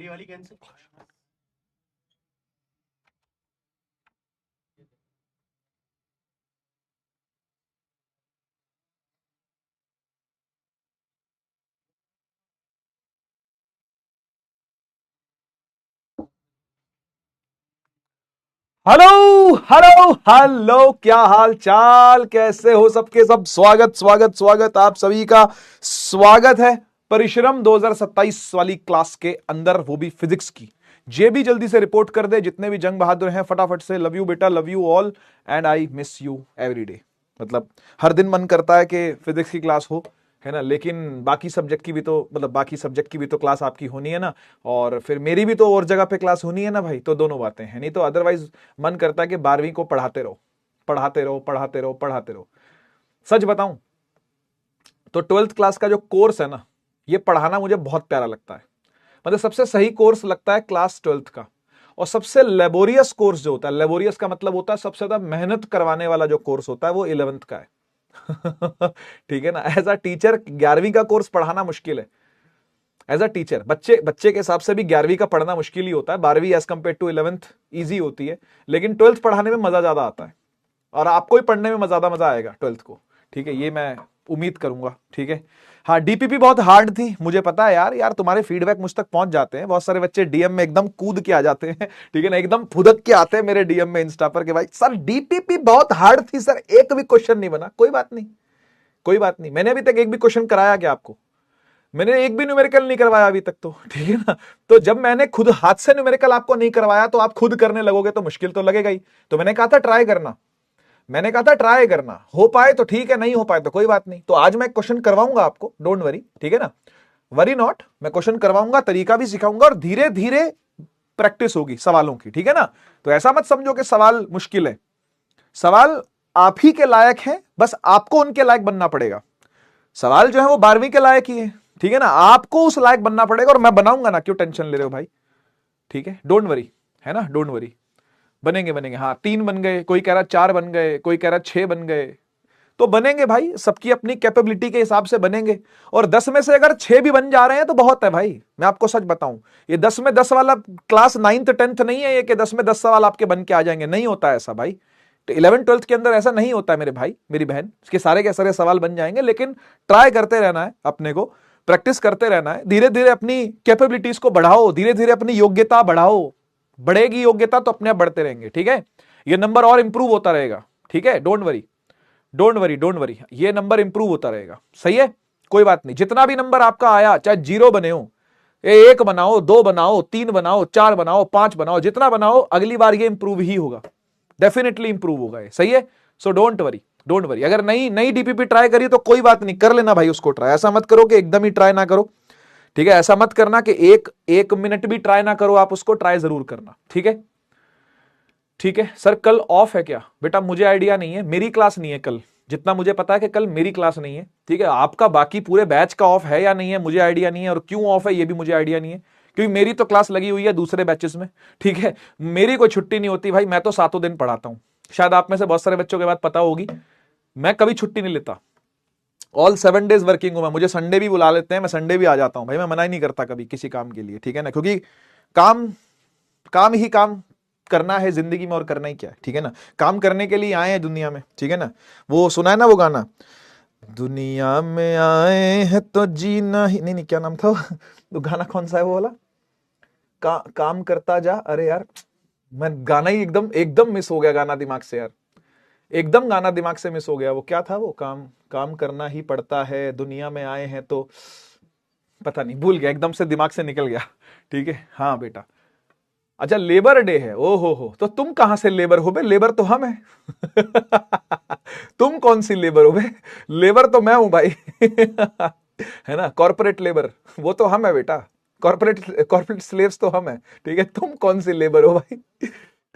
हिंदी वाली cancel. Hello hello hello, क्या हाल चाल, कैसे हो सबके सब। स्वागत स्वागत स्वागत आप सभी का स्वागत है परिश्रम 2027 वाली क्लास के अंदर, वो भी फिजिक्स की। जे भी जल्दी से रिपोर्ट कर दे, जितने भी जंग बहादुर हैं फटाफट से। लव यू बेटा, love you all and I miss you every day. मतलब हर दिन मन करता है कि फिजिक्स की क्लास हो, है ना, लेकिन बाकी सब्जेक्ट की भी तो बाकी सब्जेक्ट की भी तो क्लास आपकी होनी है ना, और फिर मेरी भी तो और जगह पे क्लास होनी है ना भाई। तो दोनों बातें हैं, नहीं तो अदरवाइज मन करता है कि 12वीं को पढ़ाते रहो पढ़ाते रहो पढ़ाते रहो पढ़ाते रहो। सच बताऊं तो 12th क्लास का जो कोर्स है ना, ये पढ़ाना मुझे बहुत प्यारा लगता है। मतलब सबसे सही कोर्स लगता है क्लास 12th का। और सबसे लेबोरियस कोर्स जो होता है, लेबोरियस का मतलब होता है सबसे ज्यादा मेहनत करवाने वाला जो कोर्स होता है, वो 11th का है। ठीक है ना। एज अ टीचर 11वीं का कोर्स पढ़ाना मुश्किल है। एज अ टीचर बच्चे बच्चे के हिसाब से भी 11वीं का पढ़ना मुश्किल ही होता है। 12वीं as compare to 11th easy होती है, लेकिन 12th पढ़ाने में मजा ज्यादा आता है। और आपको ही पढ़ने में ज्यादा मजा आएगा 12th को। ठीक है, ये मैं उम्मीद करूंगा। ठीक है। हाँ, डीपीपी बहुत हार्ड थी, मुझे पता है यार। यार तुम्हारे फीडबैक मुझ तक पहुंच जाते हैं, बहुत सारे बच्चे डीएम में एकदम कूद के आ जाते हैं। ठीक है ना, एकदम फुदक के आते हैं मेरे डीएम में इंस्टा पर कि भाई सर डीपीपी बहुत हार्ड थी सर, एक भी क्वेश्चन नहीं बना। कोई बात नहीं, कोई बात नहीं। मैंने अभी तक एक भी क्वेश्चन कराया क्या आपको? मैंने एक भी न्यूमेरिकल नहीं करवाया अभी तक तो। ठीक है ना। तो जब मैंने खुद हाथ से न्यूमेरिकल आपको नहीं करवाया, तो आप खुद करने लगोगे तो मुश्किल तो लगेगा ही। तो मैंने कहा था ट्राई करना, मैंने कहा था ट्राई करना, हो पाए तो ठीक है, नहीं हो पाए तो कोई बात नहीं। तो आज मैं क्वेश्चन करवाऊंगा आपको, डोंट वरी। ठीक है ना, वरी नॉट। मैं क्वेश्चन करवाऊंगा, तरीका भी सिखाऊंगा, और धीरे धीरे प्रैक्टिस होगी सवालों की। ठीक है ना। तो ऐसा मत समझो कि सवाल मुश्किल है। सवाल आप ही के लायक है, बस आपको उनके लायक बनना पड़ेगा। सवाल जो है वो 12वीं के लायक ही है। ठीक है ना, आपको उस लायक बनना पड़ेगा, और मैं बनाऊंगा ना, क्यों टेंशन ले रहे हो भाई। ठीक है, डोंट वरी, है ना, डोंट वरी। बनेंगे बनेंगे। हाँ, 3 बन गए, कोई कह रहा 4 बन गए, कोई कह रहा 6 बन गए, तो बनेंगे भाई, सबकी अपनी कैपेबिलिटी के हिसाब से बनेंगे। और 10 में से अगर 6 भी बन जा रहे हैं तो बहुत है भाई। मैं आपको सच बताऊं, ये 10 में 10 वाला क्लास 9th 10th नहीं है ये, कि 10 में 10 सवाल आपके बन के आ जाएंगे। नहीं होता है ऐसा भाई। तो 11 12th के अंदर ऐसा नहीं होता है मेरे भाई मेरी बहन, इसके सारे के सारे सवाल बन जाएंगे। लेकिन ट्राई करते रहना है, अपने को प्रैक्टिस करते रहना है, धीरे धीरे अपनी कैपेबिलिटीज को बढ़ाओ, धीरे धीरे अपनी योग्यता बढ़ाओ। बढ़ेगी योग्यता तो अपने आप बढ़ते रहेंगे। ठीक है, ये नंबर और इंप्रूव होता रहेगा। ठीक है, don't worry don't worry don't worry, ये नंबर इंप्रूव होता रहेगा। सही है, कोई बात नहीं। जितना भी नंबर आपका आया, चाहे 0 बने हो, 1 बनाओ, 2 बनाओ, 3 बनाओ, 4 बनाओ, 5 बनाओ, जितना बनाओ, अगली बार ये इंप्रूव ही होगा, डेफिनेटली इंप्रूव होगा ये। सही है। So don't worry don't worry. अगर नई नई डीपीपी ट्राई करी तो कोई बात नहीं, कर लेना भाई उसको ट्राई। ऐसा मत करो कि एकदम ही ट्राई ना करो। ठीक है, ऐसा मत करना कि एक मिनट भी ट्राई ना करो, आप उसको ट्राई जरूर करना। ठीक है, ठीक है। सर कल ऑफ है क्या? बेटा मुझे आइडिया नहीं है, मेरी क्लास नहीं है कल। जितना मुझे पता है कि कल मेरी क्लास नहीं है। ठीक है, आपका बाकी पूरे बैच का ऑफ है या नहीं है मुझे आइडिया नहीं है, और क्यों ऑफ है ये भी मुझे आइडिया नहीं है, क्योंकि मेरी तो क्लास लगी हुई है दूसरे बैचेस में। ठीक है, मेरी कोई छुट्टी नहीं होती भाई, मैं तो 7 दिन पढ़ाता हूं। शायद आप में से बहुत सारे बच्चों के बाद पता होगी, मैं कभी छुट्टी नहीं लेता। ऑल 7 डेज वर्किंग हूं मैं। मुझे संडे भी बुला लेते हैं, मैं संडे भी आ जाता हूं भाई, मैं मना ही नहीं करता कभी किसी काम के लिए। ठीक है ना, क्योंकि काम काम ही काम करना है जिंदगी में, और करना ही क्या है। ठीक है ना, काम करने के लिए आए हैं दुनिया में। ठीक है ना, वो सुना है ना वो गाना, दुनिया में आए हैं तो जीना ही नहीं, नहीं क्या नाम था वो गाना कौन सा है वो वाला, काम करता जा। अरे यार, मैं गाना ही एकदम एकदम मिस हो गया, गाना दिमाग से यार, एकदम गाना दिमाग से मिस हो गया। वो क्या था, वो काम काम करना ही पड़ता है, दुनिया में आए हैं तो, पता नहीं, भूल गया, एकदम से दिमाग से निकल गया। ठीक है, हाँ बेटा। अच्छा, लेबर डे है, ओ हो, तो तुम कहां से लेबर हो बे? लेबर तो हम है। तुम कौन सी लेबर हो बे? लेबर तो मैं हूं भाई। है ना, कॉर्पोरेट लेबर, वो तो हम है बेटा। कॉर्पोरेट कॉर्पोरेट स्लेव्स तो हम है। ठीक है, तुम कौन सी लेबर हो भाई?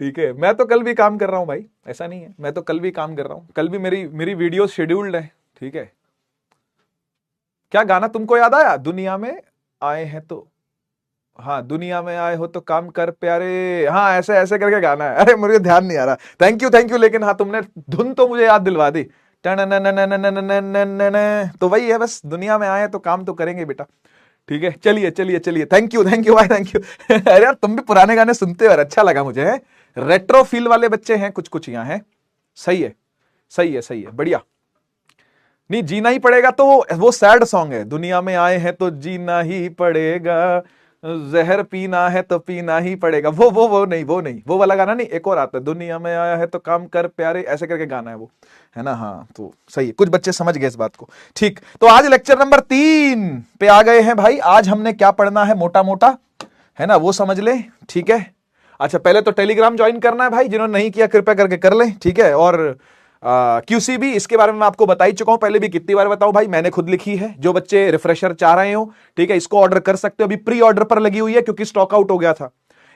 ठीक है, मैं तो कल भी काम कर रहा हूं भाई, ऐसा नहीं है, मैं तो कल भी काम कर रहा हूं। कल भी मेरी मेरी वीडियो शेड्यूल्ड है। ठीक है, क्या गाना तुमको याद आया? दुनिया में आए हैं तो, हाँ, दुनिया में आए हो तो काम कर प्यारे, हाँ ऐसे ऐसे करके गाना है। अरे मुझे ध्यान नहीं आ रहा, थैंक यू। लेकिन हाँ, तुमने धुन तो मुझे याद दिलवा दी। टन तो वही है बस, दुनिया में आए तो काम तो करेंगे बेटा। ठीक है, चलिए चलिए चलिए, थैंक यू भाई, थैंक यू। अरे यार तुम भी पुराने गाने सुनते हो यार, अच्छा लगा मुझे। रेट्रो फील वाले बच्चे हैं कुछ कुछ यहाँ हैं। सही है सही है सही है, बढ़िया। नहीं, जीना ही पड़ेगा तो वो सैड सॉन्ग है, दुनिया में आए हैं तो जीना ही पड़ेगा, जहर पीना है तो पीना ही पड़ेगा, वो नहीं, वो वाला गाना नहीं, एक और आता है, दुनिया में आया है तो काम कर प्यारे, ऐसे करके गाना है वो, है ना। हाँ तो सही है, कुछ बच्चे समझ गए इस बात को। ठीक, तो आज लेक्चर नंबर 3 पे आ गए हैं भाई। आज हमने क्या पढ़ना है मोटा मोटा, है ना, वो समझ ले। ठीक है, अच्छा पहले तो टेलीग्राम ज्वाइन करना है भाई, जिन्होंने नहीं किया कृपया करके कर ले। ठीक है, और QCB इसके बारे में मैं आपको बता ही चुका हूं, पहले भी कितनी बार बताऊं भाई, मैंने खुद लिखी है। जो बच्चे रिफ्रेशर चाह रहे हो, ठीक है, इसको ऑर्डर कर सकते हो, अभी प्री ऑर्डर पर लगी हुई है क्योंकि स्टॉक आउट हो गया था।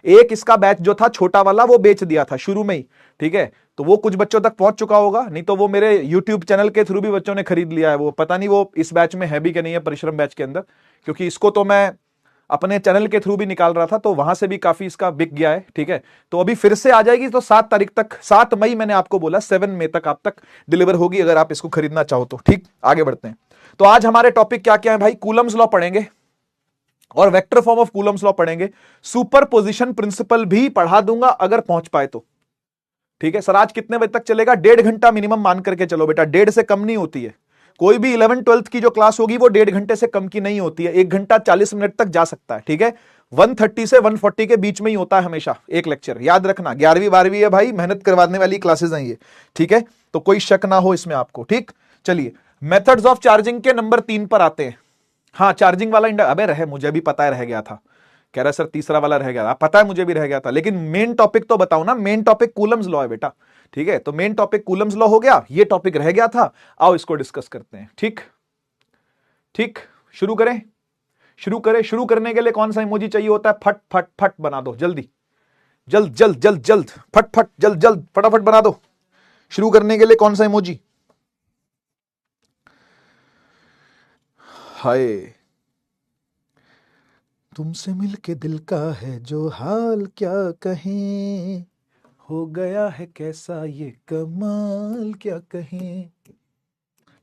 एक इसका बैच जो था छोटा वाला वो बेच दिया था शुरू में ही, ठीक है, तो वो कुछ बच्चों तक पहुंच चुका होगा, नहीं तो वो मेरे यूट्यूब चैनल के थ्रू भी बच्चों ने खरीद लिया है। वो पता नहीं वो इस बैच में है भी कि नहीं है, परिश्रम बैच के अंदर, क्योंकि इसको तो मैं अपने चैनल के थ्रू भी निकाल रहा था, तो वहां से भी काफी इसका बिक गया है। ठीक है, तो अभी फिर से आ जाएगी, तो 7 तारीख तक, 7 मई मैंने आपको बोला, 7 मई तक आप तक डिलीवर होगी अगर आप इसको खरीदना चाहो तो। ठीक, आगे बढ़ते हैं। तो आज हमारे टॉपिक क्या क्या है भाई, कूलम्स लॉ पढ़ेंगे और vector form of Coulomb's law पढ़ेंगे, सुपरपोजिशन प्रिंसिपल भी पढ़ा दूंगा अगर पहुंच पाए तो। ठीक है सर, आज कितने बजे तक चलेगा? 1.5 घंटा मिनिमम मान करके चलो बेटा, 1.5 से कम नहीं होती है। कोई भी 11 12th की जो क्लास होगी वो 1.5 घंटे से कम की नहीं होती है, 1 घंटा 40 मिनट तक जा सकता है। ठीक है, 130 से 140 के बीच में ही होता है हमेशा एक लेक्चर, याद रखना। 11वीं 12वीं है भाई, मेहनत करवाने वाली क्लासेस हैं ये। ठीक है, तो कोई शक ना हो इसमें आपको। ठीक, चलिए मेथड्स ऑफ चार्जिंग के नंबर 3 पर आते हैं। हाँ, चार्जिंग वाला अबे रहे, मुझे भी पता है रह गया था, कह रहा सर तीसरा वाला रह गया था, पता है मुझे भी रह गया था, लेकिन मेन टॉपिक तो बताओ ना। मेन टॉपिक कूलम्स लॉ है बेटा। ठीक है, तो मेन टॉपिक कूलम्स लॉ हो गया, ये टॉपिक रह गया था, आओ इसको डिस्कस करते हैं। ठीक ठीक, शुरू करें, शुरू करने के लिए कौन सा इमोजी चाहिए होता है? फट फट फट बना दो जल्दी, जल्द जल्द जल्द जल्द, फट फट जल्द जल्द फटाफट बना दो। शुरू करने के लिए कौन सा इमोजी? हाय, तुमसे मिलके दिल का है जो हाल क्या कहें, हो गया है कैसा ये कमाल क्या कहें,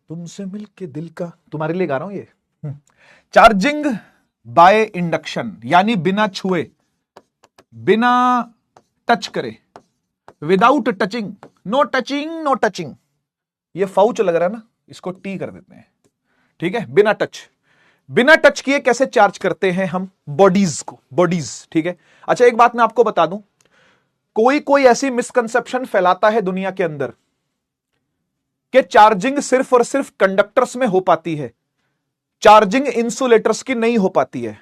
तुमसे मिलके दिल का, तुम्हारे लिए गा रहा हूं ये। चार्जिंग बाय इंडक्शन, यानी बिना छुए, बिना टच करे, without touching, no touching no touching. ये फाउच लग रहा है ना, इसको टी कर देते हैं। ठीक है, बिना टच किए कैसे चार्ज करते हैं हम बॉडीज को, बॉडीज। ठीक है, अच्छा एक बात मैं आपको बता दूं, कोई ऐसी मिसकंसेप्शन फैलाता है दुनिया के अंदर कि चार्जिंग सिर्फ और सिर्फ कंडक्टर्स में हो पाती है, चार्जिंग इंसुलेटर्स की नहीं हो पाती है।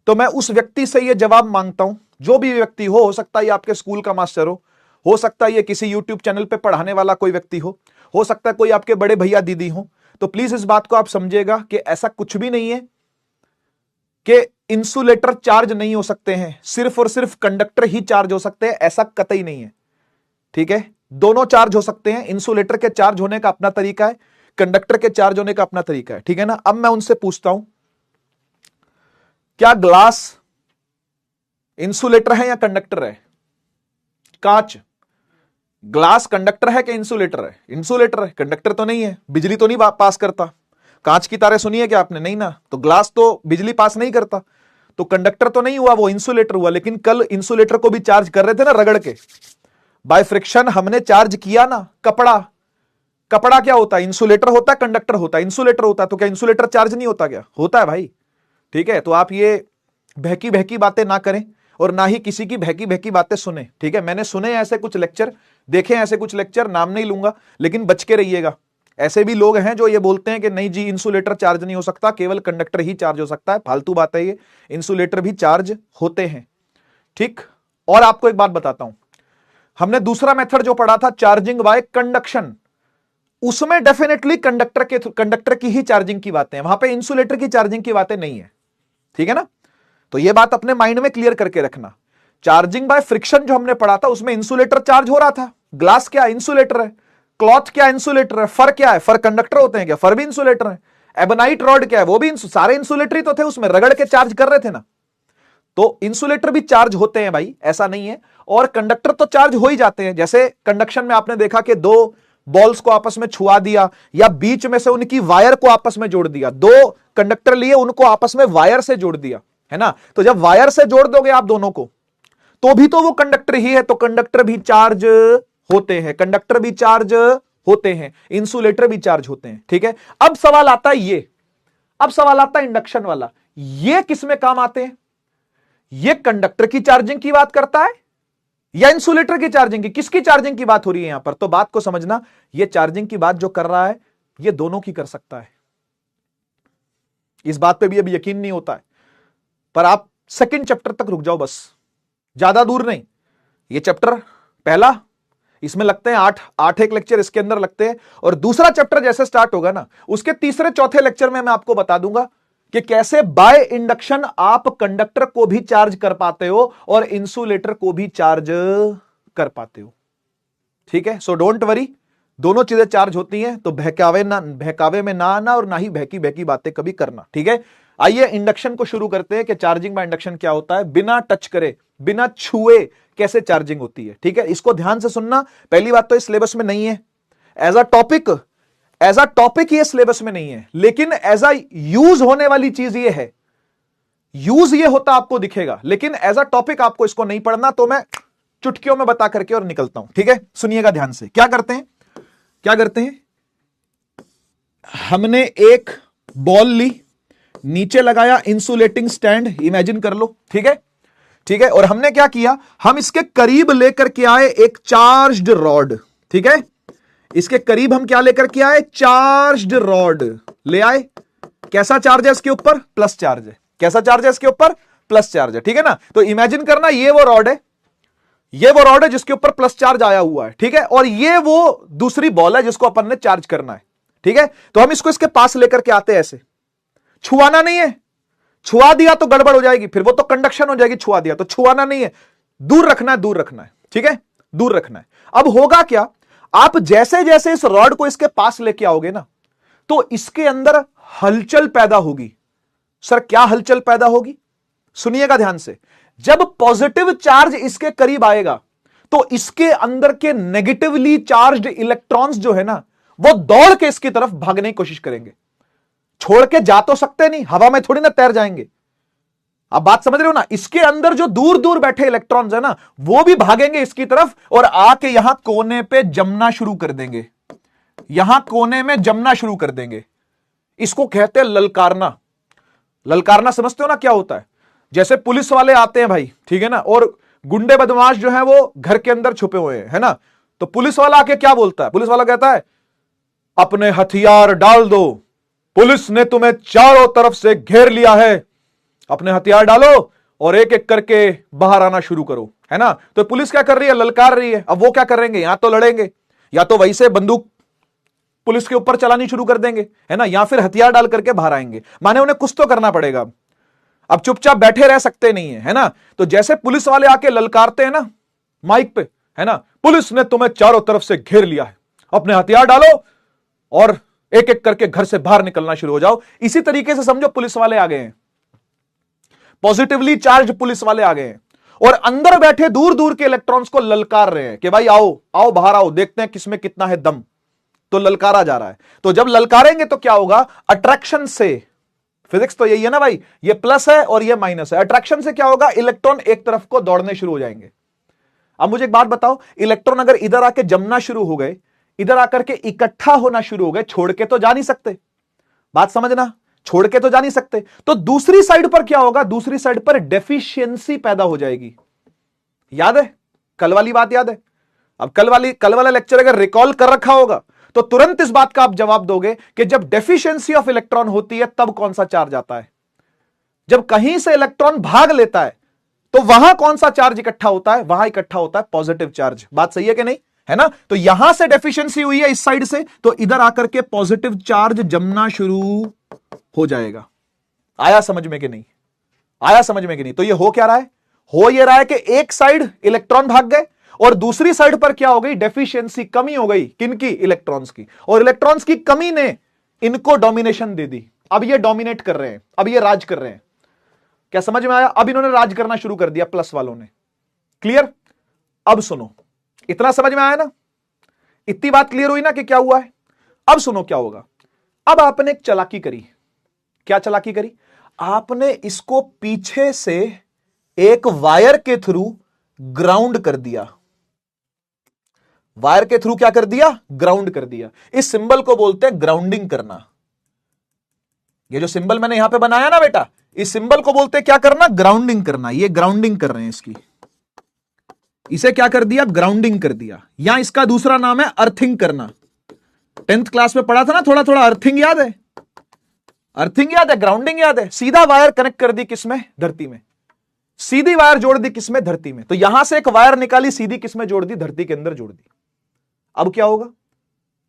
तो मैं उस व्यक्ति से यह जवाब मांगता हूं, जो भी व्यक्ति हो सकता है ये आपके स्कूल का मास्टर हो सकता है ये किसी यूट्यूब चैनल पे पढ़ाने वाला कोई व्यक्ति हो सकता है कोई आपके बड़े भैया दीदी हो, तो प्लीज इस बात को आप समझिएगा कि ऐसा कुछ भी नहीं है कि इंसुलेटर चार्ज नहीं हो सकते हैं, सिर्फ और सिर्फ कंडक्टर ही चार्ज हो सकते हैं, ऐसा कतई नहीं है। ठीक है, दोनों चार्ज हो सकते हैं, इंसुलेटर के चार्ज होने का अपना तरीका है, कंडक्टर के चार्ज होने का अपना तरीका है। ठीक है ना, अब मैं उनसे पूछता हूं, क्या ग्लास इंसुलेटर है या कंडक्टर है? कांच, ग्लास कंडक्टर है कि इंसुलेटर है? इंसुलेटर है, कंडक्टर तो नहीं है, बिजली तो नहीं पास करता। कांच की तारें सुनी है क्या आपने? नहीं ना, तो ग्लास तो बिजली पास नहीं करता, तो कंडक्टर तो नहीं हुआ, वो इंसुलेटर हुआ। लेकिन कल इंसुलेटर को भी चार्ज कर रहे थे ना रगड़ के, बाय फ्रिक्शन हमने चार्ज किया ना। कपड़ा क्या होता है? इंसुलेटर होता है, कंडक्टर होता है? इंसुलेटर होता है, तो क्या इंसुलेटर चार्ज नहीं होता क्या? होता है भाई। ठीक है, तो आप ये बहकी बहकी बातें ना करें और ना ही किसी की बहकी बहकी बातें सुने। ठीक है, मैंने सुने ऐसे कुछ लेक्चर, देखे ऐसे कुछ लेक्चर, नाम नहीं लूंगा, लेकिन बच के रहिएगा। ऐसे भी लोग हैं जो ये बोलते हैं कि नहीं जी इंसुलेटर चार्ज नहीं हो सकता, केवल कंडक्टर ही चार्ज हो सकता है। फालतू बात है ये, इंसुलेटर भी चार्ज होते हैं। ठीक, और आपको एक बात बताता हूं, हमने दूसरा मेथड जो पढ़ा था चार्जिंग बाय कंडक्शन, उसमें डेफिनेटली कंडक्टर की ही चार्जिंग की बातें हैं, वहां पे इंसुलेटर की चार्जिंग की बातें नहीं है। ठीक है ना, तो यह बात अपने माइंड में क्लियर करके रखना। चार्जिंग बाय फ्रिक्शन जो हमने पढ़ा था उसमें इंसुलेटर चार्ज हो रहा था। ग्लास क्या इंसुलेटर है, क्लॉथ क्या इंसुलेटर है, फर क्या है, फर कंडक्टर होते हैं क्या? फर भी इंसुलेटर है। एबोनाइट रॉड क्या है, वो भी सारे इंसुलेटर ही तो थे, उसमें रगड़ के चार्ज कर रहे थे ना। तो इंसुलेटर भी चार्ज होते हैं भाई, ऐसा नहीं है। और कंडक्टर तो चार्ज हो ही जाते हैं, जैसे कंडक्शन में आपने देखा कि 2 बॉल्स को आपस में छुआ दिया, या बीच में से उनकी वायर को आपस में जोड़ दिया, दो कंडक्टर लिए उनको आपस में वायर से जोड़ दिया, है ना। तो जब वायर से जोड़ दोगे आप दोनों को, तो भी तो वो कंडक्टर ही है, तो कंडक्टर भी चार्ज होते हैं, कंडक्टर भी चार्ज होते हैं, इंसुलेटर भी चार्ज होते हैं, ठीक है। अब सवाल आता है ये, अब सवाल आता है इंडक्शन वाला, ये किस में काम आते हैं? ये कंडक्टर की चार्जिंग की बात करता है या इंसुलेटर की चार्जिंग की? किसकी चार्जिंग की बात हो रही है यहां पर? तो बात को समझना, ये चार्जिंग की बात जो कर रहा है ये दोनों की कर सकता है। इस बात पे भी अभी यकीन नहीं होता है, पर आप सेकंड चैप्टर तक रुक जाओ बस, ज्यादा दूर नहीं। ये चैप्टर पहला, इसमें लगते हैं आठ एक लेक्चर इसके अंदर लगते हैं, और दूसरा चैप्टर जैसे स्टार्ट होगा ना, उसके तीसरे चौथे लेक्चर में मैं आपको बता दूंगा कि कैसे बाय इंडक्शन आप कंडक्टर को भी चार्ज कर पाते हो और इंसुलेटर को भी चार्ज कर पाते हो, ठीक है। सो डोंट वरी, दोनों चीजें चार्ज होती हैं, तो बहकावे में ना आना और ना ही बहकी बहकी बातें कभी करना, ठीक है। आइए इंडक्शन को शुरू करते हैं कि चार्जिंग बाय इंडक्शन क्या होता है, बिना टच करे, बिना छुए कैसे चार्जिंग होती है, ठीक है। इसको ध्यान से सुनना, पहली बात तो इस सिलेबस में नहीं है, एज अ टॉपिक ये सिलेबस में नहीं है, लेकिन एज अ यूज होने वाली चीज ये है, यूज ये होता आपको दिखेगा, लेकिन एज अ टॉपिक आपको इसको नहीं पढ़ना, तो मैं चुटकियों में बता करके और निकलता हूं, ठीक है। सुनिएगा ध्यान से, क्या करते हैं, हमने एक बॉल ली, नीचे लगाया इंसुलेटिंग स्टैंड, इमेजिन कर लो, ठीक है। और हमने क्या किया, हम इसके करीब लेकर के आए एक चार्ज्ड रॉड, ठीक है। इसके करीब हम क्या लेकर के आए, चार्ज्ड रॉड ले आए। कैसा चार्ज है इसके ऊपर, प्लस चार्ज है। कैसा चार्ज है इसके ऊपर, प्लस चार्ज है, ठीक है ना। तो इमेजिन करना, ये वो रॉड है जिसके ऊपर प्लस चार्ज आया हुआ है, ठीक है। और ये वो दूसरी बॉल है जिसको अपन ने चार्ज करना है, ठीक है। तो हम इसको इसके पास लेकर के आते हैं, ऐसे छुआना नहीं है, छुआ दिया तो गड़बड़ हो जाएगी, फिर वो तो कंडक्शन हो जाएगी, छुआ दिया तो छुआना नहीं है, दूर रखना है, ठीक है, दूर रखना है। अब होगा क्या, आप जैसे जैसे इस रॉड को इसके पास लेके आओगे ना, तो इसके अंदर हलचल पैदा होगी। सर क्या हलचल पैदा होगी, सुनिएगा ध्यान से। जब पॉजिटिव चार्ज इसके करीब आएगा, तो इसके अंदर के नेगेटिवली चार्ज्ड इलेक्ट्रॉन्स जो है ना, वो दौड़ के इसकी तरफ भागने की कोशिश करेंगे। छोड़ के जा तो सकते नहीं, हवा में थोड़ी ना तैर जाएंगे। आप बात समझ रहे हो ना, इसके अंदर जो दूर दूर बैठे इलेक्ट्रॉन्स है ना, वो भी भागेंगे इसकी तरफ और आके यहां कोने पे जमना शुरू कर देंगे, यहां कोने में जमना शुरू कर देंगे। इसको कहते हैं ललकारना। ललकारना समझते हो ना क्या होता है? जैसे पुलिस वाले आते हैं भाई, ठीक है ना, और गुंडे बदमाश जो है वो घर के अंदर छुपे हुए हैं, है ना। तो पुलिस वाला आके क्या बोलता है, पुलिस वाला कहता है अपने हथियार डाल दो, पुलिस ने तुम्हें चारों तरफ से घेर लिया है, अपने हथियार डालो और एक एक करके बाहर आना शुरू करो, है ना। तो पुलिस क्या कर रही है, ललकार रही है। अब वो क्या करेंगे, या तो लड़ेंगे, या तो वहीं से बंदूक पुलिस के ऊपर चलानी शुरू कर देंगे, है ना, या फिर हथियार डाल करके बाहर आएंगे। माने उन्हें कुछ तो करना पड़ेगा, अब चुपचाप बैठे रह सकते नहीं है ना। तो जैसे पुलिस वाले आके ललकारते हैं ना माइक पे, है ना, पुलिस ने तुम्हें चारों तरफ से घेर लिया है, अपने हथियार डालो और एक एक करके घर से बाहर निकलना शुरू हो जाओ। इसी तरीके से समझो पुलिस वाले आ गए हैं, पॉजिटिवली चार्ज पुलिस वाले आ गए हैं और अंदर बैठे दूर दूर के इलेक्ट्रॉन्स को ललकार रहे हैं कि भाई आओ आओ बाहर आओ, देखते हैं किसमें कितना है दम। तो ललकारा जा रहा है। तो जब ललकारेंगे तो क्या होगा, अट्रैक्शन से, फिजिक्स तो यही है ना भाई, ये प्लस है और ये माइनस है, अट्रैक्शन से क्या होगा, इलेक्ट्रॉन एक तरफ को दौड़ने शुरू हो जाएंगे। अब मुझे एक बात बताओ, इलेक्ट्रॉन अगर इधर आके जमना शुरू हो गए, इधर आकर के इकट्ठा होना शुरू हो गए, छोड़ के तो जा नहीं सकते, बात समझना, छोड़ के तो जा नहीं सकते। तो दूसरी साइड पर क्या होगा, दूसरी साइड पर डेफिशिएंसी पैदा हो जाएगी। याद है कल वाली बात, याद है? अब कल वाला लेक्चर अगर रिकॉल कर रखा होगा तो तुरंत इस बात का आप जवाब दोगे कि जब डेफिशिएंसी ऑफ इलेक्ट्रॉन होती है तब कौन सा चार्ज आता है, जब कहीं से इलेक्ट्रॉन भाग लेता है तो वहां कौन सा चार्ज इकट्ठा होता है, वहां इकट्ठा होता है पॉजिटिव चार्ज। बात सही है कि नहीं, है ना। तो यहां से डेफिशिएंसी हुई है इस साइड से, तो इधर आकर के पॉजिटिव चार्ज जमना शुरू हो जाएगा। आया समझ में कि नहीं, आया समझ में कि नहीं? तो ये हो क्या रहा है, हो ये रहा है कि एक साइड इलेक्ट्रॉन भाग गए और दूसरी साइड पर क्या हो गई, डेफिशिएंसी, कमी हो गई। किनकी, इलेक्ट्रॉन्स की। और इलेक्ट्रॉन्स की कमी ने इनको डोमिनेशन दे दी। अब ये डोमिनेट कर रहे हैं, अब ये राज कर रहे हैं। क्या समझ में आया? अब इन्होंने राज करना शुरू कर दिया प्लस वालों ने। क्लियर? अब सुनो, इतना समझ में आया ना, इतनी बात क्लियर हुई ना कि क्या हुआ है। अब सुनो क्या होगा। अब आपने एक चालाकी करी। क्या चालाकी करी? आपने इसको पीछे से एक वायर के थ्रू ग्राउंड कर दिया। वायर के थ्रू क्या कर दिया? ग्राउंड कर दिया। इस सिंबल को बोलते हैं ग्राउंडिंग करना। ये जो सिंबल मैंने यहां पे बनाया ना बेटा, इस सिंबल को बोलते हैं क्या करना? ग्राउंडिंग करना। ये ग्राउंडिंग कर रहे हैं इसकी। इसे क्या कर दिया? ग्राउंडिंग कर दिया। या इसका दूसरा नाम है अर्थिंग करना। 10th क्लास में पढ़ा था ना थोड़ा थोड़ा। अर्थिंग याद है? अर्थिंग याद है, ग्राउंडिंग याद है। सीधा वायर कनेक्ट कर दी किसमें? धरती में। सीधी वायर जोड़ दी किसमें? धरती में। तो यहां से एक वायर निकाली, सीधी किसमें जोड़ दी? धरती के अंदर जोड़ दी। अब क्या होगा?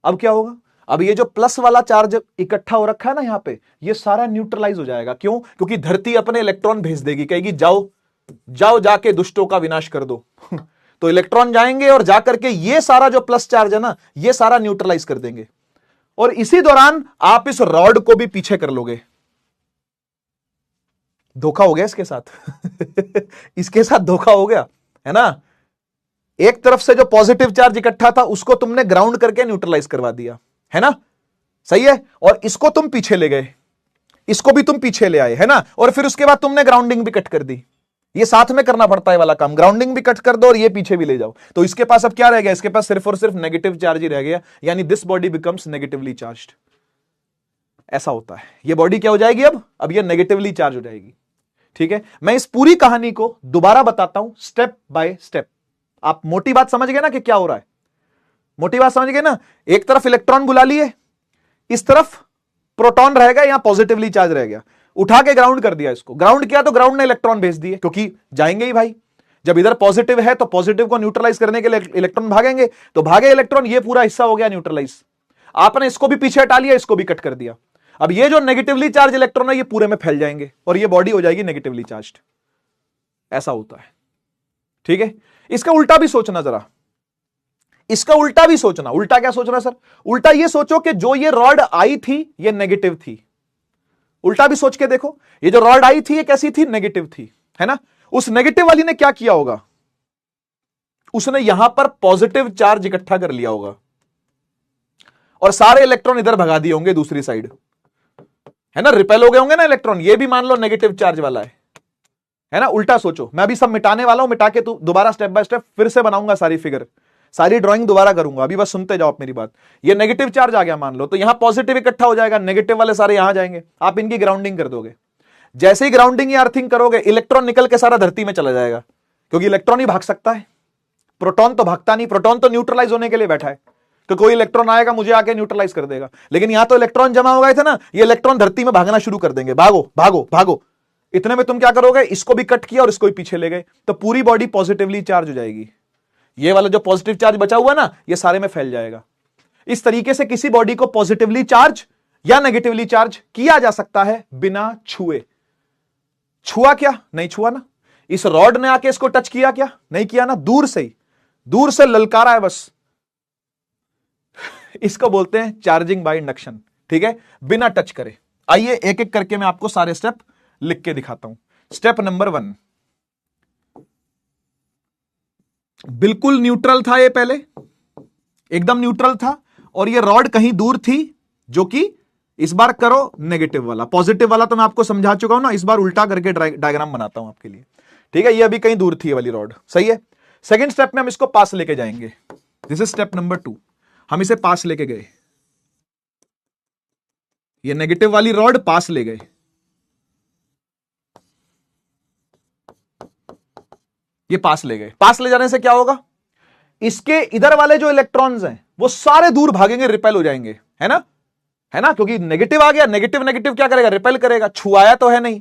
अब क्या होगा? अब ये जो प्लस वाला चार्ज इकट्ठा हो रखा है ना यहां पे, ये सारा न्यूट्रलाइज हो जाएगा। क्यों? क्योंकि धरती अपने इलेक्ट्रॉन भेज देगी, कहेगी जाओ जाओ जाके दुष्टों का विनाश कर दो। तो इलेक्ट्रॉन जाएंगे और जाकर के ये सारा जो प्लस चार्ज है ना, ये सारा न्यूट्रलाइज कर देंगे। और इसी दौरान आप इस रॉड को भी पीछे कर लोगे। धोखा हो गया इसके साथ। इसके साथ धोखा हो गया है ना। एक तरफ से जो पॉजिटिव चार्ज इकट्ठा था उसको तुमने ग्राउंड करके न्यूट्रलाइज करवा दिया, है ना। सही है। और इसको तुम पीछे ले गए, इसको भी तुम पीछे ले आए, है ना। और फिर उसके बाद तुमने ग्राउंडिंग भी कट कर दी। ये साथ में करना पड़ता है वाला काम। ग्राउंडिंग भी कट कर दो और ये पीछे भी ले जाओ। तो इसके पास अब क्या रह गया? इसके पास सिर्फ और सिर्फ नेगेटिव चार्ज ही रह गया। यानी this body becomes negatively charged. ऐसा होता है। ये बॉडी क्या हो जाएगी? अब ये नेगेटिवली चार्ज हो जाएगी। ठीक है। मैं इस पूरी कहानी को दोबारा बताता हूं स्टेप बाय स्टेप। आप मोटी बात समझ गए ना कि क्या हो रहा है? मोटी बात समझ गए ना। एक तरफ इलेक्ट्रॉन बुला लिए, इस तरफ प्रोटॉन रहेगा, यहां पॉजिटिवली चार्ज रह गया। उठा के ग्राउंड कर दिया इसको। ग्राउंड किया तो ग्राउंड ने इलेक्ट्रॉन भेज दिए, क्योंकि जाएंगे ही भाई। जब इधर पॉजिटिव है तो पॉजिटिव को न्यूट्रलाइज करने के लिए इलेक्ट्रॉन भागेंगे, तो भागे इलेक्ट्रॉन, ये पूरा हिस्सा हो गया न्यूट्रलाइज। आपने इसको भी पीछे हटा लिया, इसको भी कट कर दिया। अब ये जो नेगेटिवली चार्ज इलेक्ट्रॉन है ये पूरे में फैल जाएंगे और ये बॉडी हो जाएगी नेगेटिवली चार्ज्ड। ऐसा होता है। ठीक है। इसका उल्टा भी सोचना जरा। इसका उल्टा भी सोचना। उल्टा क्या सोचना सर? उल्टा ये सोचो कि जो ये रॉड आई थी ये नेगेटिव थी। उल्टा भी सोच के देखो, ये जो रॉड आई थी ये कैसी थी? नेगेटिव थी, है ना। उस नेगेटिव वाली ने क्या किया होगा? उसने यहां पर पॉजिटिव चार्ज इकट्ठा कर लिया होगा और सारे इलेक्ट्रॉन इधर भगा दिए होंगे दूसरी साइड, है ना। रिपेल हो गए होंगे ना इलेक्ट्रॉन। ये भी मान लो नेगेटिव चार्ज वाला है ना। उल्टा सोचो। मैं अभी सब मिटाने वाला हूं, मिटा के तू दोबारा स्टेप बाय स्टेप फिर से बनाऊंगा सारी फिगर, सारी ड्राइंग दोबारा करूंगा। अभी बस सुनते जाओ आप मेरी बात। ये नेगेटिव चार्ज आ गया मान लो, तो यहां पॉजिटिव इकट्ठा हो जाएगा, नेगेटिव वाले सारे यहां जाएंगे। आप इनकी ग्राउंडिंग कर दोगे। जैसे ही ग्राउंडिंग या अर्थिंग करोगे, इलेक्ट्रॉन निकल के सारा धरती में चला जाएगा, क्योंकि इलेक्ट्रॉन ही भाग सकता है। प्रोटॉन तो भागता नहीं। प्रोटॉन तो न्यूट्रलाइज होने के लिए बैठा है, तो कोई इलेक्ट्रॉन आएगा मुझे आके न्यूट्रलाइज कर देगा। लेकिन यहां तो इलेक्ट्रॉन जमा हो गए थे ना, ये इलेक्ट्रॉन धरती में भागना शुरू कर देंगे। भागो भागो भागो। इतने में तुम क्या करोगे? इसको भी कट किया और इसको भी पीछे ले गए, तो पूरी बॉडी पॉजिटिवली चार्ज हो जाएगी। ये वाला जो पॉजिटिव चार्ज बचा हुआ ना, ये सारे में फैल जाएगा। इस तरीके से किसी बॉडी को पॉजिटिवली चार्ज या नेगेटिवली चार्ज किया जा सकता है बिना छुए। छुआ क्या? नहीं छुआ ना। इस रॉड ने आके इसको टच किया क्या? नहीं किया ना। दूर से ही, दूर से ललकारा है बस। इसको बोलते हैं चार्जिंग बाय इंडक्शन। ठीक है, बिना टच करे। आइए एक एक करके मैं आपको सारे स्टेप लिख के दिखाता हूं। स्टेप नंबर 1, बिल्कुल न्यूट्रल था ये, पहले एकदम न्यूट्रल था, और ये रॉड कहीं दूर थी, जो कि इस बार करो नेगेटिव वाला। पॉजिटिव वाला तो मैं आपको समझा चुका हूं ना, इस बार उल्टा करके डायग्राम बनाता हूं आपके लिए। ठीक है, ये अभी कहीं दूर थी ये वाली रॉड। सही है। सेकंड स्टेप में हम इसको पास लेके जाएंगे। This is step number 2। हम इसे पास लेके गए, ये नेगेटिव वाली रॉड पास ले गए। ये पास ले गए। पास ले जाने से क्या होगा? इसके इधर वाले जो इलेक्ट्रॉन्स हैं वो सारे दूर भागेंगे, रिपेल हो जाएंगे, है ना, है ना। क्योंकि नेगेटिव आ गया, नेगेटिव नेगेटिव क्या करेगा? रिपेल करेगा। छुआया तो है नहीं,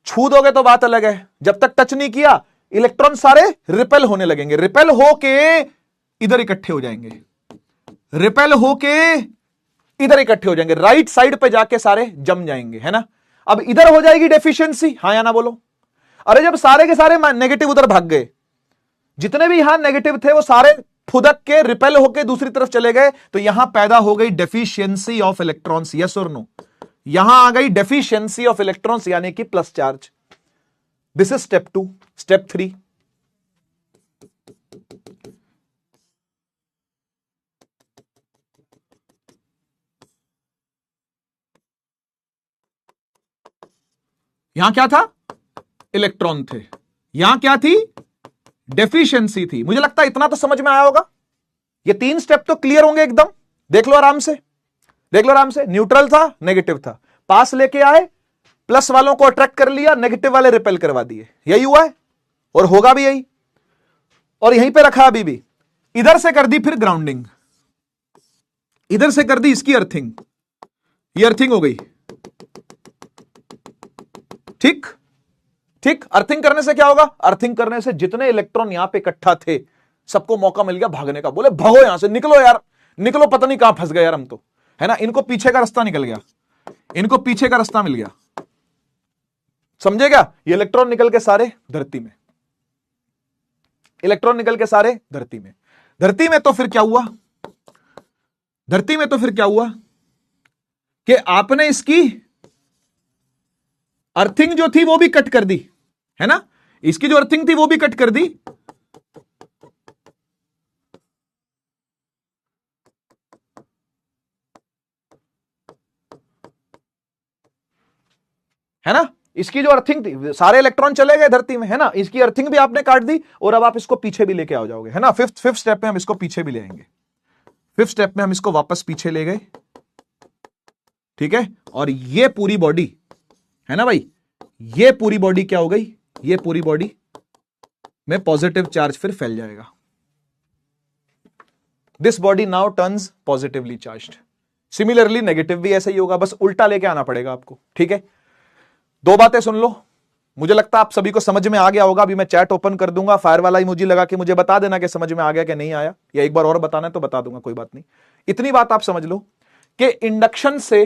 छू दोगे तो बात अलग है। जब तक टच नहीं किया, इलेक्ट्रॉन सारे रिपेल होने लगेंगे। रिपेल होके इधर इकट्ठे हो जाएंगे, रिपेल होके इधर इकट्ठे हो जाएंगे, राइट साइड पे जाके सारे जम जाएंगे, है ना। अब इधर हो जाएगी डेफिशिएंसी, हां या ना बोलो। अरे जब सारे के सारे नेगेटिव उधर भाग गए, जितने भी यहां नेगेटिव थे वो सारे फुदक के रिपेल होके दूसरी तरफ चले गए, तो यहां पैदा हो गई डेफिशिएंसी ऑफ इलेक्ट्रॉन्स। यस और नो? यहां आ गई डेफिशिएंसी ऑफ इलेक्ट्रॉन्स, यानी कि plus charge. This is step 2। Step 3, यहां क्या था? इलेक्ट्रॉन थे। यहां क्या थी? डेफिशिएंसी थी। मुझे लगता है इतना तो समझ में आया होगा। ये 3 स्टेप तो क्लियर होंगे एकदम। देख लो आराम से, देख लो आराम से। न्यूट्रल था, नेगेटिव था, पास लेके आए, प्लस वालों को अट्रैक्ट कर लिया, नेगेटिव वाले रिपेल करवा दिए। यही हुआ है और होगा भी यही। और यहीं पे रखा अभी भी। इधर से कर दी फिर ग्राउंडिंग, इधर से कर दी इसकी अर्थिंग, ये अर्थिंग हो गई। ठीक ठीक। अर्थिंग करने से क्या होगा? अर्थिंग करने से जितने इलेक्ट्रॉन यहां पे इकट्ठा थे सबको मौका मिल गया भागने का। बोले भागो यहां से, निकलो यार, निकलो, पता नहीं कहां फंस गए यार हम तो, है ना। इनको पीछे का रास्ता निकल गया, इनको पीछे का रास्ता मिल गया। समझे क्या? ये इलेक्ट्रॉन निकल के सारे धरती में, इलेक्ट्रॉन निकल के सारे धरती में। धरती में तो फिर क्या हुआ? धरती में तो फिर क्या हुआ कि आपने इसकी अर्थिंग जो थी वो भी कट कर दी, है ना। इसकी जो अर्थिंग थी वो भी कट कर दी। है ना। इसकी जो अर्थिंग थी, सारे इलेक्ट्रॉन चले गए धरती में, है ना। इसकी अर्थिंग भी आपने काट दी और अब आप इसको पीछे भी लेके आ जाओगे, है ना। फिफ्थ स्टेप में हम इसको पीछे भी ले आएंगे। फिफ्थ स्टेप में हम इसको वापस पीछे ले गए, ठीक है। और ये पूरी बॉडी, है ना भाई, ये पूरी बॉडी क्या हो गई? ये पूरी बॉडी में पॉजिटिव चार्ज फिर फैल जाएगा। This body now turns positively charged. Similarly negative भी ऐसा ही होगा, बस उल्टा लेके आना पड़ेगा आपको, ठीक है। 2 बातें सुन लो, मुझे लगता है आप सभी को समझ में आ गया होगा। अभी मैं चैट ओपन कर दूंगा, फायर वाला इमोजी लगा के मुझे बता देना कि समझ में आ गया कि नहीं आया, या एक बार और बताना है तो बता दूंगा, कोई बात नहीं। इतनी बात आप समझ लो कि इंडक्शन से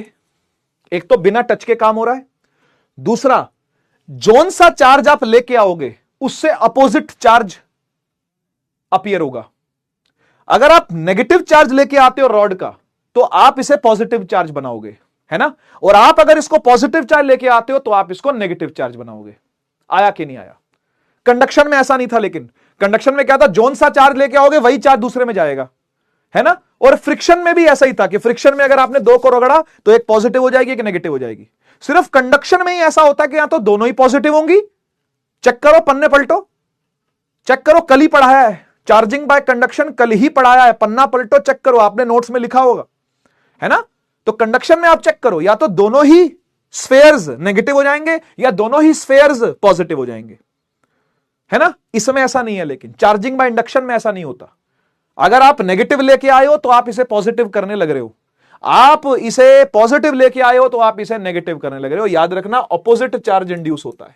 एक तो बिना टच के काम हो रहा है, दूसरा जोन सा चार्ज आप लेके आओगे उससे अपोजिट चार्ज अपीयर होगा। अगर आप नेगेटिव चार्ज लेके आते हो रॉड का तो आप इसे पॉजिटिव चार्ज बनाओगे, है ना। और आप अगर इसको पॉजिटिव चार्ज लेके आते हो तो आप इसको नेगेटिव चार्ज बनाओगे। आया कि नहीं आया? कंडक्शन में ऐसा नहीं था, लेकिन कंडक्शन में क्या था? जोन सा चार्ज लेके आओगे वही चार्ज दूसरे में जाएगा, है ना। और फ्रिक्शन में भी ऐसा ही था कि फ्रिक्शन में अगर आपने 2 को रगड़ा तो एक पॉजिटिव हो जाएगी, एक नेगेटिव हो जाएगी। सिर्फ कंडक्शन में ही ऐसा होता है कि यहां तो दोनों ही पॉजिटिव होंगी। चेक करो, पन्ने पलटो, चेक करो, कल ही पढ़ाया है चार्जिंग बाय कंडक्शन, कल ही पढ़ाया है। पन्ना पलटो, चेक करो, आपने नोट्स में लिखा होगा, है ना। तो कंडक्शन में आप चेक करो, या तो दोनों ही स्फेयर्स नेगेटिव हो जाएंगे या दोनों ही स्फेयर्स पॉजिटिव हो जाएंगे, है ना। इसमें ऐसा नहीं है, लेकिन चार्जिंग बाय इंडक्शन में ऐसा नहीं होता। अगर आप नेगेटिव लेके आए हो तो आप इसे पॉजिटिव करने लग रहे हो, आप इसे पॉजिटिव लेके आए हो तो आप इसे नेगेटिव करने लग रहे हो। याद रखना, ऑपोजिट चार्ज इंड्यूस होता है,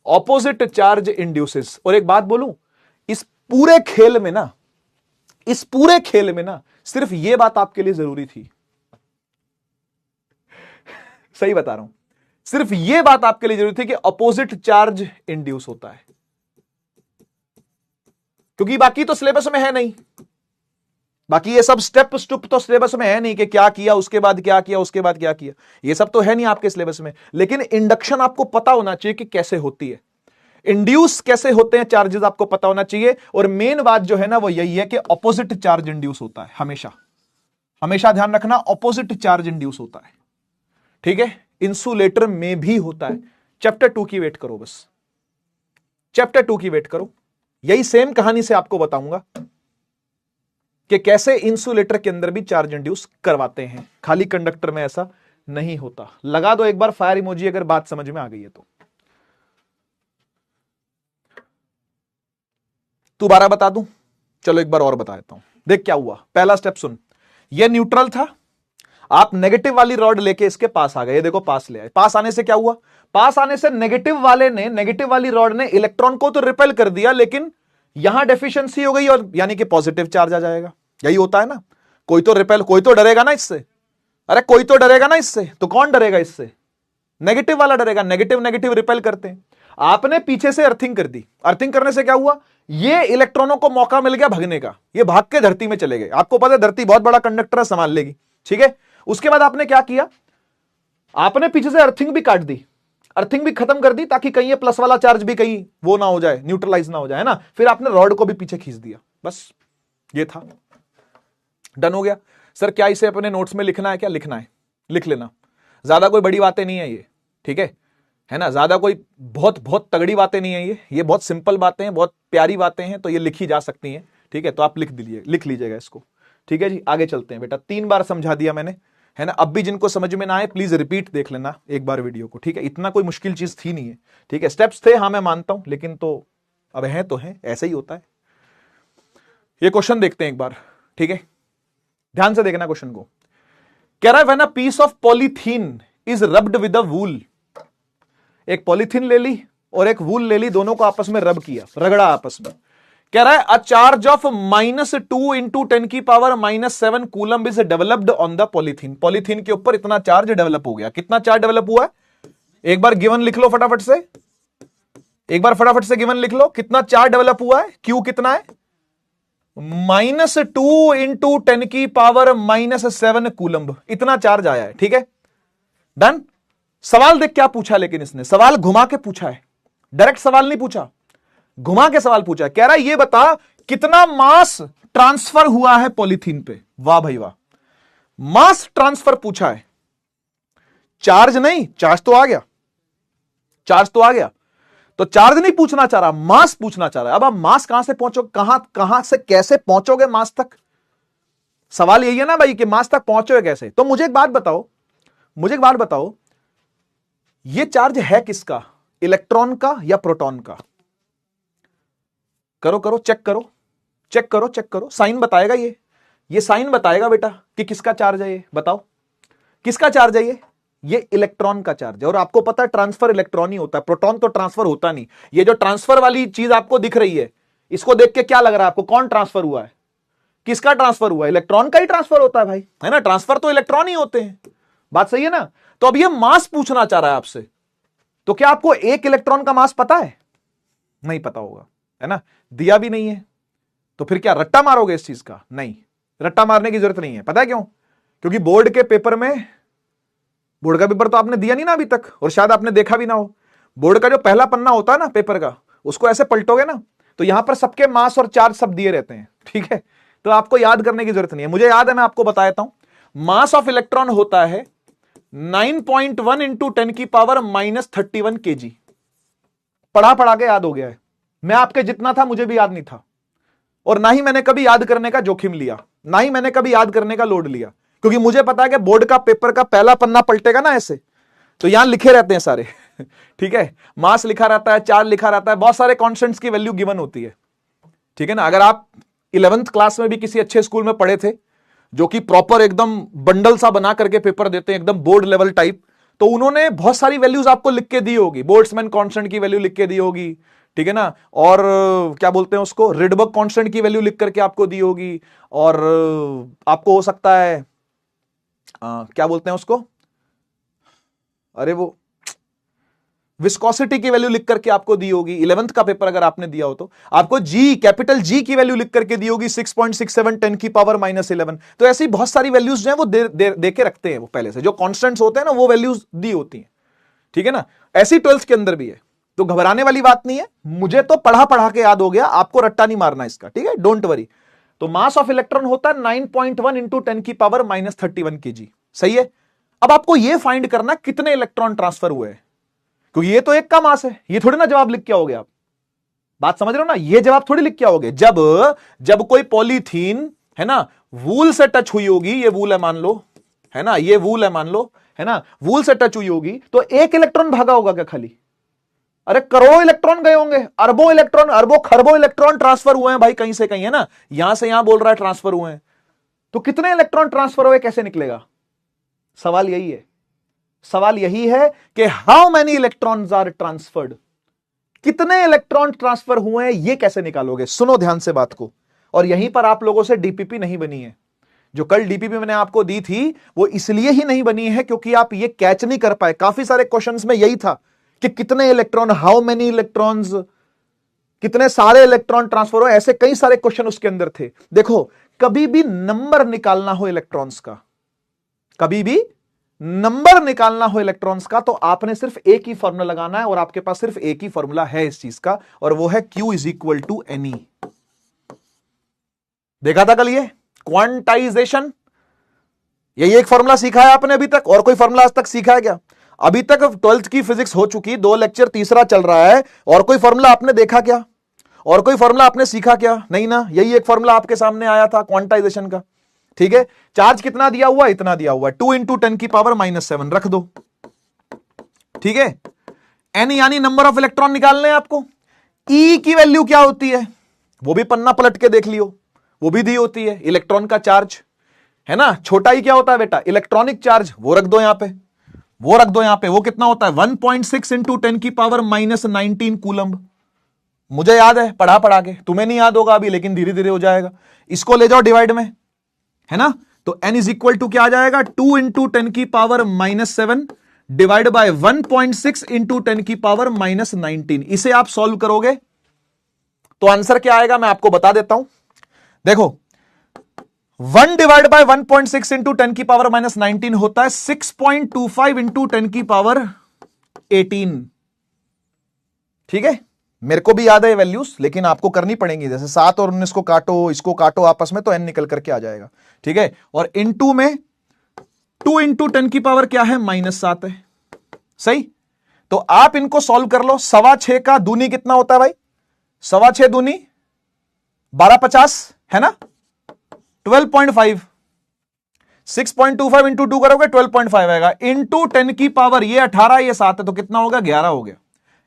ऑपोजिट चार्ज इंड्यूसेस। और एक बात बोलूं, इस पूरे खेल में ना, इस पूरे खेल में ना सिर्फ यह बात आपके लिए जरूरी थी। सही बता रहा हूं, सिर्फ यह बात आपके लिए जरूरी थी कि ऑपोजिट चार्ज इंड्यूस होता है, क्योंकि बाकी तो सिलेबस में है नहीं। बाकी ये सब स्टेप स्टुप तो सिलेबस में है नहीं कि क्या किया उसके बाद क्या किया उसके बाद क्या किया, ये सब तो है नहीं आपके सिलेबस में। लेकिन इंडक्शन आपको पता होना चाहिए कि कैसे होती है, इंड्यूस कैसे होते हैं चार्जेस आपको पता होना चाहिए। और मेन बात जो है ना वो यही है कि ऑपोजिट चार्ज इंड्यूस होता है हमेशा, हमेशा ध्यान रखना, ऑपोजिट चार्ज इंड्यूस होता है, ठीक है। इंसुलेटर में भी होता है। चैप्टर 2 की वेट करो, बस चैप्टर 2 की वेट करो, यही सेम कहानी से आपको बताऊंगा कि कैसे इंसुलेटर के अंदर भी चार्ज इंड्यूस करवाते हैं। खाली कंडक्टर में ऐसा नहीं होता। लगा दो एक बार फायर इमोजी अगर बात समझ में आ गई है तो। दोबारा बता दूं? चलो एक बार और बता देता हूं। देख क्या हुआ, पहला स्टेप सुन। ये न्यूट्रल था, आप नेगेटिव वाली रॉड लेके इसके पास आ गए, देखो पास ले आए। पास आने से क्या हुआ? पास आने से नेगेटिव वाले ने, नेगेटिव वाली रॉड ने इलेक्ट्रॉन को तो रिपेल कर दिया, लेकिन यहां डेफिशिएंसी हो गई और यानी कि पॉजिटिव चार्ज आ जाएगा। यही होता है ना, कोई तो रिपेल, कोई तो डरेगा ना इससे। अरे कोई तो डरेगा ना इससे, तो कौन डरेगा इससे? नेगेटिव वाला डरेगा। नेगेटिव नेगेटिव रिपेल करते हैं। आपने पीछे से अर्थिंग कर दी, अर्थिंग करने से क्या हुआ? ये इलेक्ट्रॉनों को मौका मिल गया भगने का, ये भाग के धरती में चले गए। आपको पता है धरती बहुत बड़ा कंडक्टर है, संभाल लेगी, ठीक है। उसके बाद आपने क्या किया? आपने पीछे से अर्थिंग भी काट दी, अर्थिंग भी खत्म कर दी, ताकि कहीं ये प्लस वाला चार्ज भी कहीं वो ना हो जाए, न्यूट्रलाइज ना हो जाए, है ना। फिर आपने रॉड को भी पीछे खींच दिया, बस ये था, डन हो गया। सर क्या इसे अपने नोट्स में लिखना है? क्या लिखना है, लिख लेना, ज्यादा कोई बड़ी बातें नहीं है ये, ठीक है है ना, ज्यादा कोई बहुत बहुत तगड़ी बातें नहीं है, ये बहुत सिंपल बातें हैं, बहुत प्यारी बातें हैं, तो ये लिखी जा सकती हैं। ठीक है, तो आप लिख लीजिएगा इसको। ठीक है जी, आगे चलते हैं बेटा। 3 बार समझा दिया मैंने, है ना। अब भी जिनको समझ में ना आए प्लीज रिपीट देख लेना एक बार वीडियो को। ठीक है, इतना कोई मुश्किल चीज थी नहीं है। ठीक है, स्टेप्स थे, हाँ मैं मानता हूं, लेकिन तो अब हैं तो हैं, ऐसा ही होता है। ये क्वेश्चन देखते हैं एक बार। ठीक है, ध्यान से देखना क्वेश्चन को। कह रहा है when a piece of polythene is rubbed with a wool, एक पॉलीथीन ले ली और एक वूल ले ली, दोनों को आपस में रब किया, रगड़ा आपस में। कह रहा है अ चार्ज ऑफ -2 इंटू 10 की power -7 coulomb is developed on the polythene. Polythene के ऊपर इतना चार्ज डेवलप हो गया। कितना चार्ज डेवलप हुआ है? एक बार गिवन लिख लो फटाफट से, एक बार फटाफट से गिवन लिख लो। कितना चार्ज डेवलप हुआ है? क्यू कितना है? -2 इंटू 10 की पावर -7 कूलम, इतना चार्ज आया है। ठीक है, डन। सवाल देख क्या पूछा, लेकिन इसने सवाल घुमा के पूछा है, डायरेक्ट सवाल नहीं पूछा, घुमा के सवाल पूछा है। कह रहा है ये बता कितना मास ट्रांसफर हुआ है पॉलीथीन पे। वाह भाई वाह, मास ट्रांसफर पूछा है, चार्ज नहीं। चार्ज तो आ गया, चार्ज तो आ गया, तो चार्ज नहीं पूछना चाह रहा, मास पूछना चाह रहा है। अब आप मास कहां से पहुंचो, कहां से कैसे पहुंचोगे मास तक? सवाल यही है ना भाई कि मास तक पहुंचोगे कैसे। तो मुझे एक बात बताओ, ये चार्ज है किसका, इलेक्ट्रॉन का या प्रोटॉन का? करो, चेक करो, साइन बताएगा ये साइन बताएगा बेटा कि किसका चार्ज है। ये बताओ किसका चार्ज है? ये इलेक्ट्रॉन का चार्ज है। और आपको पता है ट्रांसफर इलेक्ट्रॉन ही होता है, प्रोटॉन तो ट्रांसफर होता नहीं। ये जो ट्रांसफर वाली चीज आपको दिख रही है, इसको देख के क्या लग रहा है आपको? कौन ट्रांसफर हुआ है? किसका ट्रांसफर हुआ है? इलेक्ट्रॉन का ही ट्रांसफर होता है भाई, है ना। ट्रांसफर तो इलेक्ट्रॉन ही होते हैं, बात सही है ना। तो अब ये मास पूछना चाह रहा है आपसे, तो क्या आपको एक इलेक्ट्रॉन का मास पता है? नहीं पता होगा, है ना, दिया भी नहीं है। तो फिर क्या रट्टा मारोगे इस चीज का? नहीं, रट्टा मारने की जरूरत नहीं है। पता है क्यों? क्योंकि बोर्ड के पेपर में, बोर्ड का पेपर तो आपने दिया नहीं ना अभी तक, और शायद आपने देखा भी ना हो। बोर्ड का जो पहला पन्ना होता है ना पेपर का, उसको ऐसे पलटोगे ना, तो यहां पर सबके मास और चार्ज सब दिए रहते हैं। ठीक है, तो आपको याद करने की जरूरत नहीं है, मुझे याद है, मैं आपको बता देता हूं। मास ऑफ इलेक्ट्रॉन होता है 9.1 इंटू 10 की पावर -31 kg। पढ़ा के याद हो गया है। मैं आपके जितना था मुझे भी याद नहीं था, और ना ही मैंने कभी याद करने का जोखिम लिया, ना ही मैंने कभी याद करने का लोड लिया, क्योंकि मुझे पता है कि बोर्ड का पेपर का पहला पन्ना पलटेगा ना ऐसे, तो यहां लिखे रहते हैं सारे। ठीक है, मास लिखा रहता है, चार्ज लिखा रहता है, बहुत सारे कॉन्स्टेंट्स की वैल्यू गिवन होती है। ठीक है ना। अगर आप 11th क्लास में भी किसी अच्छे स्कूल में पढ़े थे, जो कि प्रॉपर एकदम बंडल सा बना करके पेपर देते हैं, एकदम बोर्ड लेवल टाइप, तो उन्होंने बहुत सारी वैल्यूज आपको लिख के दी होगी। बोल्ट्जमैन कांस्टेंट की वैल्यू लिख के दी होगी, ठीक है ना, और क्या बोलते हैं उसको, रिडबर्ग कांस्टेंट की वैल्यू लिख करके आपको दी होगी, और आपको हो सकता है क्या बोलते हैं उसको, अरे वो विस्कोसिटी की वैल्यू लिख करके आपको दी होगी। 11th का पेपर अगर आपने दिया हो तो आपको जी, कैपिटल जी की वैल्यू लिख करके दी होगी 6.67 10 की पावर -11। तो ऐसी बहुत सारी वैल्यूज जो है वो दे के रखते हैं, वो पहले से जो कॉन्स्टेंट्स होते हैं ना वो वैल्यूज दी होती हैं। ठीक है ना, ऐसी 12th के अंदर भी है, तो घबराने वाली बात नहीं है। मुझे तो पढ़ा के याद हो गया, आपको रट्टा नहीं मारना इसका, ठीक है, डोंट वरी। तो मास ऑफ इलेक्ट्रॉन होता है 9.1 इंटू 10 की पावर -31 kg। सही है। अब आपको यह फाइंड करना कितने इलेक्ट्रॉन ट्रांसफर हुए हैं, क्योंकि ये तो एक का मास है, ये थोड़ी ना जवाब लिख के आओगे आप। बात समझ रहे हो ना, ये जवाब थोड़ी लिख के आओगे। जब कोई पॉलीथीन, है ना, वूल से टच हुई होगी, ये वूल है मान लो, है ना, ये वूल है मान लो, है ना, वूल से टच हुई होगी, तो एक इलेक्ट्रॉन भागा होगा क्या खाली? अरे करोड़ों इलेक्ट्रॉन गए होंगे, अरबों इलेक्ट्रॉन, अरबों खरबों इलेक्ट्रॉन ट्रांसफर हुए हैं भाई, कहीं से कहीं, है ना, यहां से यहां बोल रहा है ट्रांसफर हुए हैं। तो कितने इलेक्ट्रॉन ट्रांसफर हुए कैसे निकलेगा? सवाल यही है, सवाल यही है कि how many electrons are transferred, कितने इलेक्ट्रॉन ट्रांसफर हुए हैं, ये कैसे निकालोगे? सुनो ध्यान से बात को। और यहीं पर आप लोगों से डीपीपी नहीं बनी है। जो कल डीपीपी मैंने आपको दी थी वो इसलिए ही नहीं बनी है क्योंकि आप ये कैच नहीं कर पाए। काफी सारे क्वेश्चंस में यही था कि कितने इलेक्ट्रॉन, हाउ मेनी इलेक्ट्रॉन्स, कितने सारे इलेक्ट्रॉन ट्रांसफर हो, ऐसे कई सारे क्वेश्चन उसके अंदर थे। देखो, कभी भी नंबर निकालना हो इलेक्ट्रॉन्स का, कभी भी नंबर निकालना हो इलेक्ट्रॉन्स का, तो आपने सिर्फ एक ही फॉर्मूला लगाना है, और आपके पास सिर्फ एक ही फॉर्मूला है इस चीज का, और वो है Q is equal to NE। देखा था कल ये क्वांटाइजेशन, यही एक फॉर्मूला सीखा है आपने अभी तक, और कोई फॉर्मूला आज तक सीखा है क्या? अभी तक 12th की फिजिक्स हो चुकी, 2 लेक्चर, तीसरा चल रहा है, और कोई फॉर्मूला आपने देखा क्या? और कोई फॉर्मूला आपने सीखा क्या? नहीं ना, यही एक फॉर्मूला आपके सामने आया था क्वांटाइजेशन का। ठीक है, चार्ज कितना दिया हुआ? इतना दिया हुआ, 2 × 10⁻⁷ रख दो। ठीक है, एन यानी नंबर ऑफ इलेक्ट्रॉन निकालने हैं आपको। ई की वैल्यू क्या होती है वो भी पन्ना पलट के देख लियो, वो भी दी होती है, इलेक्ट्रॉन का चार्ज है ना। छोटा ही क्या होता है बेटा? इलेक्ट्रॉनिक चार्ज, वो रख दो यहां पे, वो रख दो यहां पे। वो कितना होता है? 1.6 × 10⁻⁻19 कूलम्ब। मुझे याद है, पढ़ा पढ़ा के, तुम्हें नहीं याद होगा अभी, लेकिन धीरे धीरे हो जाएगा। इसको ले जाओ डिवाइड में, है ना, तो n = क्या आ जाएगा? 2 × 10⁻⁷ डिवाइड बाय 1.6 × 10⁻⁻19। इसे आप सॉल्व करोगे तो आंसर क्या आएगा मैं आपको बता देता हूं। देखो, 1 डिवाइड बाय 1.6 × 10⁻⁻19 होता है 6.25 × 10⁻18। ठीक है, मेरे को भी याद है वैल्यूज, लेकिन आपको करनी पड़ेंगी। जैसे 7 और 19 को काटो, इसको काटो आपस में, तो n निकल करके आ जाएगा। ठीक है, और इनटू में 2 × 10 की पावर क्या है? -7 है। सही, तो आप इनको सॉल्व कर लो। 6.25 का दूनी कितना होता है भाई? 6.25 दूनी 1250 है ना, 12.5। 6.25 × 2 करोगे 12.5 आएगा, इंटू 10 की पावर, ये 18, ये 7 है, तो कितना होगा? 11 हो गया।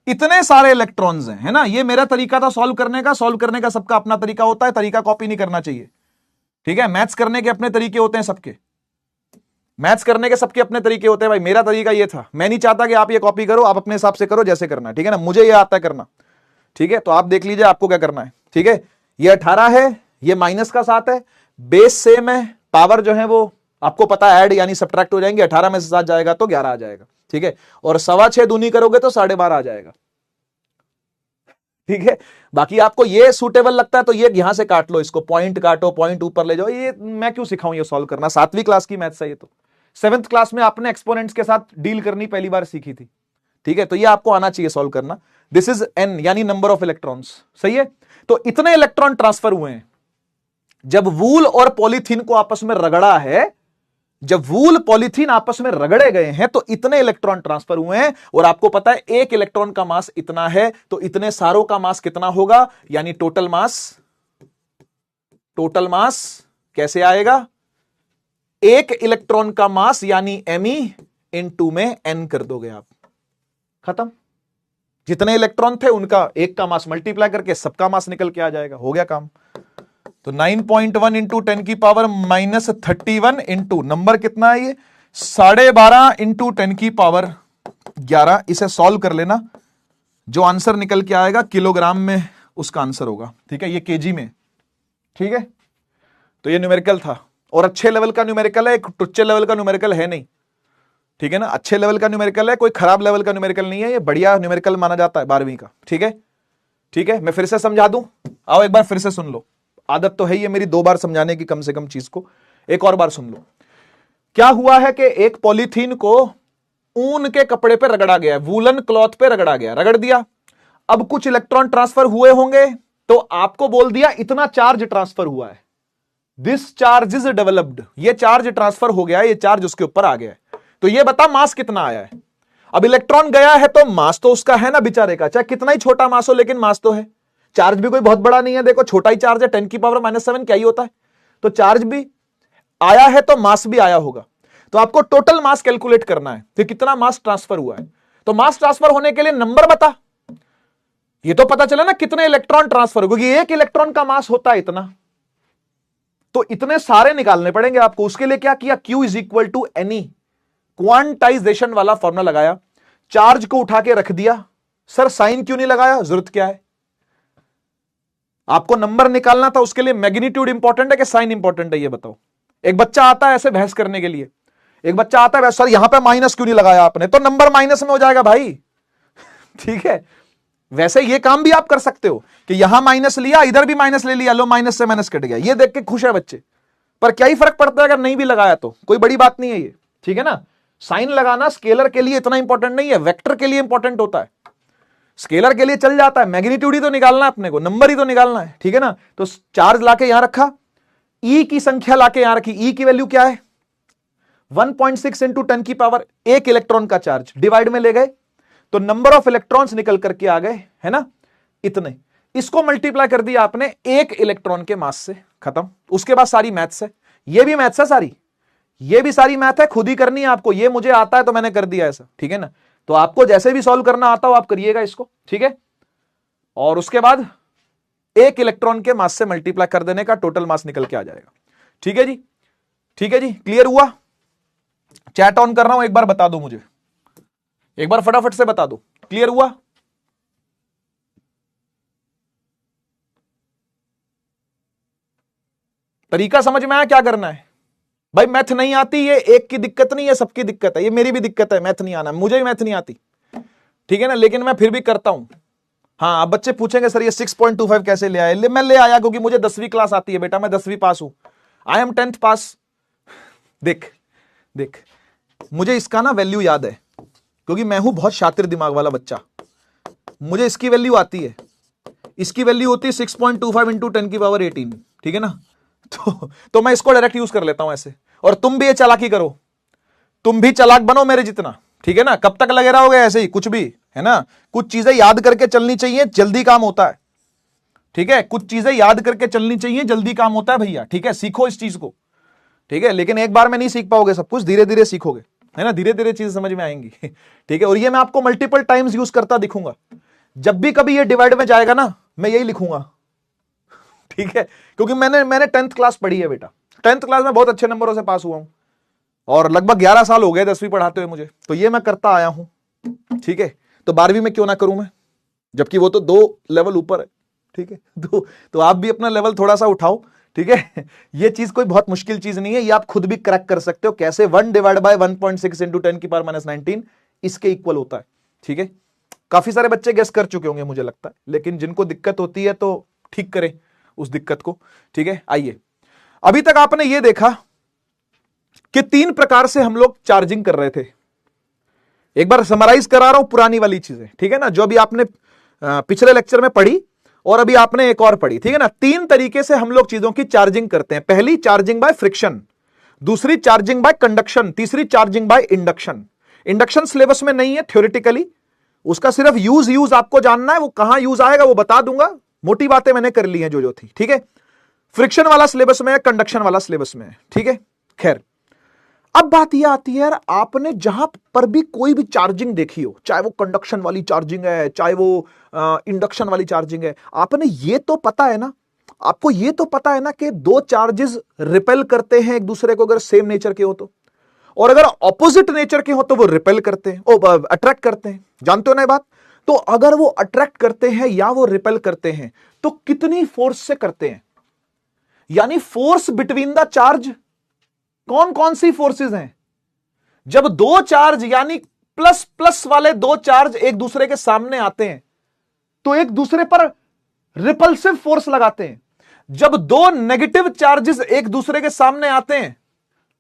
इतने सारे इलेक्ट्रॉन्स हैं, है ना। ये मेरा तरीका था सॉल्व करने का। सॉल्व करने का सबका अपना तरीका होता है, तरीका कॉपी नहीं करना चाहिए। ठीक है, मैथ्स करने के अपने तरीके होते हैं सबके, मैथ्स करने के सबके अपने तरीके होते हैं भाई। मेरा तरीका ये था, मैं नहीं चाहता कि आप ये कॉपी करो, आप अपने हिसाब से करो जैसे करना है। ठीक है ना, मुझे ये आता है करना। ठीक है, तो आप देख लीजिए आपको क्या करना है। ठीक है, ये 18 है, ये माइनस का 7 है, बेस सेम है, पावर जो है वो आपको पता है ऐड यानी सब्ट्रैक्ट हो जाएंगे। 18 में से 7 जाएगा तो 11 आ जाएगा। ठीक है, और 6.25 दूनी करोगे तो 12.5 आ जाएगा। ठीक है, बाकी आपको ये सूटेबल लगता है तो ये यहां से काट लो, इसको पॉइंट काटो, पॉइंट ऊपर ले जाओ। ये मैं क्यों सिखाऊं ये सॉल्व करना? 7वीं क्लास की मैथ्स है ये तो। 7th क्लास में आपने एक्सपोनेंट्स के साथ डील करनी पहली बार सीखी थी। ठीक है, तो ये आपको आना चाहिए सॉल्व करना। दिस इज n यानी नंबर ऑफ इलेक्ट्रॉन्स। सही है, तो इतने इलेक्ट्रॉन ट्रांसफर हुए हैं। जब वूल और पॉलीथीन को आपस में रगड़ा है, जब वूल पॉलीथीन आपस में रगड़े गए हैं तो इतने इलेक्ट्रॉन ट्रांसफर हुए हैं। और आपको पता है एक इलेक्ट्रॉन का मास इतना है, तो इतने सारों का मास कितना होगा? यानी टोटल मास कैसे आएगा? एक इलेक्ट्रॉन का मास यानी me इन 2 में n कर दोगे आप, खत्म। जितने इलेक्ट्रॉन थे उनका एक का मास मल्टीप्लाई करके सबका मास निकल के आ जाएगा, हो गया काम। तो 9.1 × 10⁻⁻31 इंटू नंबर कितना है ये? 12.5 × 10⁻11। इसे सॉल्व कर लेना, जो आंसर निकल के आएगा किलोग्राम में उसका आंसर होगा। ठीक है, ये केजी में। ठीक है, तो ये न्यूमेरिकल था, और अच्छे लेवल का न्यूमेरिकल है, टुच्चे लेवल का न्यूमेरिकल है नहीं। ठीक है ना, अच्छे लेवल का न्यूमेरिकल है, कोई खराब लेवल का न्यूमेरिकल नहीं है, ये बढ़िया न्यूमेरिकल माना जाता है 12वीं का। ठीक है, ठीक है, मैं फिर से समझा दूं, आओ एक बार फिर से सुन लो। आदत तो है ये मेरी 2 बार समझाने की, कम से कम चीज को एक और बार सुन लो। क्या हुआ है कि एक पॉलीथीन को ऊन के कपड़े पे रगड़ा गया, वूलन क्लॉथ पे रगड़ा गया, रगड़ दिया। अब कुछ इलेक्ट्रॉन ट्रांसफर हुए होंगे, तो आपको बोल दिया इतना चार्ज ट्रांसफर हुआ है, दिस चार्ज इज डेवलप्ड, ये चार्ज ट्रांसफर हो गया, ये चार्ज उसके ऊपर आ गया है। तो ये बता मास कितना आया है। अब इलेक्ट्रॉन गया है तो मास तो उसका है ना बेचारे का, चाहे कितना ही छोटा मास हो, लेकिन मास तो है। चार्ज भी कोई बहुत बड़ा नहीं है, देखो छोटा ही चार्ज है, 10⁻⁻7 क्या ही होता है। तो चार्ज भी आया है तो मास भी आया होगा। तो आपको टोटल मास कैलकुलेट करना है कि कितना मास ट्रांसफर हुआ है। तो मास ट्रांसफर होने के लिए नंबर बता, ये तो पता चला ना कितने इलेक्ट्रॉन ट्रांसफर हो, क्योंकि एक इलेक्ट्रॉन का मास होता है इतना, तो इतने सारे निकालने पड़ेंगे आपको। उसके लिए क्या किया? Q = NE, क्वांटाइजेशन वाला फॉर्मूला लगाया, चार्ज को उठा के रख दिया। सर साइन क्यों नहीं लगाया? जरूरत क्या है? आपको नंबर निकालना था, उसके लिए मैग्नीट्यूड इंपॉर्टेंट है कि साइन इंपॉर्टेंट है, ये बताओ। एक बच्चा आता है ऐसे बहस करने के लिए, एक बच्चा आता है सर यहां पे माइनस क्यों नहीं लगाया आपने, तो नंबर माइनस में हो जाएगा भाई। ठीक है, वैसे ये काम भी आप कर सकते हो कि यहां माइनस लिया, इधर भी माइनस ले लिया, लो माइनस से माइनस कट गया, ये देख के खुश है बच्चे। पर क्या ही फर्क पड़ता है अगर नहीं भी लगाया तो, कोई बड़ी बात नहीं है ये। ठीक है ना, साइन लगाना स्केलर के लिए इतना इंपॉर्टेंट नहीं है, वेक्टर के लिए इंपॉर्टेंट होता है। स्केलर के लिए चल जाता है, मैग्नीट्यूड ही तो निकालना है अपने को, नंबर ही तो निकालना है। ठीक है ना, तो चार्ज लाके यहां रखा, ई की संख्या लाके यहां रखी। ई की वैल्यू क्या है? 1.6 इंटू 10 की पावर एक इलेक्ट्रॉन का चार्ज डिवाइड में ले गए तो नंबर ऑफ इलेक्ट्रॉन्स निकल करके आ गए, है ना, इतने। इसको मल्टीप्लाई कर दिया आपने एक इलेक्ट्रॉन के मास से, खत्म। उसके बाद सारी मैथ्स है, ये भी मैथ्स है सारी, ये भी सारी मैथ है, खुद ही करनी है आपको। ये मुझे आता है तो मैंने कर दिया ऐसा, ठीक है ना। तो आपको जैसे भी सॉल्व करना आता हो आप करिएगा इसको, ठीक है। और उसके बाद एक इलेक्ट्रॉन के मास से मल्टीप्लाई कर देने का टोटल मास निकल के आ जाएगा, ठीक है जी, ठीक है जी। क्लियर हुआ? चैट ऑन कर रहा हूं, एक बार बता दो मुझे, एक बार फटाफट से बता दो, क्लियर हुआ? तरीका समझ में आया क्या करना है? भाई मैथ नहीं आती, ये एक की दिक्कत नहीं है, सबकी दिक्कत है, ये मेरी भी दिक्कत है, मैथ नहीं आना, मुझे भी मैथ नहीं आती, ठीक है ना, लेकिन मैं फिर भी करता हूं। हाँ, अब बच्चे पूछेंगे सर ये 6.25 कैसे ले आए? मैं ले आया क्योंकि मुझे 10वीं क्लास आती है बेटा, मैं 10वीं पास हूं, आई एम 10th पास। देख देख, मुझे इसका ना वैल्यू याद है क्योंकि मैं हूं बहुत शातिर दिमाग वाला बच्चा, मुझे इसकी वैल्यू आती है। इसकी वैल्यू होती है 6.25 इंटू 10 की पावर 18, ठीक है ना। तो मैं इसको डायरेक्ट यूज कर लेता हूं ऐसे, और तुम भी ये चालाकी करो, तुम भी चालाक बनो मेरे जितना, ठीक है ना। कब तक लगे रहोगे ऐसे ही, कुछ भी, है ना, कुछ चीजें याद करके चलनी चाहिए, जल्दी काम होता है, ठीक है। कुछ चीजें याद करके चलनी चाहिए, जल्दी काम होता है भैया, ठीक है। सीखो इस चीज को, ठीक है, लेकिन एक बार में नहीं सीख पाओगे सब कुछ, धीरे धीरे सीखोगे, है ना, धीरे धीरे चीज समझ में आएंगी, ठीक है। और ये मैं आपको मल्टीपल टाइम्स यूज करता दिखूंगा, जब भी कभी ये डिवाइड में जाएगा ना मैं यही लिखूंगा, ठीक है, क्योंकि मैंने 10th क्लास पढ़ी है बेटा, 10th क्लास में बहुत अच्छे नंबरों से पास हुआ हूं, और लगभग 11 साल हो गए 10वीं पढ़ाते हुए मुझे, तो ये मैं करता आया हूं, ठीक है। तो 12वीं में क्यों ना करूं मैं, जबकि वो तो 2 लेवल ऊपर है, ठीक है। तो आप भी अपना लेवल थोड़ा सा उठाओ, ठीक है। ये चीज कोई बहुत मुश्किल चीज नहीं है, ये आप खुद भी क्रैक कर सकते हो कैसे 1 डिवाइड बाय 1.6 इंटू 10 की पावर -19 इसके इक्वल होता है, ठीक है। काफी सारे बच्चे गेस कर चुके होंगे मुझे लगता है, लेकिन जिनको दिक्कत होती है तो ठीक करें उस दिक्कत को, ठीक है। आइए, अभी तक आपने ये देखा कि 3 प्रकार से हम लोग चार्जिंग कर रहे थे। एक बार समराइज करा रहा हूं पुरानी वाली चीजें, ठीक है ना, जो अभी आपने पिछले लेक्चर में पढ़ी और अभी आपने एक और पढ़ी, ठीक है ना। 3 तरीके से हम लोग चीजों की चार्जिंग करते हैं। पहली चार्जिंग बाय फ्रिक्शन, दूसरी चार्जिंग बाय कंडक्शन, तीसरी charging by induction. Induction syllabus में नहीं है थ्योरेटिकली, उसका सिर्फ यूज आपको जानना है, वो कहां यूज आएगा वो बता दूंगा, मोटी बातें मैंने कर ली हैं जो थी, ठीक है। फ्रिक्शन वाला सिलेबस में है, कंडक्शन वाला सिलेबस में है, ठीक है। खैर, अब बात यह आती है यार, आपने जहां पर भी कोई भी चार्जिंग देखी हो, चाहे वो कंडक्शन वाली चार्जिंग है, चाहे वो इंडक्शन वाली चार्जिंग है, आपने ये तो पता है ना, आपको ये तो पता है ना कि 2 चार्जेस रिपेल करते हैं एक दूसरे को अगर सेम नेचर के हो तो, और अगर ऑपोजिट नेचर के हो तो वो रिपेल करते हैं, अट्रैक्ट करते हैं, जानते हो ना ये बात। तो अगर वो अट्रैक्ट करते हैं या वो रिपेल करते हैं तो कितनी फोर्स से करते हैं, यानी फोर्स बिटवीन द चार्ज, कौन कौन सी फोर्सेस हैं। जब 2 चार्ज यानी प्लस प्लस वाले 2 चार्ज एक दूसरे के सामने आते हैं तो एक दूसरे पर रिपल्सिव फोर्स लगाते हैं। जब 2 नेगेटिव चार्जेस एक दूसरे के सामने आते हैं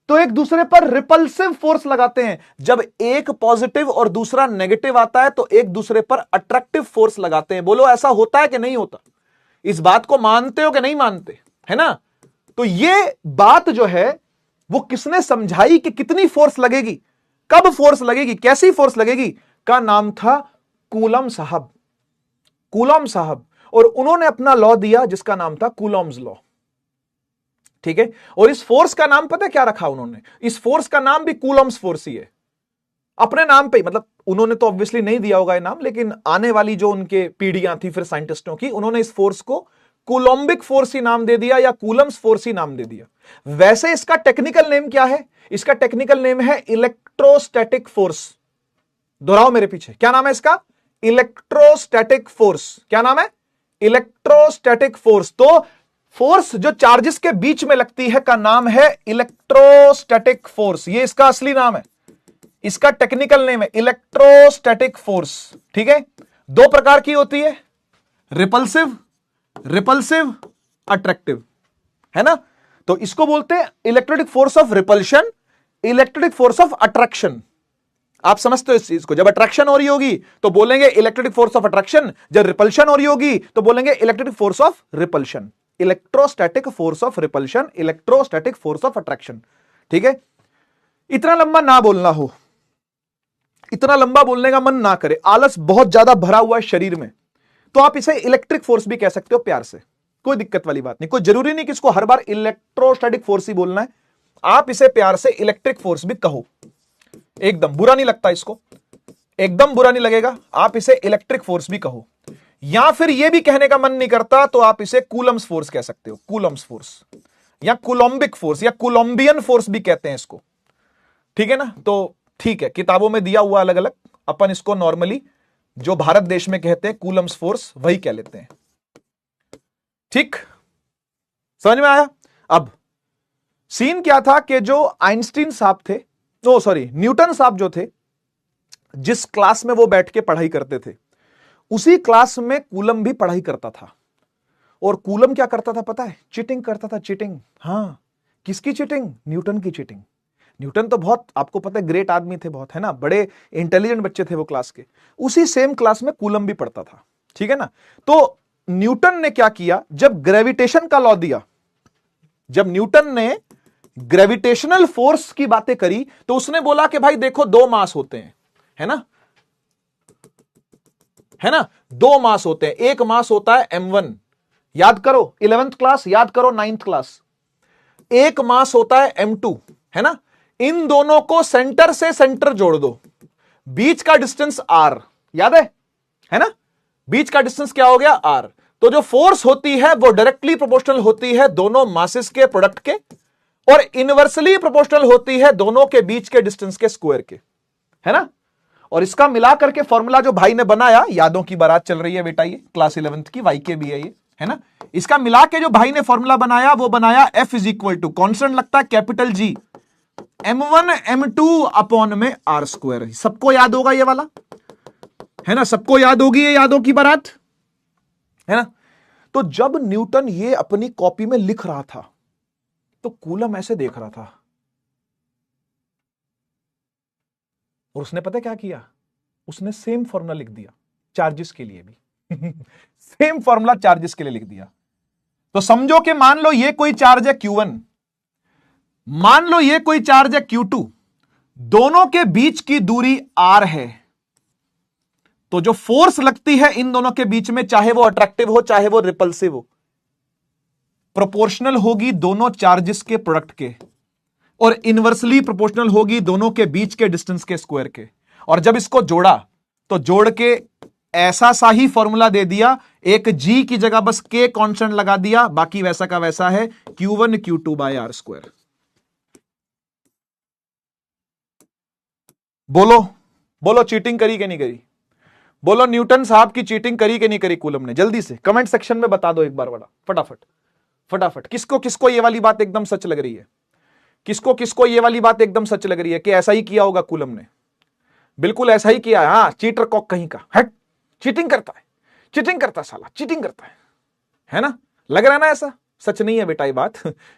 तो एक दूसरे पर रिपल्सिव फोर्स लगाते हैं। जब एक पॉजिटिव और दूसरा नेगेटिव आता है तो एक दूसरे पर अट्रैक्टिव फोर्स लगाते हैं। बोलो ऐसा होता है कि नहीं होता? इस बात को मानते हो कि नहीं मानते, है ना। तो ये बात जो है वो किसने समझाई कि कितनी फोर्स लगेगी, कब फोर्स लगेगी, कैसी फोर्स लगेगी, का नाम था कूलम साहब, कूलम साहब। और उन्होंने अपना लॉ दिया जिसका नाम था कूलॉम्स लॉ, ठीक है। और इस फोर्स का नाम पता है क्या रखा उन्होंने? इस फोर्स का नाम भी कूलॉम्स फोर्स ही है, अपने नाम पे ही। मतलब उन्होंने तो ऑब्वियसली नहीं दिया होगा ये नाम, लेकिन आने वाली जो उनके पीढ़ियां थी फिर साइंटिस्टों की, उन्होंने इस फोर्स को कूलॉम्बिक फोर्स ही नाम दे दिया या कूलम्स फोर्स ही नाम दे दिया। वैसे इसका टेक्निकल नेम क्या है? इसका टेक्निकल नेम है इलेक्ट्रोस्टैटिक फोर्स। दोहराओ मेरे पीछे, क्या नाम है इसका? Electrostatic force. क्या नाम है? Electrostatic force. तो फोर्स जो चार्जेस के बीच में लगती है का नाम है इलेक्ट्रोस्टैटिक फोर्स, ये इसका असली नाम है, इसका टेक्निकल नेम है इलेक्ट्रोस्टैटिक फोर्स, ठीक है। 2 प्रकार की होती है, रिपल्सिव, रिपल्सिव, अट्रैक्टिव, है ना। तो इसको बोलते हैं electric force of repulsion, electric force of attraction. आप समझते हो इस चीज को? जब अट्रैक्शन हो रही होगी तो बोलेंगे इलेक्ट्रिक फोर्स ऑफ अट्रैक्शन, जब रिपल्शन हो रही होगी तो बोलेंगे electric force of repulsion. Electrostatic force of repulsion, electrostatic force of attraction, ठीक है। इतना लंबा ना बोलना हो, इतना लंबा बोलने का मन ना करे, आलस बहुत ज्यादा भरा हुआ है शरीर में, तो आप इसे इलेक्ट्रिक फोर्स भी कह सकते हो प्यार से, कोई दिक्कत वाली बात नहीं। कोई जरूरी नहीं कि इसको हर बार इलेक्ट्रोस्टैटिक फोर्स ही बोलना है, आप इसे प्यार से इलेक्ट्रिक फोर्स भी कहो, एकदम बुरा नहीं लगता, इसको एकदम बुरा नहीं लगेगा, आप इसे इलेक्ट्रिक फोर्स भी कहो। या फिर यह भी कहने का मन नहीं करता तो आप इसे कूलम्स फोर्स कह सकते हो, कूलम्स फोर्स या कूलम्बिक फोर्स या कोलंबियन फोर्स भी कहते हैं इसको, ठीक है ना। तो ठीक है, किताबों में दिया हुआ अलग अलग, अपन इसको नॉर्मली जो भारत देश में कहते हैं कूलम्स फोर्स वही कह लेते हैं, ठीक, समझ में आया। अब सीन क्या था कि जो आइंस्टीन साहब थे, ओ सॉरी न्यूटन साहब जो थे, जिस क्लास में वो बैठ के पढ़ाई करते थे, उसी क्लास में कूलम भी पढ़ाई करता था। और कूलम क्या करता था पता है? चीटिंग करता था, चीटिंग। हाँ, किसकी चीटिंग? न्यूटन की चीटिंग। न्यूटन तो बहुत, आपको पता है, ग्रेट आदमी थे, बहुत, है ना, बड़े इंटेलिजेंट बच्चे थे वो क्लास के। उसी सेम क्लास में कूलम भी पढ़ता था, ठीक है ना। तो न्यूटन ने क्या किया, जब ग्रेविटेशन का लॉ दिया, जब न्यूटन ने ग्रेविटेशनल फोर्स की बातें करी, तो उसने बोला कि भाई देखो, दो मास होते हैं, है ना, है ना, दो मास होते हैं। एक मास होता है m1, याद करो 11th क्लास, याद करो 9th क्लास। एक मास होता है m2, है ना। इन दोनों को सेंटर से सेंटर जोड़ दो, बीच का डिस्टेंस r, याद है ना, बीच का डिस्टेंस क्या हो गया? r। तो जो फोर्स होती है वो डायरेक्टली प्रोपोर्शनल होती है दोनों मासेस के प्रोडक्ट के, और इनवर्सली प्रोपोर्शनल होती है दोनों के बीच के डिस्टेंस के स्क्वायर के, है ना। और इसका मिलाकर के फॉर्मूला जो भाई ने बनाया, यादों की बारात चल रही है बेटा, ये क्लास 11th की वाईके भी है ये, है ना। इसका मिला के जो भाई ने फॉर्मूला बनाया, वो बनाया F is equal to constant लगता है capital G, m1 m2 upon में r²। सबको याद होगा ये वाला, है ना, सबको याद होगी ये यादों की बारात, है ना। तो जब न्यूटन ये अपनी कॉपी में लिख रहा था, तो कूलम ऐसे देख रहा था, और उसने पता क्या किया? उसने सेम फॉर्मूला लिख दिया चार्जेस के लिए भी सेम फॉर्मूला चार्जेस के लिए लिख दिया। तो समझो कि मान लो ये कोई चार्ज है Q1, मान लो ये कोई चार्ज है Q2, दोनों के बीच की दूरी r है, तो जो फोर्स लगती है इन दोनों के बीच में, चाहे वो अट्रैक्टिव हो चाहे वो रिपल्सिव हो, प्रोपोर्शनल होगी दोनों चार्जेस के प्रोडक्ट के, और इनवर्सली प्रोपोर्शनल होगी दोनों के बीच के डिस्टेंस के स्क्वायर के। और जब इसको जोड़ा, तो जोड़ के ऐसा सा ही फॉर्मूला दे दिया, एक G की जगह बस K कांस्टेंट लगा दिया, बाकी वैसा का वैसा है, Q1 Q2 बाय r²। बोलो बोलो, चीटिंग करी कि नहीं करी? बोलो, न्यूटन साहब की चीटिंग करी कि नहीं करी कूलम ने? जल्दी से कमेंट सेक्शन में बता दो एक बार, बड़ा फटाफट फटाफट। किसको किसको ये वाली बात एकदम सच लग रही है? किसको किसको ये वाली बात एकदम सच लग रही है कि ऐसा ही किया होगा कूलम ने? बिल्कुल ऐसा ही किया है। हाँ, चीटर कॉक कहीं का, हट, चीटिंग करता है, चीटिंग करता है साला, चीटिंग करता है ना, लग रहा है ना ऐसा? सच नहीं है बेटा ये बात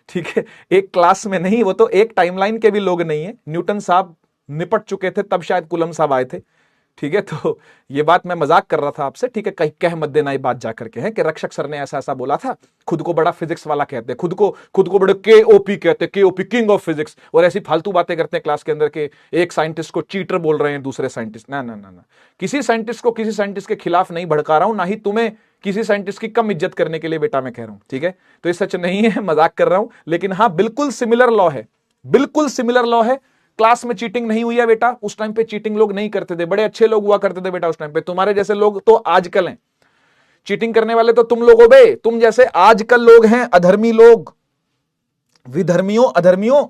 ठीक है, एक क्लास में नहीं, वो तो एक टाइमलाइन के भी लोग नहीं है। न्यूटन साहब निपट चुके थे तब शायद कूलम साहब आए थे, ठीक है। तो ये बात मैं मजाक कर रहा था आपसे, ठीक है, कहीं कह मत देना ये बात जाकर के है कि रक्षक सर ने ऐसा ऐसा बोला था। खुद को बड़ा फिजिक्स वाला कहते हैं, खुद को बड़े KOP कहते हैं, KOP किंग ऑफ फिजिक्स, और ऐसी फालतू बातें करते हैं क्लास के अंदर के एक साइंटिस्ट को चीटर बोल रहे हैं दूसरे साइंटिस्ट। ना ना ना ना, किसी साइंटिस्ट को किसी साइंटिस्ट के खिलाफ नहीं भड़का रहा हूं, ना ही तुम्हें किसी साइंटिस्ट की कम इज्जत करने के लिए बेटा मैं कह रहा हूं, ठीक है। तो ये सच नहीं है, मजाक कर रहा हूं, लेकिन हाँ बिल्कुल सिमिलर लॉ है, बिल्कुल सिमिलर लॉ है। क्लास में चीटिंग नहीं हुई है बेटा, उस टाइम पे चीटिंग लोग नहीं करते थे, बड़े अच्छे लोग हुआ करते थे बेटा उस टाइम पे। तुम्हारे जैसे लोग तो आजकल हैं, चीटिंग करने वाले तो तुम लोग हो बे, तुम जैसे आजकल लोग हैं, अधर्मी लोग, विधर्मियों अधर्मियों,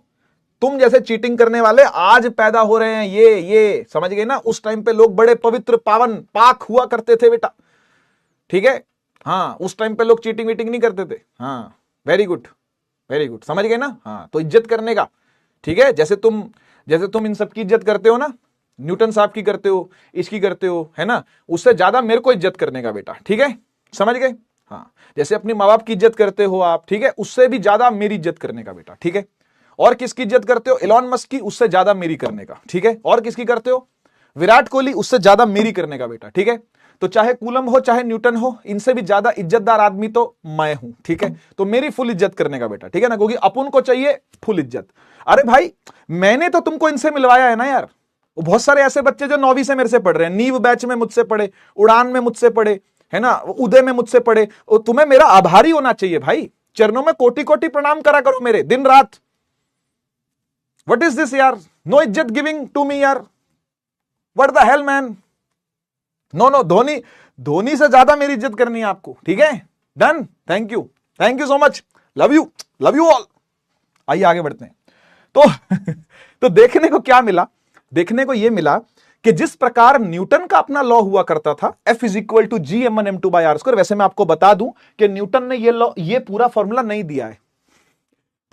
तुम जैसे चीटिंग करने वाले आज पैदा हो रहे हैं, ये समझ गए ना। उस टाइम पे लोग बड़े पवित्र पावन पाक हुआ करते थे बेटा, ठीक है। हाँ, उस टाइम पे लोग चीटिंग वीटिंग नहीं करते थे। हाँ, वेरी गुड वेरी गुड, समझ गए ना। हाँ, तो इज्जत करने का, ठीक है, जैसे तुम इन सब की इज्जत करते हो ना, न्यूटन साहब की करते हो, इसकी करते हो, है ना, उससे ज्यादा मेरे को इज्जत करने का बेटा, ठीक है, समझ गए। हाँ, जैसे अपने माँ बाप की इज्जत करते हो आप, ठीक है, उससे भी ज्यादा मेरी इज्जत करने का बेटा, ठीक है। और किसकी इज्जत करते हो? एलॉन मस्क की, उससे ज्यादा मेरी करने का, ठीक है। और किसकी करते हो? विराट कोहली, उससे ज्यादा मेरी करने का बेटा, ठीक है। तो चाहे कूलम हो चाहे न्यूटन हो, इनसे भी ज्यादा इज्जतदार आदमी तो मैं हूं, ठीक है। तो मेरी फुल इज्जत करने का बेटा, ठीक है ना, क्योंकि अपन को चाहिए फुल इज्जत। अरे भाई मैंने तो तुमको इनसे मिलवाया है ना यार। बहुत सारे ऐसे बच्चे जो 9वीं से मेरे से पढ़ रहे हैं, नीव बैच में मुझसे पढ़े, उड़ान में मुझसे पढ़े, है ना, उदय में मुझसे पढ़े। तुम्हें मेरा आभारी होना चाहिए भाई, चरणों में कोटि कोटि प्रणाम करा करो मेरे दिन रात। व्हाट इज दिस यार, नो इज्जत गिविंग टू मी यार, what the hell man. No no, Dhoni से ज्यादा मेरी इज्जत करनी है आपको, ठीक है। Done, thank you so much, love you all. आइए आगे बढ़ते हैं। तो देखने को क्या मिला, देखने को यह मिला कि जिस प्रकार न्यूटन का अपना लॉ हुआ करता था, F is equal to G(m1m2/r²), वैसे मैं आपको बता दूं कि न्यूटन ने ये पूरा फॉर्मूला नहीं दिया है,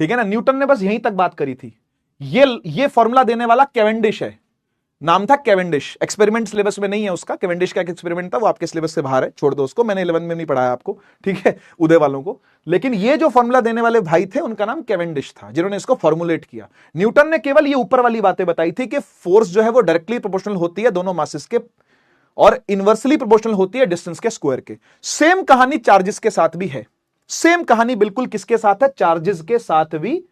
ठीक है ना। न्यूटन ने बस यहीं तक बात करी थी। ये फॉर्मूला देने वाला कैवेंडिश है, नाम था कैवेंडिश। एक्सपेरिमेंट सिलेबस में नहीं है उसका, कैवेंडिश का एक एक्सपेरिमेंट था, वो आपके सिलेबस से बाहर है, छोड़ दो उसको, मैंने 11 में नहीं पढ़ाया आपको, ठीक है, उदय वालों को। लेकिन ये जो फॉर्मूला देने वाले भाई थे उनका नाम कैवेंडिश था, जिन्होंने इसको फॉर्मुलेट किया। न्यूटन ने केवल ये ऊपर वाली बातें बताई थी कि फोर्स जो है वो डायरेक्टली प्रोपोर्शनल होती है दोनों मासेस के, और इनवर्सली प्रोपोर्शनल होती है डिस्टेंस के स्क्वायर के। सेम कहानी चार्जेस के साथ भी है, सेम कहानी बिल्कुल किसके साथ है, चार्जेस के साथ भी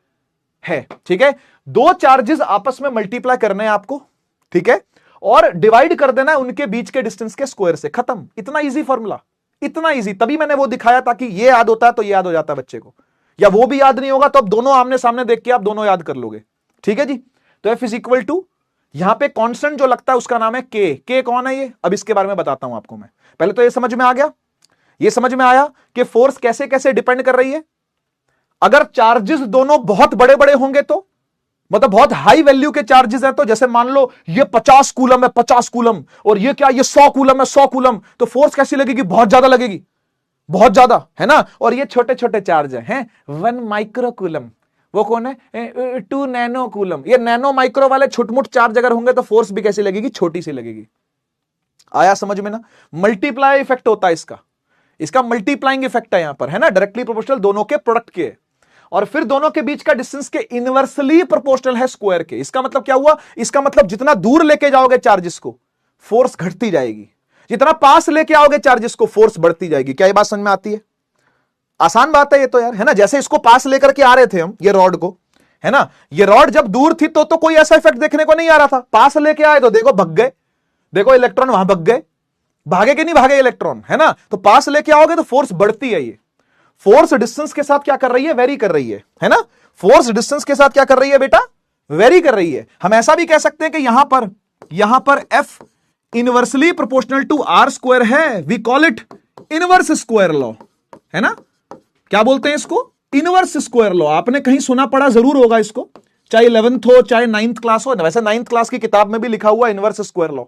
है, ठीक है। दो चार्जेस आपस में मल्टीप्लाई करने हैं आपको, ठीक है, और डिवाइड कर देना है उनके बीच के डिस्टेंस के स्क्वायर से, खत्म। इतना इजी फॉर्मूला, इतना इजी। तभी मैंने वो दिखाया था कि ये याद होता है तो ये याद हो जाता है बच्चे को, या वो भी याद नहीं होगा तो अब दोनों आमने सामने देख के आप दोनों याद कर लोगे, ठीक है जी। तो F इज इक्वल टू, यहां पे कांस्टेंट जो लगता है उसका नाम है के कौन है ये, अब इसके बारे में बताता हूं आपको मैं। पहले तो ये समझ में आ गया, ये समझ में आया कि फोर्स कैसे कैसे डिपेंड कर रही है। अगर चार्जेस दोनों बहुत बड़े बड़े होंगे तो, मतलब बहुत हाई वैल्यू के चार्जेस हैं, तो जैसे मान लो ये 50 कूलम है, 50 कूलम, और ये क्या, ये 100 कूलम है, 100 कूलम, तो फोर्स कैसी लगेगी, बहुत ज्यादा लगेगी, बहुत ज्यादा, है ना। और ये छोटे छोटे चार्ज हैं, 1 माइक्रो कूलम, वो कौन है, 2 नैनो कूलम। ये नैनो माइक्रो वाले छुटमुट चार्ज अगर होंगे तो फोर्स भी कैसी लगेगी, छोटी सी लगेगी। आया समझ में ना, मल्टीप्लाई इफेक्ट होता है इसका मल्टीप्लाइंग इफेक्ट है यहां पर, है ना, डायरेक्टली प्रोपोर्शनल दोनों के प्रोडक्ट के, और फिर दोनों के बीच का डिस्टेंस के इनवर्सली प्रोपोर्शनल है स्क्वायर के। इसका मतलब क्या हुआ, इसका मतलब जितना दूर लेके जाओगे चार्जेस को फोर्स घटती जाएगी, जितना पास लेके आओगे चार्जेस को फोर्स बढ़ती जाएगी। क्या ये बात समझ में आती है, आसान बात है ये तो यार, है ना। जैसे इसको पास लेकर के आ रहे थे हम, ये रॉड को, है ना, ये रॉड जब दूर थी तो कोई ऐसा इफेक्ट देखने को नहीं आ रहा था, पास लेके आए तो देखो भग गए, देखो इलेक्ट्रॉन वहां भग गए, भागे कि नहीं भागे इलेक्ट्रॉन, है ना। तो पास लेके आओगे तो फोर्स बढ़ती है। ये फोर्स डिस्टेंस के साथ क्या कर रही है, वेरी कर रही है ना। फोर्स डिस्टेंस के साथ क्या कर रही है बेटा, वेरी कर रही है। हम ऐसा भी कह सकते हैं कि यहां पर F inversely proportional to R² है, we call it inverse square law, है ना। क्या बोलते हैं इसको, इनवर्स स्क्वायर लॉ। आपने कहीं सुना पढ़ा जरूर होगा इसको, चाहे 11th हो चाहे 9th क्लास हो। वैसे 9th क्लास की किताब में भी लिखा हुआ इनवर्स स्क्वायर लॉ,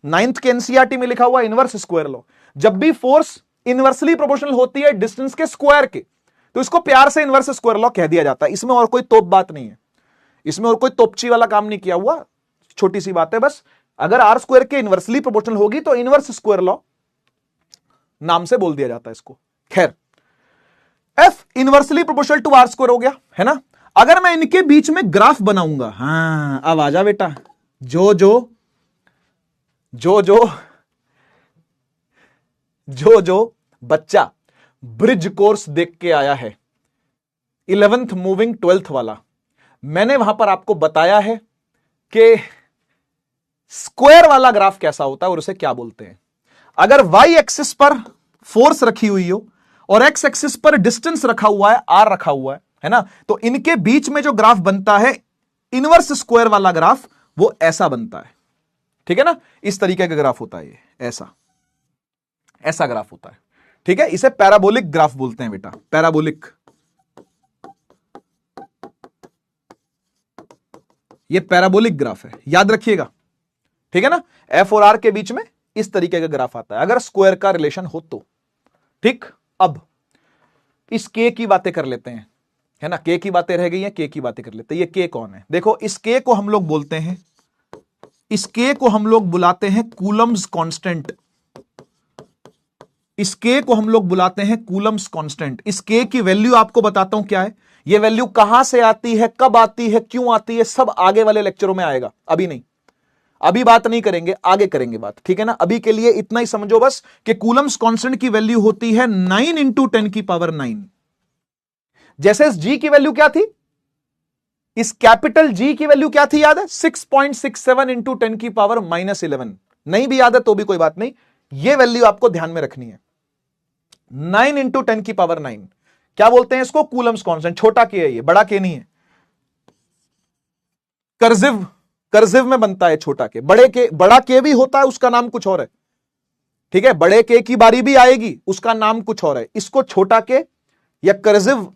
9th के NCERT में लिखा हुआ इनवर्स स्क्वायर लॉ। जब भी फोर्स इनवर्सली प्रोपोर्शनल होती है डिस्टेंस के स्क्वायर के, तो इसको प्यार से इनवर्स स्क्वायर लॉ कह दिया जाता है। इसमें और कोई तोप बात नहीं है, इसमें और कोई तोपची वाला काम नहीं किया हुआ, छोटी सी बात है बस। अगर R² के इनवर्सली प्रोपोर्शनल होगी तो इनवर्स स्क्वायर लॉ नाम से बोल दिया जाता है इसको। खैर, F inversely proportional to R² हो गया, है ना। अगर मैं इनके बीच में ग्राफ बनाऊंगा, हाँ अब आ जा बेटा, जो बच्चा ब्रिज कोर्स देख के आया है 11th मूविंग 12th वाला, मैंने वहां पर आपको बताया है कि स्क्वायर वाला ग्राफ कैसा होता है और उसे क्या बोलते हैं। अगर वाई एक्सिस पर फोर्स रखी हुई हो और एक्स एक्सिस पर डिस्टेंस रखा हुआ है, आर रखा हुआ है ना, तो इनके बीच में जो ग्राफ बनता है इनवर्स स्क्वायर वाला ग्राफ, वो ऐसा बनता है, ठीक है ना। इस तरीके का ग्राफ होता है ये, ऐसा ग्राफ होता है, ठीक है। इसे पैराबोलिक ग्राफ बोलते हैं बेटा, पैराबोलिक। ये पैराबोलिक ग्राफ है, याद रखिएगा, ठीक है ना। F और R के बीच में इस तरीके का ग्राफ आता है अगर स्क्वायर का रिलेशन हो तो, ठीक। अब इस K की बातें कर लेते हैं, है ना। K की बातें रह गई हैं, K की बातें कर लेते हैं। ये K कौन है, देखो इस K को हम लोग बोलते हैं, इस K को हम लोग बुलाते हैं कूलम्स कांस्टेंट। इस K को हम लोग बुलाते हैं कूलम्स कांस्टेंट। इस K की वैल्यू आपको बताता हूं क्या है। ये वैल्यू कहां से आती है, कब आती है, क्यों आती है, सब आगे वाले लेक्चरों में आएगा, अभी नहीं। अभी बात नहीं करेंगे, आगे करेंगे बात, ठीक है ना। अभी के लिए इतना ही समझो बस कि कूलम्स कांस्टेंट की वैल्यू होती है 9 इंटू 10⁹। जैसे इस जी की वैल्यू क्या थी, इस कैपिटल जी की वैल्यू क्या थी, याद है? 6.67 इंटू 10⁻11। नहीं भी याद है तो भी कोई बात नहीं, यह वैल्यू आपको ध्यान में रखनी है। 9 इंटू 10⁹ क्या बोलते हैं इसको? Coulomb's constant. छोटा के है ये, बड़ा के नहीं है। कर्सिव, कर्सिव में बनता है छोटा के। बड़े के, बड़ा के भी होता है, उसका नाम कुछ और है, ठीक है। बड़े के की बारी भी आएगी, उसका नाम कुछ और है। इसको छोटा के या कर्सिव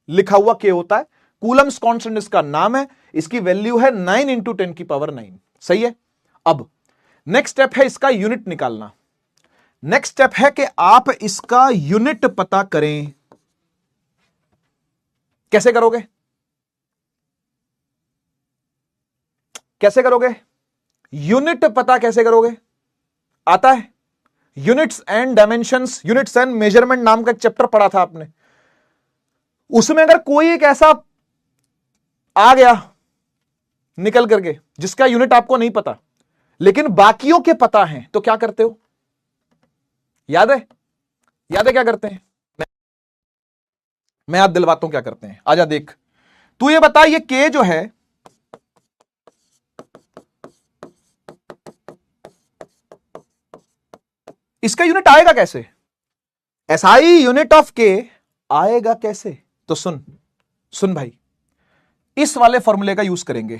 लिखा हुआ के होता है। कूलम्स कांस्टेंट इसका नाम है, इसकी वैल्यू है 9 इंटू 10⁹। सही है। अब नेक्स्ट स्टेप है इसका यूनिट निकालना। नेक्स्ट स्टेप है कि आप इसका यूनिट पता करें। कैसे करोगे? कैसे करोगे यूनिट पता? कैसे करोगे? आता है? Units and dimensions, units and measurement नाम का एक चैप्टर पढ़ा था आपने। उसमें अगर कोई एक ऐसा आ गया निकल करके जिसका यूनिट आपको नहीं पता लेकिन बाकियों के पता है, तो क्या करते हो? याद है? याद है क्या करते हैं? मैं याद दिलवाता हूं क्या करते हैं। आजा देख, तू ये बता, ये के जो है इसका यूनिट आएगा कैसे? एसआई यूनिट ऑफ के आएगा कैसे? तो सुन, सुन भाई, इस वाले फॉर्मूले का यूज करेंगे।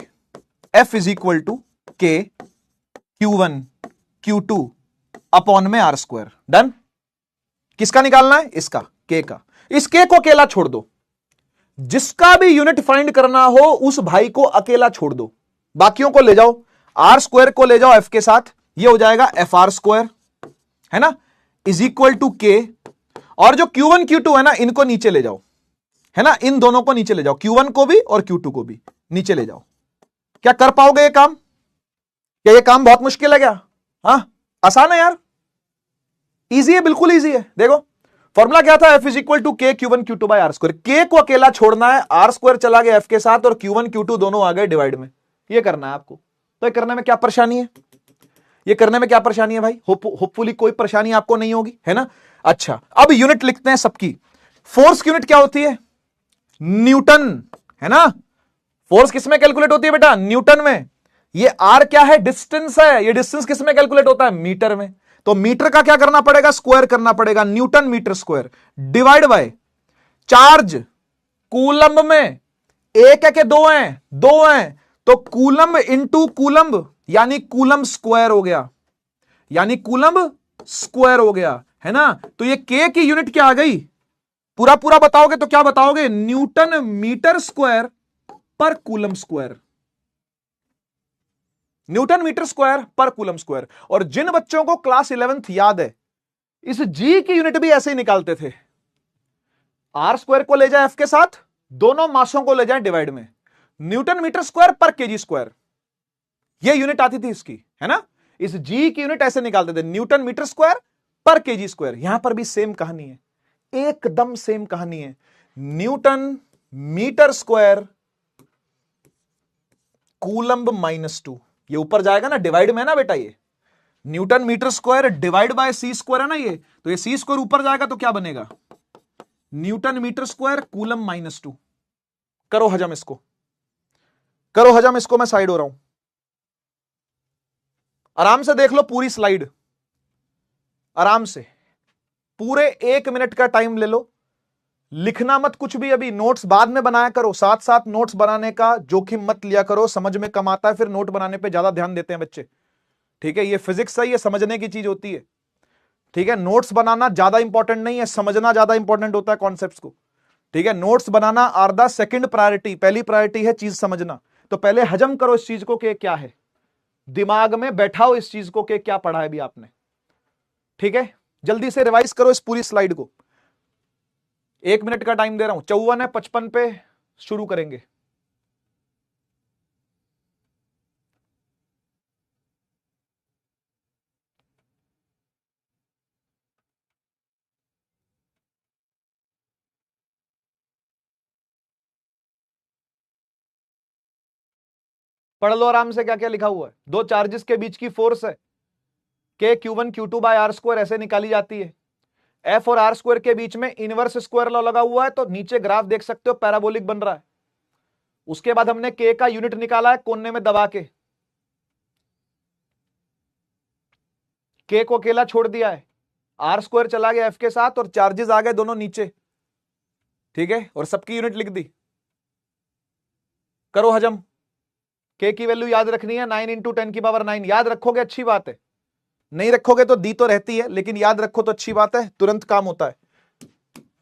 F इज इक्वल टू के Q1 Q2 अपॉन में R स्क्वायर। डन। किसका निकालना है? इसका, के का। इस के को अकेला छोड़ दो। जिसका भी यूनिट फाइंड करना हो उस भाई को अकेला छोड़ दो, बाकियों को ले जाओ। R स्क्वायर को ले जाओ F के साथ, ये हो जाएगा FR स्क्वायर, है ना, इज इक्वल टू के। और जो Q1 Q2 है ना, इनको नीचे ले जाओ, है ना, इन दोनों को नीचे ले जाओ, Q1 को भी और Q2 को भी नीचे ले जाओ। क्या कर पाओगे ये काम? क्या ये काम बहुत मुश्किल है क्या? हाँ, आसान है यार, इजी है, बिल्कुल इजी है। देखो फॉर्मूला क्या था? F इज इक्वल टू के Q1 Q2 bye R square. के को अकेला छोड़ना है, R स्क्वायर चला गया F के साथ और Q1 Q2 दोनों आ गए डिवाइड में। ये करना है आपको। तो ये करने में क्या परेशानी है? ये करने में क्या परेशानी है भाई? होपफुली कोई परेशानी आपको नहीं होगी, है ना। अच्छा, अब यूनिट लिखते हैं सबकी। फोर्स की यूनिट क्या होती है? न्यूटन, है ना। फोर्स किसमें कैलकुलेट होती है बेटा? न्यूटन में। ये आर क्या है? डिस्टेंस है। ये डिस्टेंस किसमें कैलकुलेट होता है? मीटर में। तो मीटर का क्या करना पड़ेगा? स्क्वायर करना पड़ेगा, newton metre square divide by charge coulomb में। एक है कि दो हैं? दो हैं, तो कूलंब इंटू कूलंब यानी कूलंब स्क्वायर हो गया, यानी कूलंब स्क्वायर हो गया, है ना। तो ये के की यूनिट क्या आ गई? पूरा पूरा बताओगे तो क्या बताओगे? न्यूटन मीटर स्क्वायर पर coulomb square. Newton metre square पर कूलम स्क्वायर। और जिन बच्चों को क्लास 11th याद है, इस जी की यूनिट भी ऐसे ही निकालते थे। आर स्क्वायर को ले जाए एफ के साथ, दोनों मासों को ले जाए डिवाइड में, न्यूटन मीटर स्क्वायर पर केजी स्क्वायर, यह यूनिट आती थी इसकी, है ना। इस जी की यूनिट ऐसे निकालते थे, न्यूटन मीटर स्क्वायर पर केजी स्क्वायर। यहां पर भी सेम कहानी है, एकदम सेम कहानी है। न्यूटन मीटर स्क्वायर कूलंब -2, ये ऊपर जाएगा ना, डिवाइड में है ना बेटा, ये newton metre square divide by C square है ना ये, तो ये सी स्क्वायर ऊपर जाएगा तो क्या बनेगा? Newton metre square coulomb -2। करो हजम इसको, करो हजम इसको, मैं साइड हो रहा हूं। आराम से देख लो पूरी स्लाइड, आराम से पूरे 1 मिनट का टाइम ले लो। लिखना मत कुछ भी, अभी नोट्स बाद में बनाया करो। साथ साथ नोट्स बनाने का जोखिम मत लिया करो, समझ में कम आता है, फिर नोट बनाने पे ज्यादा ध्यान देते हैं बच्चे, ठीक है। ये फिजिक्स है, ये समझने की चीज होती है, ठीक है। नोट्स बनाना ज्यादा इंपॉर्टेंट नहीं है, समझना ज्यादा इंपॉर्टेंट होता है कॉन्सेप्ट्स को, ठीक है। नोट्स बनाना आर द सेकंड प्रायोरिटी, पहली प्रायोरिटी है चीज समझना। तो पहले हजम करो इस चीज को कि क्या है, दिमाग में बैठाओ इस चीज को कि क्या पढ़ा है भी आपने, ठीक है। जल्दी से रिवाइज करो इस पूरी स्लाइड को। 1 मिनट का टाइम दे रहा हूं, 54 है, 55 पे शुरू करेंगे। पढ़ लो आराम से क्या क्या लिखा हुआ है। दो चार्जेस के बीच की फोर्स है के Q1 Q2 bye are square, ऐसे निकाली जाती है। एफ और आर स्क्वायर के बीच में इनवर्स स्क्वायर लॉ लगा हुआ है, तो नीचे ग्राफ देख सकते हो पैराबोलिक बन रहा है। उसके बाद हमने के का यूनिट निकाला है कोने में दबा के, के को अकेला छोड़ दिया है, आर स्क्वायर चला गया एफ के साथ और चार्जेस आ गए दोनों नीचे, ठीक है, और सबकी यूनिट लिख दी। करो हजम। के की वैल्यू याद रखनी है 9 × 10⁹ याद रखोगे अच्छी बात है, नहीं रखोगे तो दी तो रहती है, लेकिन याद रखो तो अच्छी बात है, तुरंत काम होता है।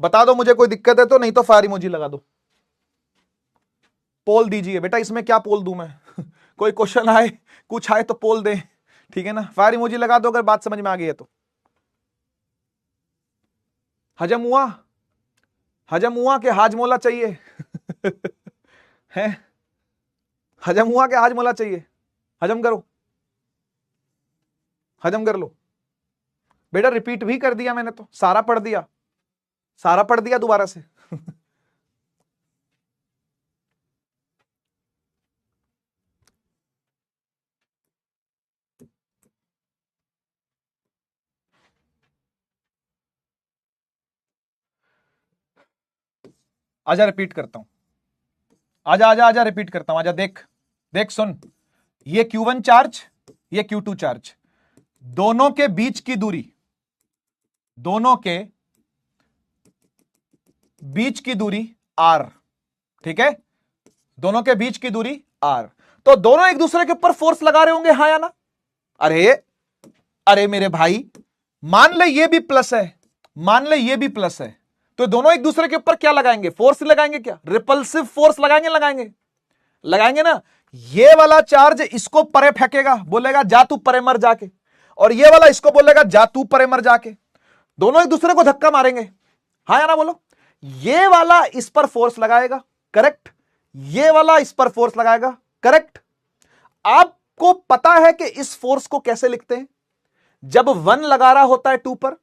बता दो मुझे कोई दिक्कत है तो, नहीं तो फायर इमोजी लगा दो। पोल दीजिए बेटा, इसमें क्या पोल दूं मैं कोई क्वेश्चन आए कुछ आए तो पोल दे, ठीक है ना। फायर इमोजी लगा दो अगर बात समझ में आ गई है तो। हजम हुआ? हजम हुआ कि हाजमोला चाहिए है? हजम हुआ कि हाजमोला चाहिए? हजम करो, हजम कर लो बेटा। रिपीट भी कर दिया मैंने तो, सारा पढ़ दिया, सारा पढ़ दिया दोबारा से आजा रिपीट करता हूं, आजा आजा आजा रिपीट करता हूं, आजा देख देख सुन। ये Q1 चार्ज, ये Q2 चार्ज, दोनों के बीच की दूरी, दोनों के बीच की दूरी R, ठीक है, दोनों के बीच की दूरी R। तो दोनों एक दूसरे के ऊपर फोर्स लगा रहे होंगे, हाँ या ना? अरे अरे मेरे भाई, मान ले ये भी प्लस है, मान ले ये भी प्लस है, तो दोनों एक दूसरे के ऊपर क्या लगाएंगे? फोर्स लगाएंगे। क्या रिपल्सिव फोर्स लगाएंगे? लगाएंगे, लगाएंगे ना। ये वाला चार्ज इसको परे फेंकेगा, बोलेगा जा तू परे मर जाके, और ये वाला इसको बोलेगा जा तू परे मर जाके। दोनों एक दूसरे को धक्का मारेंगे, हाँ या ना बोलो। ये वाला इस पर फोर्स लगाएगा, करेक्ट, ये वाला इस पर फोर्स लगाएगा, करेक्ट। आपको पता है कि इस फोर्स को कैसे लिखते हैं? जब 1 लगा रहा होता है 2 पर,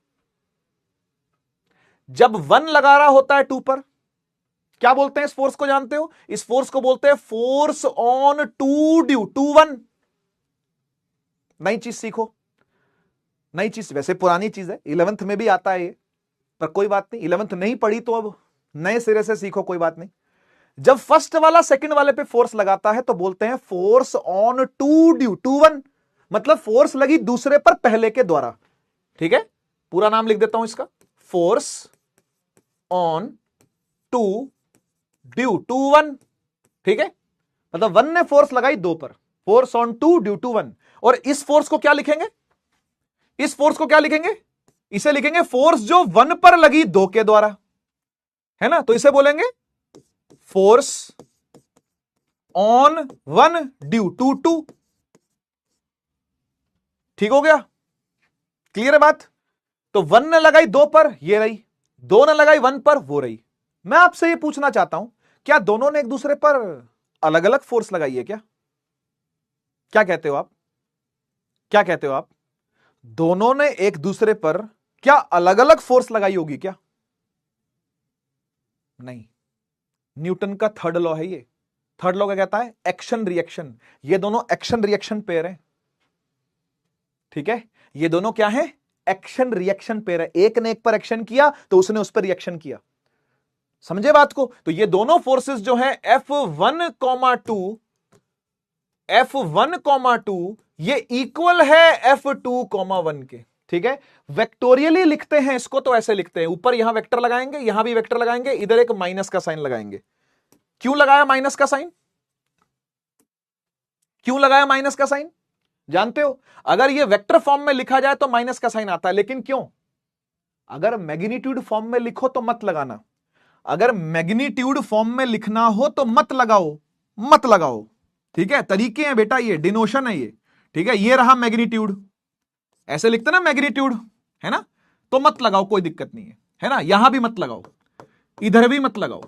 जब 1 लगा रहा होता है 2 पर, क्या बोलते हैं इस फोर्स को? जानते हो? इस फोर्स को बोलते हैं फोर्स ऑन 2 ड्यू टू 1। नई चीज सीखो, नई चीज, वैसे पुरानी चीज है, 11th में भी आता है ये, पर कोई बात नहीं, 11th नहीं पढ़ी तो अब नए सिरे से सीखो, कोई बात नहीं। जब फर्स्ट वाला सेकंड वाले पे फोर्स लगाता है तो बोलते हैं फोर्स ऑन 2 ड्यू टू 1, मतलब फोर्स लगी दूसरे पर पहले के द्वारा, ठीक है। पूरा नाम लिख देता हूं इसका, फोर्स ऑन 2 ड्यू टू 1, ठीक है, मतलब 1 ने फोर्स लगाई 2 पर, फोर्स ऑन 2 ड्यू टू 1। और इस फोर्स को क्या लिखेंगे? इस फोर्स को क्या लिखेंगे? इसे लिखेंगे फोर्स जो 1 पर लगी 2 के द्वारा, है ना, तो इसे बोलेंगे फोर्स ऑन 1 ड्यू टू 2। ठीक हो गया? क्लियर है बात? तो 1 ने लगाई 2 पर, ये रही, 2 ने लगाई 1 पर, वो रही। मैं आपसे ये पूछना चाहता हूं, क्या दोनों ने एक दूसरे पर अलग अलग फोर्स लगाई है क्या? क्या कहते हो आप? क्या कहते हो आप? दोनों ने एक दूसरे पर क्या अलग अलग फोर्स लगाई होगी क्या? नहीं, न्यूटन का थर्ड लॉ है ये। थर्ड लॉ क्या कहता है? Action reaction. ये दोनों एक्शन रिएक्शन पेयर हैं, ठीक है, ये दोनों क्या है? एक्शन रिएक्शन पेयर है। एक ने एक पर एक्शन किया तो उसने उस पर रिएक्शन किया, समझे बात को? तो ये दोनों फोर्सेस जो है F1, 2, F1, 2 ये इक्वल है F2, 1 के, ठीक है। वेक्टोरियली लिखते हैं इसको तो ऐसे लिखते हैं, ऊपर यहां वेक्टर लगाएंगे, यहां भी वेक्टर लगाएंगे, इधर एक माइनस का साइन लगाएंगे। क्यों लगाया माइनस का साइन? क्यों लगाया माइनस का साइन? जानते हो, अगर ये वेक्टर फॉर्म में लिखा जाए तो माइनस का साइन आता है, लेकिन क्यों? अगर मैग्नीट्यूड फॉर्म में लिखो तो मत लगाना, अगर मैग्नीट्यूड फॉर्म में लिखना हो तो मत लगाओ, मत लगाओ, ठीक है। तरीके हैं बेटा, ये डिनोशन है ये, ठीक है। ये रहा मैग्नीट्यूड, ऐसे लिखते ना मैग्नीट्यूड, है ना, तो मत लगाओ, कोई दिक्कत नहीं है ना। यहां भी मत लगाओ, इधर भी मत लगाओ।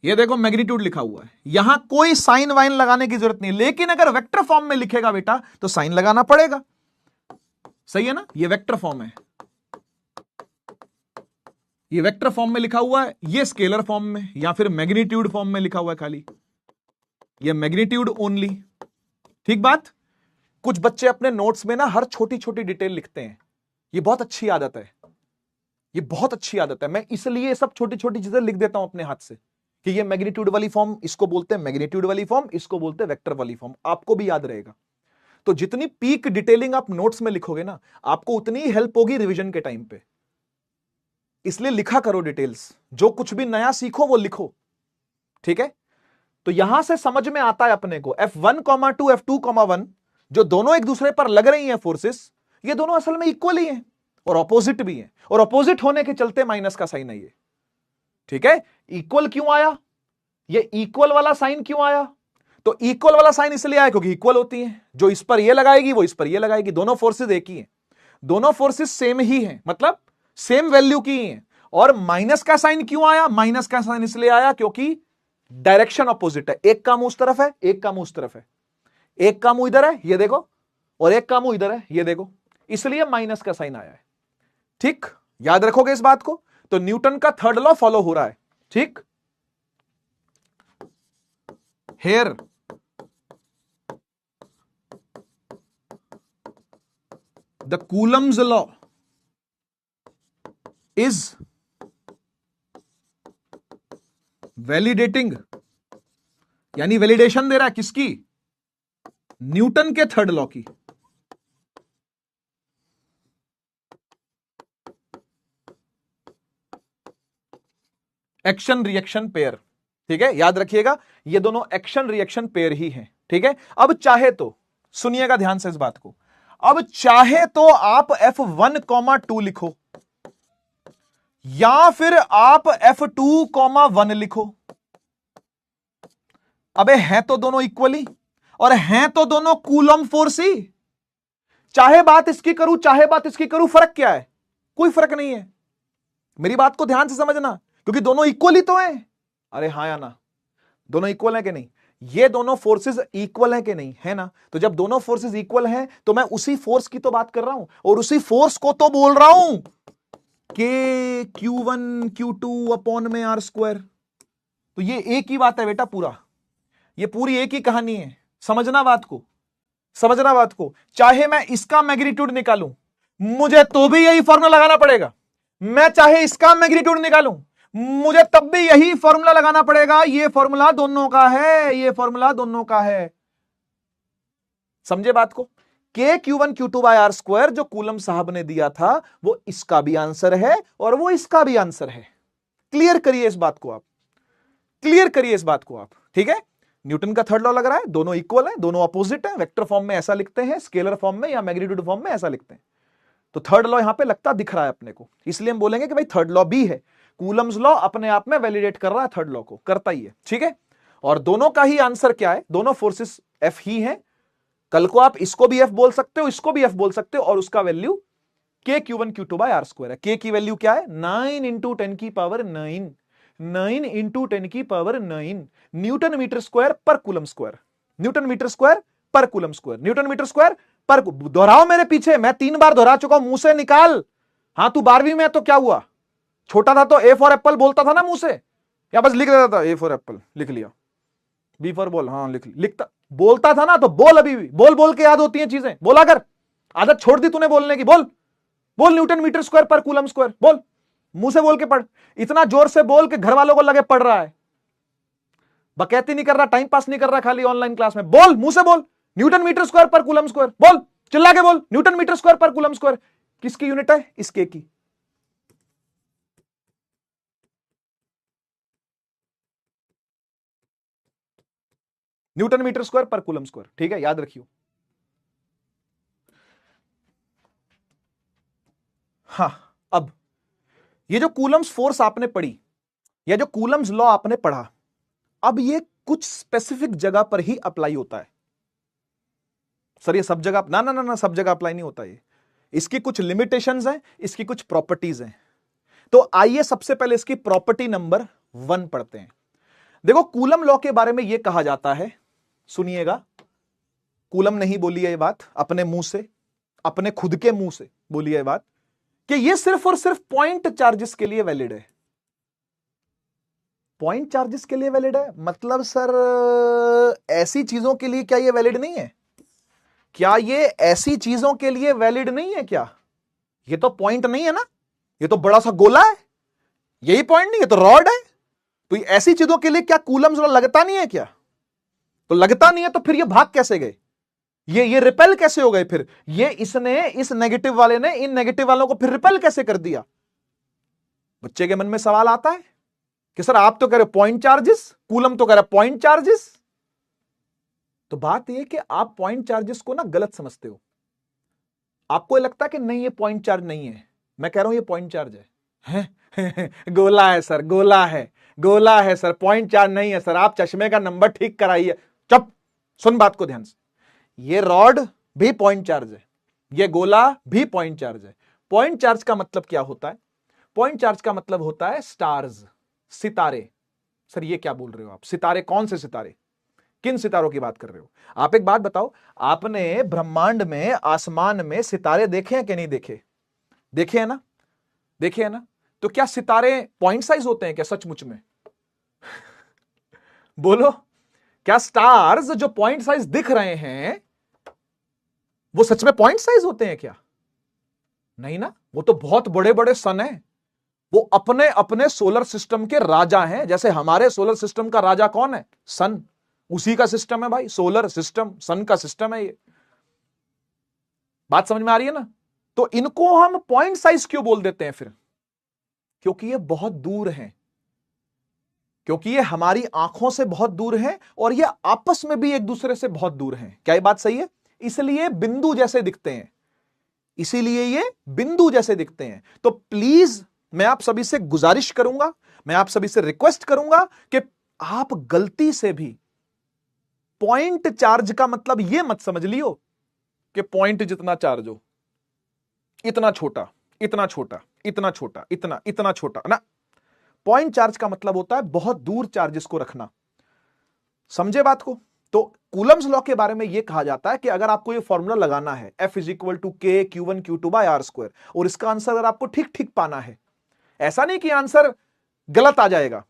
ये देखो मैग्नीट्यूड लिखा हुआ है, यहां कोई साइन वाइन लगाने की जरूरत नहीं, लेकिन अगर वेक्टर फॉर्म में लिखेगा बेटा तो साइन लगाना पड़ेगा, सही है ना। ये वेक्टर फॉर्म है, ये वेक्टर फॉर्म में लिखा हुआ है, ये स्केलर फॉर्म में या फिर मैग्नीट्यूड फॉर्म में लिखा हुआ है खाली, ये मैग्नीट्यूड ओनली। ठीक बात। कुछ बच्चे अपने नोट्स में ना हर छोटी छोटी डिटेल लिखते हैं, ये बहुत अच्छी आदत है, ये बहुत अच्छी आदत है। मैं इसलिए सब छोटी छोटी चीजें लिख देता हूं अपने हाथ से कि ये मैग्नीट्यूड वाली फॉर्म इसको बोलते हैं, मैग्नीट्यूड वाली फॉर्म इसको बोलते हैं वेक्टर वाली फॉर्म, आपको भी याद रहेगा। तो जितनी पीक डिटेलिंग आप नोट्स में लिखोगे ना, आपको उतनी ही हेल्प होगी रिवीजन के टाइम पे। इसलिए लिखा करो डिटेल्स, जो कुछ भी नया सीखो वो लिखो। ठीक है। तो यहां से समझ में आता है अपने को F1,2 F2,1 जो दोनों एक दूसरे पर लग रही हैं फोर्सेस, ये दोनों असल में इक्वल ही हैं और ऑपोजिट भी हैं, और ऑपोजिट होने के चलते माइनस का साइन है ये। ठीक है। इक्वल क्यों आया, ये इक्वल वाला साइन क्यों आया? तो इक्वल वाला साइन इसलिए आया क्योंकि इक्वल होती है, जो इस पर ये लगाएगी वो इस पर ये लगाएगी, दोनों फोर्सेस एक ही हैं, दोनों फोर्सेस सेम ही हैं, मतलब सेम वैल्यू की हैं। और माइनस का साइन क्यों आया? माइनस का साइन इसलिए आया क्योंकि डायरेक्शन अपोजिट है, एक का मुंह उस तरफ है, एक का मुंह उस तरफ है, एक का मुंह इधर है ये देखो, और एक का मुंह इधर है ये देखो, इसलिए माइनस का साइन आया है। ठीक, याद रखोगे इस बात को। तो न्यूटन का थर्ड लॉ फॉलो हो रहा है। ठीक, here the Coulomb's law is validating, यानी वैलिडेशन दे रहा है किसकी? न्यूटन के थर्ड लॉ की। Action reaction pair. ठीक है, याद रखिएगा ये दोनों एक्शन रिएक्शन पेयर ही हैं। ठीक है। अब चाहे तो सुनिएगा ध्यान से इस बात को, अब चाहे तो आप F1,2 लिखो या फिर आप F2,1 लिखो। अबे हैं तो दोनों इक्वली और हैं तो दोनों कूलम फोर्स ही। चाहे बात इसकी करूं चाहे बात इसकी करूं, फर्क क्या है? कोई फर्क नहीं है। मेरी बात को ध्यान से समझना, क्योंकि दोनों इक्वल ही तो हैं। अरे हाँ या ना, दोनों इक्वल है कि नहीं? ये दोनों फोर्सेस इक्वल है कि नहीं? है ना। तो जब दोनों फोर्सेस इक्वल हैं तो मैं उसी फोर्स की तो बात कर रहा हूं, और उसी फोर्स को तो बोल रहा हूं कि Q1 Q2 अपॉन में R²। तो ये एक ही बात है बेटा, पूरा ये पूरी एक ही कहानी है। समझना बात को, समझना बात को। चाहे मैं इसका मैग्नीट्यूड निकालूं, मुझे तो भी यही फॉर्मूला लगाना पड़ेगा। मैं चाहे इसका मैग्नीट्यूड निकालूं, मुझे तब भी यही फॉर्मूला लगाना पड़ेगा। ये फॉर्मूला दोनों का है, ये फॉर्मूला दोनों का है। समझे बात को? Q1 Q2 बाय R² जो कूलम साहब ने दिया था, वो इसका भी आंसर है और वो इसका भी आंसर है। क्लियर करिए इस बात को आप, क्लियर करिए इस बात को आप। ठीक है। न्यूटन का थर्ड लॉ लग रहा है, दोनों इक्वल है, दोनों अपोजिट है। वेक्टर फॉर्म में ऐसा लिखते हैं, स्केलर फॉर्म में या मैग्नीट्यूड फॉर्म में ऐसा लिखते हैं। तो थर्ड लॉ यहां पे लगता दिख रहा है अपने को, इसलिए हम बोलेंगे कि भाई थर्ड लॉ भी है। कूलम्स लॉ अपने आप में वैलिडेट कर रहा है थर्ड लॉ को, करता ही है। ठीक है। और दोनों का ही आंसर क्या है? दोनों फोर्सेस F ही हैं। कल को आप इसको भी F बोल सकते हो, इसको भी F बोल सकते हो, और उसका value Q1 Q2 bye R² है। K की वैल्यू क्या है? 9 × 10⁹ 9 × 10⁹ न्यूटन मीटर स्क्वायर पर coulomb square, newton metre square पर coulomb square, newton metre square per. दोहराओ मेरे पीछे, मैं 3 बार दोहरा चुका हूं, मुंह से निकाल। हां तू 12वीं में तो क्या हुआ, छोटा था तो A फॉर एप्पल बोलता था ना मुंह से, या बस लिख देता था A फॉर एप्पल, लिख लिया। B फॉर बॉल, हाँ लिखता बोलता था ना, तो बोल, अभी भी बोल बोल के याद होती हैं चीजें, बोला कर। आदत छोड़ दी तूने बोलने की, बोल बोल न्यूटन मीटर स्क्वायर पर कूलम स्क्वायर, बोल, मुंह से बोल के पढ़। इतना जोर से बोल के घर वालों को लगे पढ़ रहा है, बकैती नहीं कर रहा, टाइम पास नहीं कर रहा खाली ऑनलाइन क्लास में। बोल, मुंह से बोल, न्यूटन मीटर स्क्वायर पर कूलम स्क्वायर, बोल, चिल्ला के बोल, न्यूटन मीटर स्क्वायर पर कूलम स्क्वायर। किसकी यूनिट है? इसके की। न्यूटन मीटर स्क्वायर पर कूलम स्क्वायर। ठीक है, याद रखियो। हां, अब ये जो कूलम्स फोर्स आपने पढ़ी, या जो कूलम्स लॉ आपने पढ़ा, अब ये कुछ स्पेसिफिक जगह पर ही अप्लाई होता है। सर ये सब जगह ना ना ना ना, सब जगह अप्लाई नहीं होता। ये इसकी कुछ लिमिटेशंस हैं, इसकी कुछ प्रॉपर्टीज हैं। तो आइए सबसे पहले इसकी प्रॉपर्टी नंबर 1 पढ़ते हैं। देखो, कूलम लॉ के बारे में यह कहा जाता है, सुनिएगा, कूलम नहीं बोली है ये बात, अपने मुंह से, अपने खुद के मुंह से बोली है ये बात, कि ये सिर्फ और सिर्फ पॉइंट चार्जेस के लिए वैलिड है। पॉइंट चार्जेस के लिए वैलिड है मतलब सर ऐसी चीजों के लिए क्या ये वैलिड नहीं है? क्या ये ऐसी चीजों के लिए वैलिड नहीं है क्या? ये तो पॉइंट नहीं है ना, ये तो बड़ा सा गोला है, यही पॉइंट नहीं है तो रॉड है। तो ये ऐसी चीजों के लिए क्या कूलम्स लॉ लगता नहीं है क्या? तो लगता नहीं है तो फिर ये भाग कैसे गए, ये रिपेल कैसे हो गए? फिर ये इसने इस नेगेटिव वाले ने इन नेगेटिव वालों को फिर रिपेल कैसे कर दिया? बच्चे के मन में सवाल आता है कि सर आप तो कह रहे हो पॉइंट चार्जेस, कूलम तो कह रहा है पॉइंट चार्जेस। तो बात यह कि आप पॉइंट चार्जेस को ना गलत समझते हो। आपको लगता है कि नहीं ये पॉइंट चार्ज नहीं है, मैं कह रहा हूं ये पॉइंट चार्ज है। गोला है सर, गोला है, गोला है सर, पॉइंट चार्ज नहीं है सर, आप चश्मे का नंबर ठीक कराइए। चुप, सुन बात को ध्यान से। ये रॉड भी पॉइंट चार्ज है, ये गोला भी पॉइंट चार्ज है। पॉइंट चार्ज का मतलब क्या होता है? पॉइंट चार्ज का मतलब होता है स्टार्स, सितारे। सर ये क्या बोल रहे हो आप? सितारे? कौन से सितारे? किन सितारों की बात कर रहे हो आप? एक बात बताओ, आपने ब्रह्मांड में, आसमान में सितारे देखे हैं कि नहीं देखे? देखे हैं ना, देखे हैं ना। तो क्या सितारे पॉइंट साइज होते हैं क्या सचमुच में? बोलो, क्या स्टार्स जो पॉइंट साइज दिख रहे हैं वो सच में पॉइंट साइज होते हैं क्या? नहीं ना, वो तो बहुत बड़े बड़े सन हैं, वो अपने अपने सोलर सिस्टम के राजा हैं। जैसे हमारे सोलर सिस्टम का राजा कौन है? सन, उसी का सिस्टम है भाई, सोलर सिस्टम सन का सिस्टम है ये। बात समझ में आ रही है ना? तो इनको हम पॉइंट साइज क्यों बोल देते हैं फिर? क्योंकि ये बहुत दूर हैं, क्योंकि ये हमारी आंखों से बहुत दूर हैं और ये आपस में भी एक दूसरे से बहुत दूर हैं। क्या ये बात सही है? इसलिए बिंदु जैसे दिखते हैं, इसीलिए ये बिंदु जैसे दिखते हैं। तो प्लीज मैं आप सभी से गुजारिश करूंगा, मैं आप सभी से रिक्वेस्ट करूंगा कि आप गलती से भी पॉइंट चार्ज का मतलब यह मत समझ लियो कि पॉइंट जितना चार्ज हो, इतना छोटा, इतना छोटा, इतना छोटा, इतना इतना छोटा ना। पॉइंट चार्ज का मतलब होता है बहुत दूर चार्जेस को रखना। समझे बात को? तो कूलम्स लॉ के बारे में यह कहा जाता है कि अगर आपको यह फॉर्मूला लगाना है F = K Q1 Q2 by R², और इसका आंसर अगर आपको ठीक ठीक पाना है, ऐसा नहीं कि आंसर गलत आ जाएगा,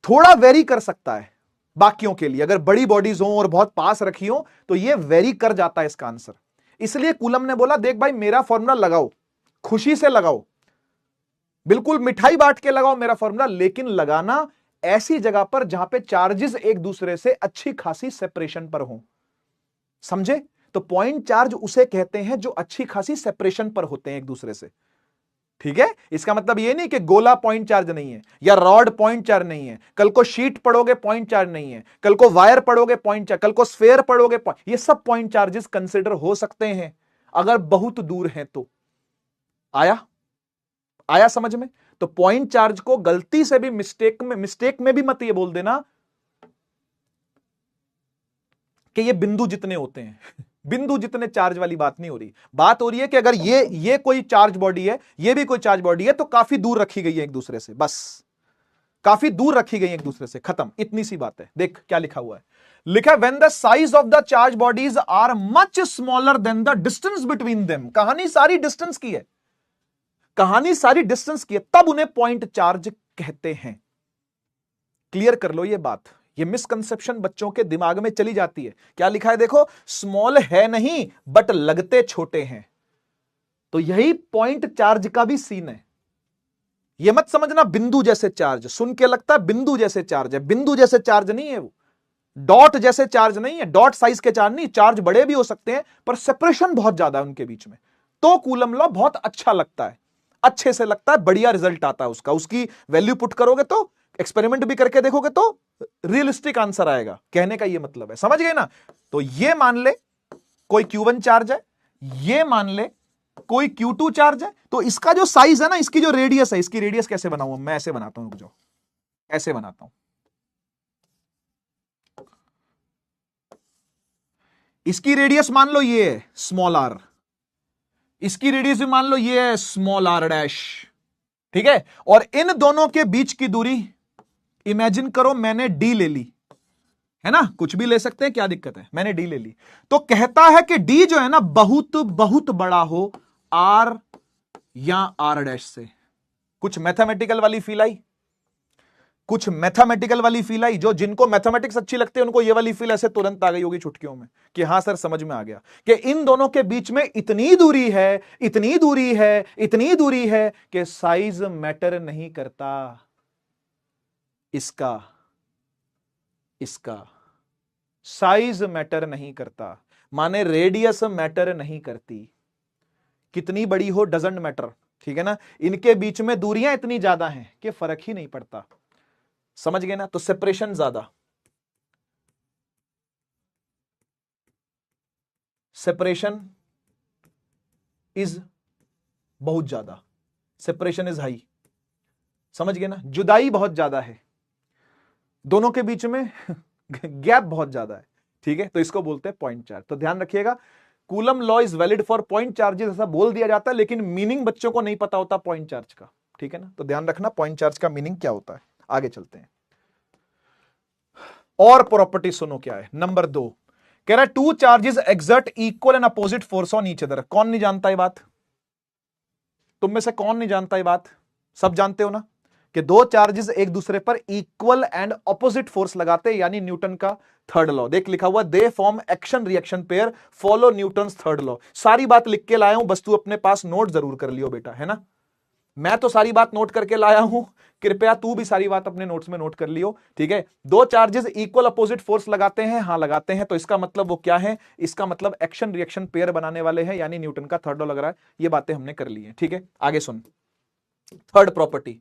थोड़ा वेरी कर सकता है बाकियों के लिए। अगर बड़ी बॉडीज हो और बहुत पास रखी हो तो यह वेरी कर जाता है इसका आंसर। इसलिए कूलम ने बोला देख भाई मेरा फॉर्मूला लगाओ, खुशी से लगाओ, बिल्कुल मिठाई बांट के लगाओ मेरा फॉर्मूला, लेकिन लगाना ऐसी जगह पर जहां पे चार्जेस एक दूसरे से अच्छी खासी सेपरेशन पर हो। समझे? तो पॉइंट चार्ज उसे कहते हैं जो अच्छी खासी सेपरेशन पर होते हैं एक दूसरे से। ठीक है? इसका मतलब यह नहीं कि गोला पॉइंट चार्ज नहीं है या रॉड पॉइंट चार्ज नहीं है, कल को शीट पढ़ोगे पॉइंट चार्ज नहीं है, कल को वायर पढ़ोगे पॉइंट चार्ज, कल को स्फेयर पढ़ोगे ये सब पॉइंट चार्जेस कंसिडर हो सकते हैं अगर बहुत दूर हैं तो। आया समझ में? तो पॉइंट चार्ज को गलती से भी मिस्टेक में भी मत ये बोल देना कि ये बिंदु जितने होते हैं। बिंदु जितने चार्ज वाली बात नहीं हो रही, बात हो रही है कि अगर ये कोई चार्ज बॉडी है, ये भी कोई चार्ज बॉडी है, तो काफी दूर रखी गई है एक दूसरे से, बस काफी दूर रखी गई है एक दूसरे से, खत्म, इतनी सी बात है। देख क्या लिखा हुआ है, लिखा है when the size of the charge bodies are much smaller than the distance between them. कहानी सारी डिस्टेंस की है, कहानी सारी डिस्टेंस की है, तब उन्हें पॉइंट चार्ज कहते हैं। क्लियर कर लो ये बात, ये मिसकंसेप्शन बच्चों के दिमाग में चली जाती है। क्या लिखा है देखो, स्मॉल है नहीं बट लगते छोटे हैं। तो यही पॉइंट चार्ज का भी सीन है। ये मत समझना बिंदु जैसे चार्ज, सुन के लगता है बिंदु जैसे चार्ज है, बिंदु जैसे चार्ज नहीं है वो, डॉट जैसे चार्ज नहीं है, डॉट साइज के चार्ज नहीं। चार्ज बड़े भी हो सकते हैं पर सेपरेशन बहुत ज्यादा है उनके बीच में। तो कूलम लॉ बहुत अच्छा लगता है, अच्छे से लगता है, बढ़िया रिजल्ट आता है उसका। उसकी वैल्यू पुट करोगे तो, एक्सपेरिमेंट भी करके देखोगे तो रियलिस्टिक आंसर आएगा। कहने का ये मतलब है, समझ गए ना? तो ये मान ले कोई Q1 चार्ज है, ये मान ले कोई Q2 चार्ज है, तो इसका जो साइज है ना, इसकी जो रेडियस है, इसकी रेडियस कैसे बनाऊंगा मैं? ऐसे बनाता हूं, रुक जाओ, ऐसे बनाता हूं। इसकी रेडियस मान लो ये है स्मॉल r, इसकी रेडियस भी मान लो ये है स्मॉल r', ठीक है? और इन दोनों के बीच की दूरी इमेजिन करो मैंने d ले ली, है ना? कुछ भी ले सकते हैं, क्या दिक्कत है? मैंने d ले ली, तो कहता है कि d जो है ना बहुत बहुत बड़ा हो r या r' से। कुछ मैथमेटिकल वाली फील आई? कुछ मैथमेटिकल वाली फील आई, जो जिनको मैथमेटिक्स अच्छी लगती है उनको ये वाली फील ऐसे तुरंत आ गई होगी चुटकियों में कि हां सर समझ में आ गया कि इन दोनों के बीच में इतनी दूरी है, इतनी दूरी है, इतनी दूरी है कि साइज मैटर नहीं करता। इसका साइज मैटर नहीं करता, माने रेडियस मैटर नहीं करती, कितनी बड़ी हो डजंट मैटर, ठीक है ना। इनके बीच में दूरियां इतनी ज्यादा हैं कि फर्क ही नहीं पड़ता, समझ गए ना। तो सेपरेशन ज्यादा, सेपरेशन इज बहुत ज्यादा, सेपरेशन इज हाई, समझ गए ना। जुदाई बहुत ज्यादा है, दोनों के बीच में गैप बहुत ज्यादा है, ठीक है। तो इसको बोलते हैं पॉइंट चार्ज। तो ध्यान रखिएगा, coulomb law is valid for point charges, ऐसा बोल दिया जाता है, लेकिन मीनिंग बच्चों को नहीं पता होता पॉइंट चार्ज का, ठीक है ना। तो ध्यान रखना पॉइंट चार्ज का मीनिंग क्या होता है। आगे चलते हैं, और प्रॉपर्टी सुनो क्या है। नंबर 2 कह रहा है two charges exert equal and opposite force on each other. कौन नहीं जानता ये बात? तुम में से कौन नहीं जानता ये बात? सब जानते हो ना कि दो चार्जेस एक दूसरे पर इक्वल एंड ऑपोजिट फोर्स लगाते हैं, यानी न्यूटन का थर्ड लॉ। देख लिखा हुआ, they form action reaction pair, follow Newton third law. सारी बात लिख के लाया हूं, बस तू अपने पास नोट जरूर कर लियो बेटा, है ना। मैं तो सारी बात नोट करके लाया हूं, कृपया तू भी सारी बात अपने नोट्स में नोट कर लियो, ठीक है। दो चार्जेस इक्वल अपोजिट फोर्स लगाते हैं, हां लगाते हैं, तो इसका मतलब वो क्या है? इसका मतलब एक्शन रिएक्शन पेयर बनाने वाले हैं, यानी न्यूटन का थर्ड लॉ लग रहा है। ये बातें हमने कर ली है, ठीक है। आगे सुन, थर्ड प्रॉपर्टी,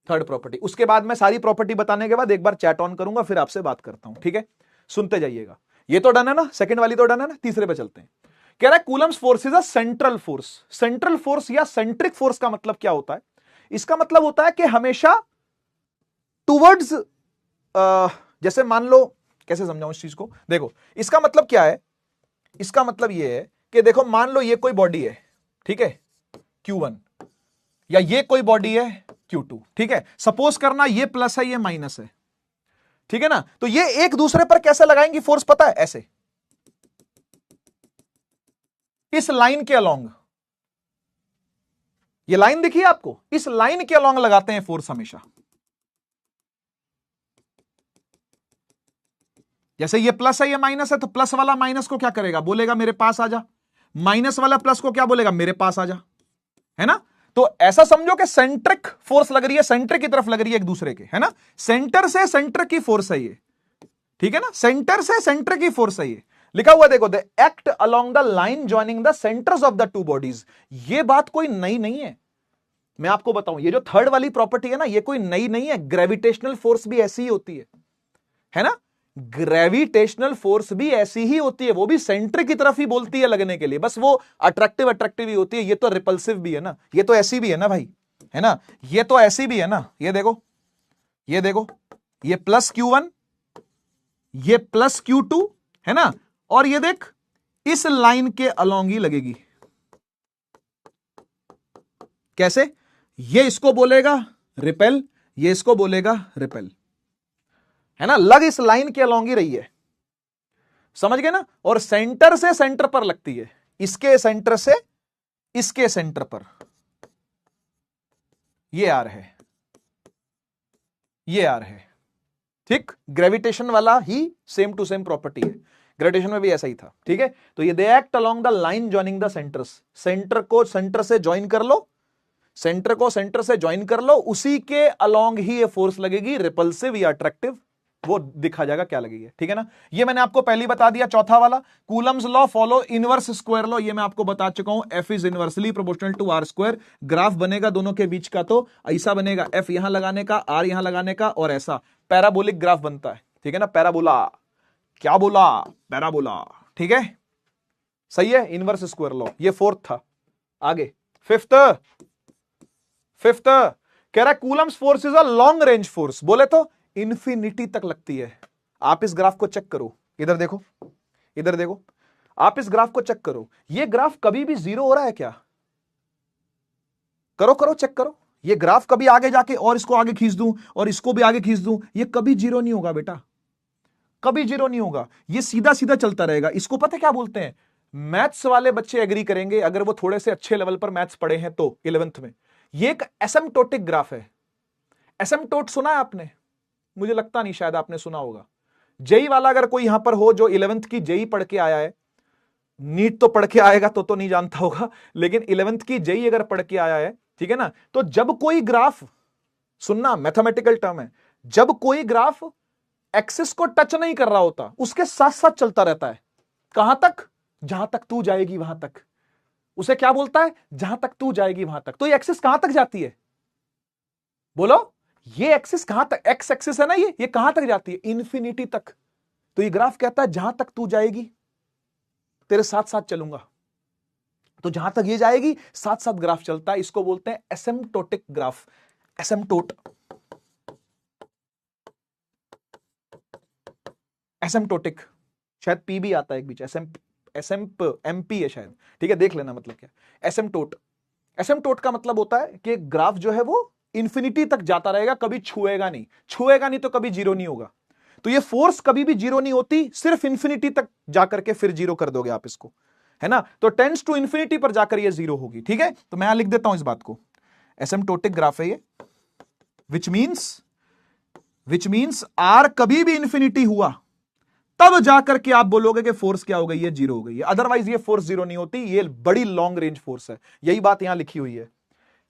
थर्ड प्रॉपर्टी। उसके बाद मैं सारी प्रॉपर्टी बताने के बाद एक बार चैट ऑन करूंगा, फिर आपसे बात करता हूं, ठीक है। सुनते जाइएगा। ये तो डन है ना, सेकंड वाली तो डन है ना। तीसरे पे चलते हैं। कह रहा है Coulomb's force is a central force. Central force या सेंट्रिक फोर्स का मतलब क्या होता है? इसका मतलब होता है कि हमेशा टुवर्ड्स, जैसे मान लो, कैसे समझाऊं इस चीज को, देखो इसका मतलब क्या है। इसका मतलब यह है कि देखो मान लो ये कोई बॉडी है, ठीक है, Q1, या ये कोई बॉडी है Q2, ठीक है। सपोज करना ये प्लस है, ये माइनस है, ठीक है ना। तो ये एक दूसरे पर कैसे लगाएंगी फोर्स पता है? ऐसे, इस लाइन के अलोंग। ये लाइन दिखी आपको? इस लाइन के अलोंग लगाते हैं फोर्स हमेशा। जैसे ये प्लस है, ये माइनस है, तो प्लस वाला माइनस को क्या करेगा? बोलेगा मेरे पास आ जा। माइनस वाला प्लस को क्या बोलेगा? मेरे पास आ जा, है ना। तो ऐसा समझो कि सेंट्रिक फोर्स लग रही है, सेंटर की तरफ लग रही है एक दूसरे के, है ना। सेंटर से सेंटर की फोर्स है ये, ठीक है ना। सेंटर से सेंटर की फोर्स है ये। लिखा हुआ देखो, the act along the line joining the centres of the two bodies. ये बात कोई नई नहीं है, मैं आपको बताऊं। ये जो थर्ड वाली प्रॉपर्टी है ना, ये कोई नई नहीं है। ग्रेविटेशनल फोर्स भी ऐसी ही होती है ना। ग्रेविटेशनल फोर्स भी ऐसी ही होती है, वो भी सेंटर की तरफ ही बोलती है लगने के लिए, बस वो अट्रैक्टिव ही होती है। ये तो रिपल्सिव भी है ना, ये तो ऐसी भी है ना भाई, है ना। ये तो ऐसी भी है ना, ये देखो, ये देखो, ये प्लस Q1, ये प्लस Q2, है ना। और ये देख, इस लाइन के अलोंग ही लगेगी। कैसे? ये इसको बोलेगा रिपेल, ये इसको बोलेगा रिपेल, है ना। लग इस लाइन के अलोंग ही रही है, समझ गए ना। और सेंटर से सेंटर पर लगती है, इसके सेंटर से इसके सेंटर पर। ये आर है, ये आर है, ठीक। ग्रेविटेशन वाला ही सेम टू सेम प्रॉपर्टी है, ग्रेविटेशन में भी ऐसा ही था, ठीक है। तो ये they act along the line joining the centres. Centre को सेंटर से ज्वाइन कर लो, सेंटर को सेंटर से ज्वाइन कर लो, उसी के अलोंग ही ये फोर्स लगेगी, रिपल्सिव या अट्रैक्टिव, वो दिखा जाएगा क्या लगेगी, ठीक है ना। ये मैंने आपको पहले बता दिया। चौथा वाला, Coulomb's law follow inverse square law, ये मैं आपको बता चुका हूं। F is inversely proportional to R square. Graph बनेगा दोनों के बीच का, तो ऐसा बनेगा, F यहां लगाने का, R यहां लगाने का, और ऐसा पैराबोलिक ग्राफ बनता है, ठीक है ना। पैराबोला, क्या बोला? पैराबोला, ठीक है, सही है। इनवर्स स्क्वायर लॉ, ये फोर्थ था। आगे फिफ्थ, फिफ्थ कह रहा है Coulomb's force is a long range force. बोले तो इंफिनिटी तक लगती है। आप इस ग्राफ को चेक करो, इधर देखो, इधर देखो, आप इस ग्राफ को चेक करो। ये ग्राफ कभी भी जीरो हो रहा है क्या? करो करो, चेक करो। ये ग्राफ कभी आगे जाके और इसको आगे खींच दूं और इसको भी आगे खींच दूं, ये कभी जीरो नहीं होगा बेटा, कभी जीरो नहीं होगा। ये सीधा सीधा चलता रहेगा। इसको पता क्या बोलते हैं? मैथ्स वाले बच्चे एग्री करेंगे, अगर वो थोड़े से अच्छे लेवल पर मैथ्स पढ़े हैं तो 11th में। ये एक एसिम्प्टोटिक ग्राफ है। एसिम्पटोट सुना है आपने? मुझे लगता नहीं, शायद आपने सुना होगा। जेई वाला अगर कोई यहां पर हो जो 11th की जेई पढ़ के आया है, नीट तो पढ़ के आएगा तो नहीं जानता होगा, लेकिन 11th की जेई अगर पढ़ के आया है, ठीक है ना, तो जब कोई ग्राफ, सुनना मैथमेटिकल टर्म है, जब कोई ग्राफ एक्सिस को टच नहीं कर रहा होता, उसके साथ साथ चलता रहता है। कहां तक? जहां तक तू जाएगी वहां तक। उसे क्या बोलता है? जहां तक तू जाएगी वहां तक। तो ये एक्सिस कहां तक जाती है? बोलो, ये एक्सिस कहां तक, एक्स एक्सिस है ना, ये कहां तक जाती है? इंफिनिटी तक। तो ये ग्राफ कहता है जहां तक तू जाएगी तेरे साथ साथ चलूंगा। तो जहां तक ये जाएगी साथ साथ ग्राफ चलता है। इसको बोलते हैं एसिम्प्टोटिक ग्राफ। एसिम्प्टोट, एसिम्प्टोटिक, शायद पी भी आता है एक बीच, एमपी है शायद, ठीक है, देख लेना मतलब क्या एसिम्प्टोट। एसिम्प्टोट का मतलब होता है कि ग्राफ जो है वो इंफिनिटी तक जाता रहेगा, कभी छुएगा नहीं, छुएगा नहीं तो कभी जीरो नहीं होगा। तो ये फोर्स कभी भी जीरो नहीं होती, सिर्फ इंफिनिटी तक जाकर के फिर जीरो कर दोगे आप इसको, है ना। तो टेंस टू इंफिनिटी पर जाकर ये जीरो होगी, ठीक है। तो मैं यहां लिख देता हूं इस बात को, एसिम्प्टोटिक ग्राफ है ये, विच मीन्स आर कभी भी इंफिनिटी हुआ तब जाकर के आप बोलोगे कि फोर्स क्या हो गई है? जीरो हो गई है। अदरवाइज ये फोर्स जीरो नहीं होती, ये बड़ी लॉन्ग रेंज फोर्स है। यही बात यहां लिखी हुई है,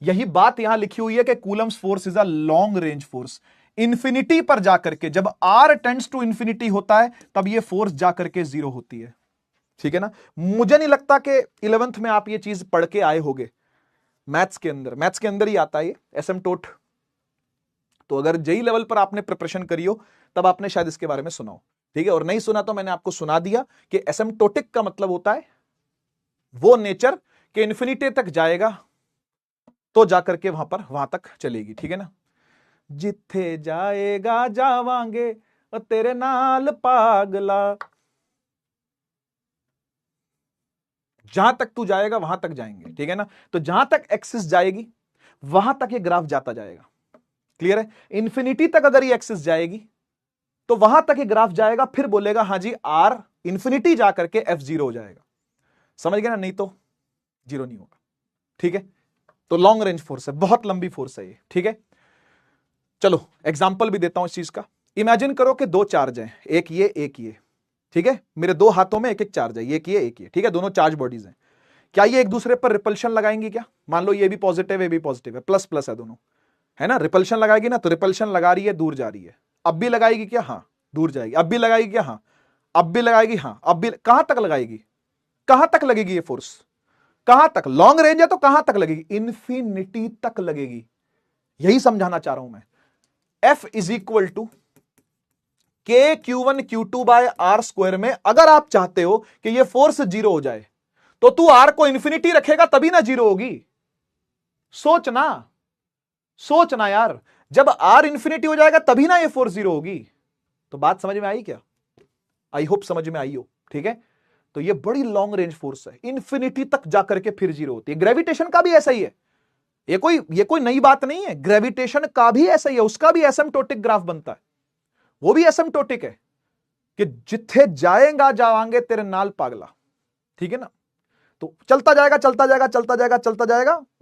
यही बात यहां लिखी हुई है कि Coulomb's force is a long range force. Infinity पर जाकर के, जब आर टेंड्स टू इंफिनिटी होता है तब ये फोर्स जाकर के जीरो होती है, ठीक है ना। मुझे नहीं लगता कि 11th में आप ये चीज पढ़ के आए होगे, मैथ्स के अंदर ही आता है ये एसिम्प्टोट। तो अगर जेई लेवल पर आपने प्रिपरेशन करी हो तब आपने शायद इसके बारे में सुना हो, ठीक है। और नहीं सुना तो मैंने आपको सुना दिया कि एसिम्प्टोटिक का मतलब होता है वो नेचर कि इंफिनिटी तक जाएगा तो जाकर के वहां तक चलेगी, ठीक है ना। जिथे जाएगा जावांगे तेरे नाल पागला, जहां तक तू जाएगा वहां तक जाएंगे, ठीक है ना। तो जहां तक एक्सिस जाएगी वहां तक ये ग्राफ जाता जाएगा, क्लियर है। इंफिनिटी तक अगर ये एक्सिस जाएगी तो वहां तक ये ग्राफ जाएगा, फिर बोलेगा हां जी आर इंफिनिटी जाकर के एफ जीरो हो जाएगा, समझ गए ना, नहीं तो जीरो नहीं होगा, ठीक है। तो लॉन्ग रेंज फोर्स है, बहुत लंबी फोर्स है ये, ठीक है। चलो एग्जाम्पल भी देता हूं इस चीज का। इमेजिन करो कि दो चार्ज हैं, एक ये, ठीक है। मेरे दो हाथों में एक एक चार्ज है, एक ये, ठीक है, दोनों चार्ज बॉडीज हैं। क्या ये एक दूसरे पर रिपल्शन लगाएंगी? क्या मान लो ये भी पॉजिटिव है, ये भी पॉजिटिव है, प्लस प्लस है दोनों, है ना। रिपल्शन लगाएगी ना, तो रिपल्शन लगा रही है, दूर जा रही है। अब भी लगाएगी क्या? हाँ, दूर जाएगी। अब भी लगाएगी क्या? हाँ। अब भी लगाएगी? हाँ। अब भी कहां तक लगाएगी? कहां तक लगेगी ये फोर्स? कहां तक? लॉन्ग रेंज है तो कहां तक लगेगी? इंफिनिटी तक लगेगी। यही समझाना चाह रहा हूं मैं। F इज इक्वल टू के Q1 Q2 bye are square में अगर आप चाहते हो कि ये फोर्स जीरो हो जाए तो तू आर को इंफिनिटी रखेगा तभी ना जीरो होगी। सोचना यार, जब आर इंफिनिटी हो जाएगा तभी ना ये फोर्स जीरो होगी। तो बात समझ में आई क्या? आई होप समझ में आई हो, ठीक है। तो ये बड़ी लॉन्ग रेंज फोर्स है, इंफिनिटी तक जाकर के फिर जीरो होती है। ग्रेविटेशन का भी ऐसा ही है, ये कोई नई बात नहीं है। ग्रेविटेशन का भी ऐसा ही है, उसका भी एसिम्प्टोटिक ग्राफ बनता है, वो भी एसिम्प्टोटिक है कि जिथे जाएगा जावांगे तेरे नाल पागला, ठीक है ना। तो चलता जाएगा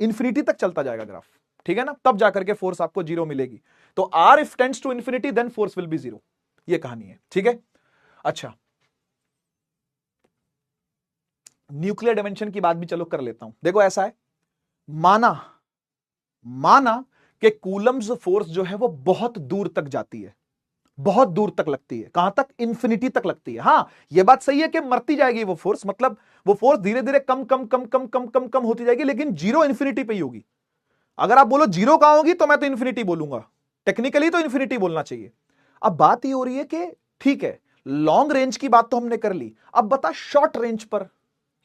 इंफिनिटी तक चलता जाएगा ग्राफ, ठीक है ना। तब जाकर के फोर्स आपको जीरो मिलेगी। तो R if tends to infinity then force will be zero, ये कहानी है, ठीक है। अच्छा, न्यूक्लियर डायमेंशन की बात भी चलो कर लेता हूं। देखो ऐसा है, माना कि कूलम्स फोर्स जो है वो बहुत दूर तक जाती है, बहुत दूर तक लगती है। कहां तक? इंफिनिटी तक लगती है। हां, यह बात सही है कि मरती जाएगी वो फोर्स, मतलब वो फोर्स धीरे धीरे कम कम कम कम कम कम कम होती जाएगी, लेकिन जीरो इंफिनिटी पे ही होगी। अगर आप बोलो जीरो कहां होगी तो मैं तो इंफिनिटी बोलूंगा, टेक्निकली तो इंफिनिटी बोलना चाहिए। अब बात ये हो रही है कि ठीक है, लॉन्ग रेंज की बात तो हमने कर ली, अब बता शॉर्ट रेंज पर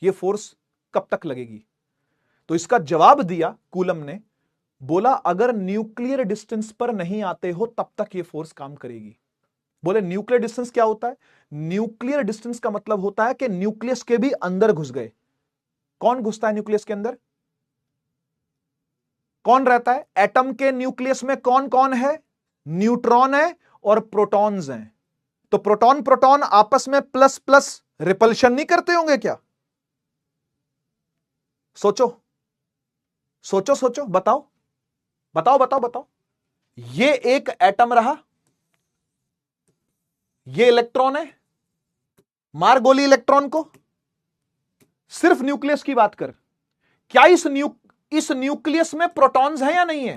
यह फोर्स कब तक लगेगी? तो इसका जवाब दिया कूलम ने, बोला अगर न्यूक्लियर डिस्टेंस पर नहीं आते हो तब तक यह फोर्स काम करेगी। बोले न्यूक्लियर डिस्टेंस क्या होता है? न्यूक्लियर डिस्टेंस का मतलब होता है कि न्यूक्लियस के भी अंदर घुस गए। कौन घुसता है न्यूक्लियस के अंदर? कौन रहता है एटम के न्यूक्लियस में? कौन कौन है? न्यूट्रॉन है और प्रोटॉन्स हैं। तो प्रोटॉन प्रोटॉन आपस में प्लस प्लस रिपल्शन नहीं करते होंगे क्या? सोचो सोचो सोचो, बताओ बताओ बताओ बताओ। ये एक एटम रहा, ये इलेक्ट्रॉन है, मार गोली इलेक्ट्रॉन को। सिर्फ न्यूक्लियस की बात कर, क्या इस न्यूक्लियस में प्रोटॉन्स हैं या नहीं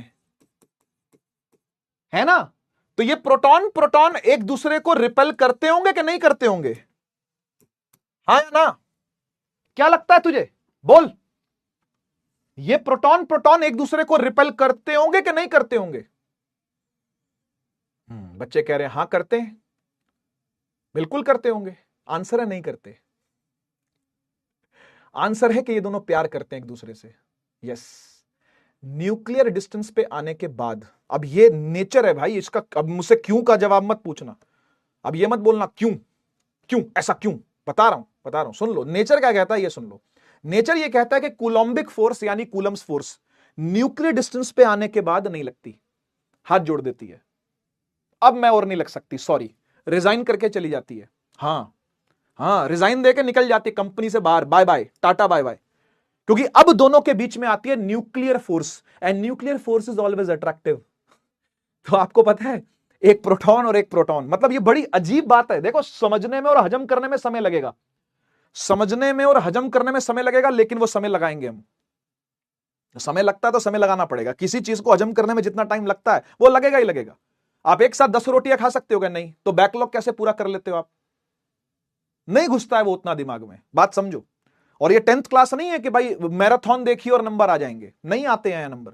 है ना? तो ये प्रोटॉन प्रोटॉन एक दूसरे को रिपेल करते होंगे कि नहीं करते होंगे? हाँ या ना? क्या लगता है तुझे? बोल। ये प्रोटॉन प्रोटॉन एक दूसरे को रिपेल करते होंगे कि नहीं करते होंगे? बच्चे कह रहे हैं हां करते हैं, बिल्कुल करते होंगे। आंसर है नहीं करते। आंसर है कि ये दोनों प्यार करते हैं एक दूसरे से। यस, न्यूक्लियर डिस्टेंस पे आने के बाद, अब ये नेचर है भाई इसका। अब मुझसे क्यों का जवाब मत पूछना, अब ये मत बोलना क्यों क्यों ऐसा क्यों, बता रहा हूं सुन लो। नेचर क्या कहता है ये सुन लो। नेचर ये कहता है कि कूलम्बिक फोर्स यानी कूलम्स फोर्स न्यूक्लियर डिस्टेंस पे आने के बाद नहीं लगती, हाथ जोड़ देती है। अब मैं और नहीं लग सकती, सॉरी, रिजाइन करके चली जाती है। हाँ, रिजाइन देके निकल जाती है कंपनी से बाहर, bye bye tata bye bye. क्योंकि अब दोनों के बीच में आती है nuclear force, and nuclear force is always attractive. तो आपको पता है, एक प्रोटॉन और एक प्रोटॉन, मतलब ये बड़ी अजीब बात है। देखो, समझने में और हजम करने में समय लगेगा, समझने में और हजम करने में समय लगेगा, लेकिन वो समय लगाएंगे हम। समय लगता है तो समय लगाना पड़ेगा। किसी चीज को हजम करने में जितना टाइम लगता है वो लगेगा ही लगेगा। आप एक साथ 10 रोटियां खा सकते हो क्या? नहीं। तो बैकलॉग कैसे पूरा कर लेते हो आप? नहीं घुसता है वो उतना दिमाग में, बात समझो। और ये 10th क्लास नहीं है कि भाई मैराथन देखिए और नंबर आ जाएंगे, नहीं आते हैं नंबर।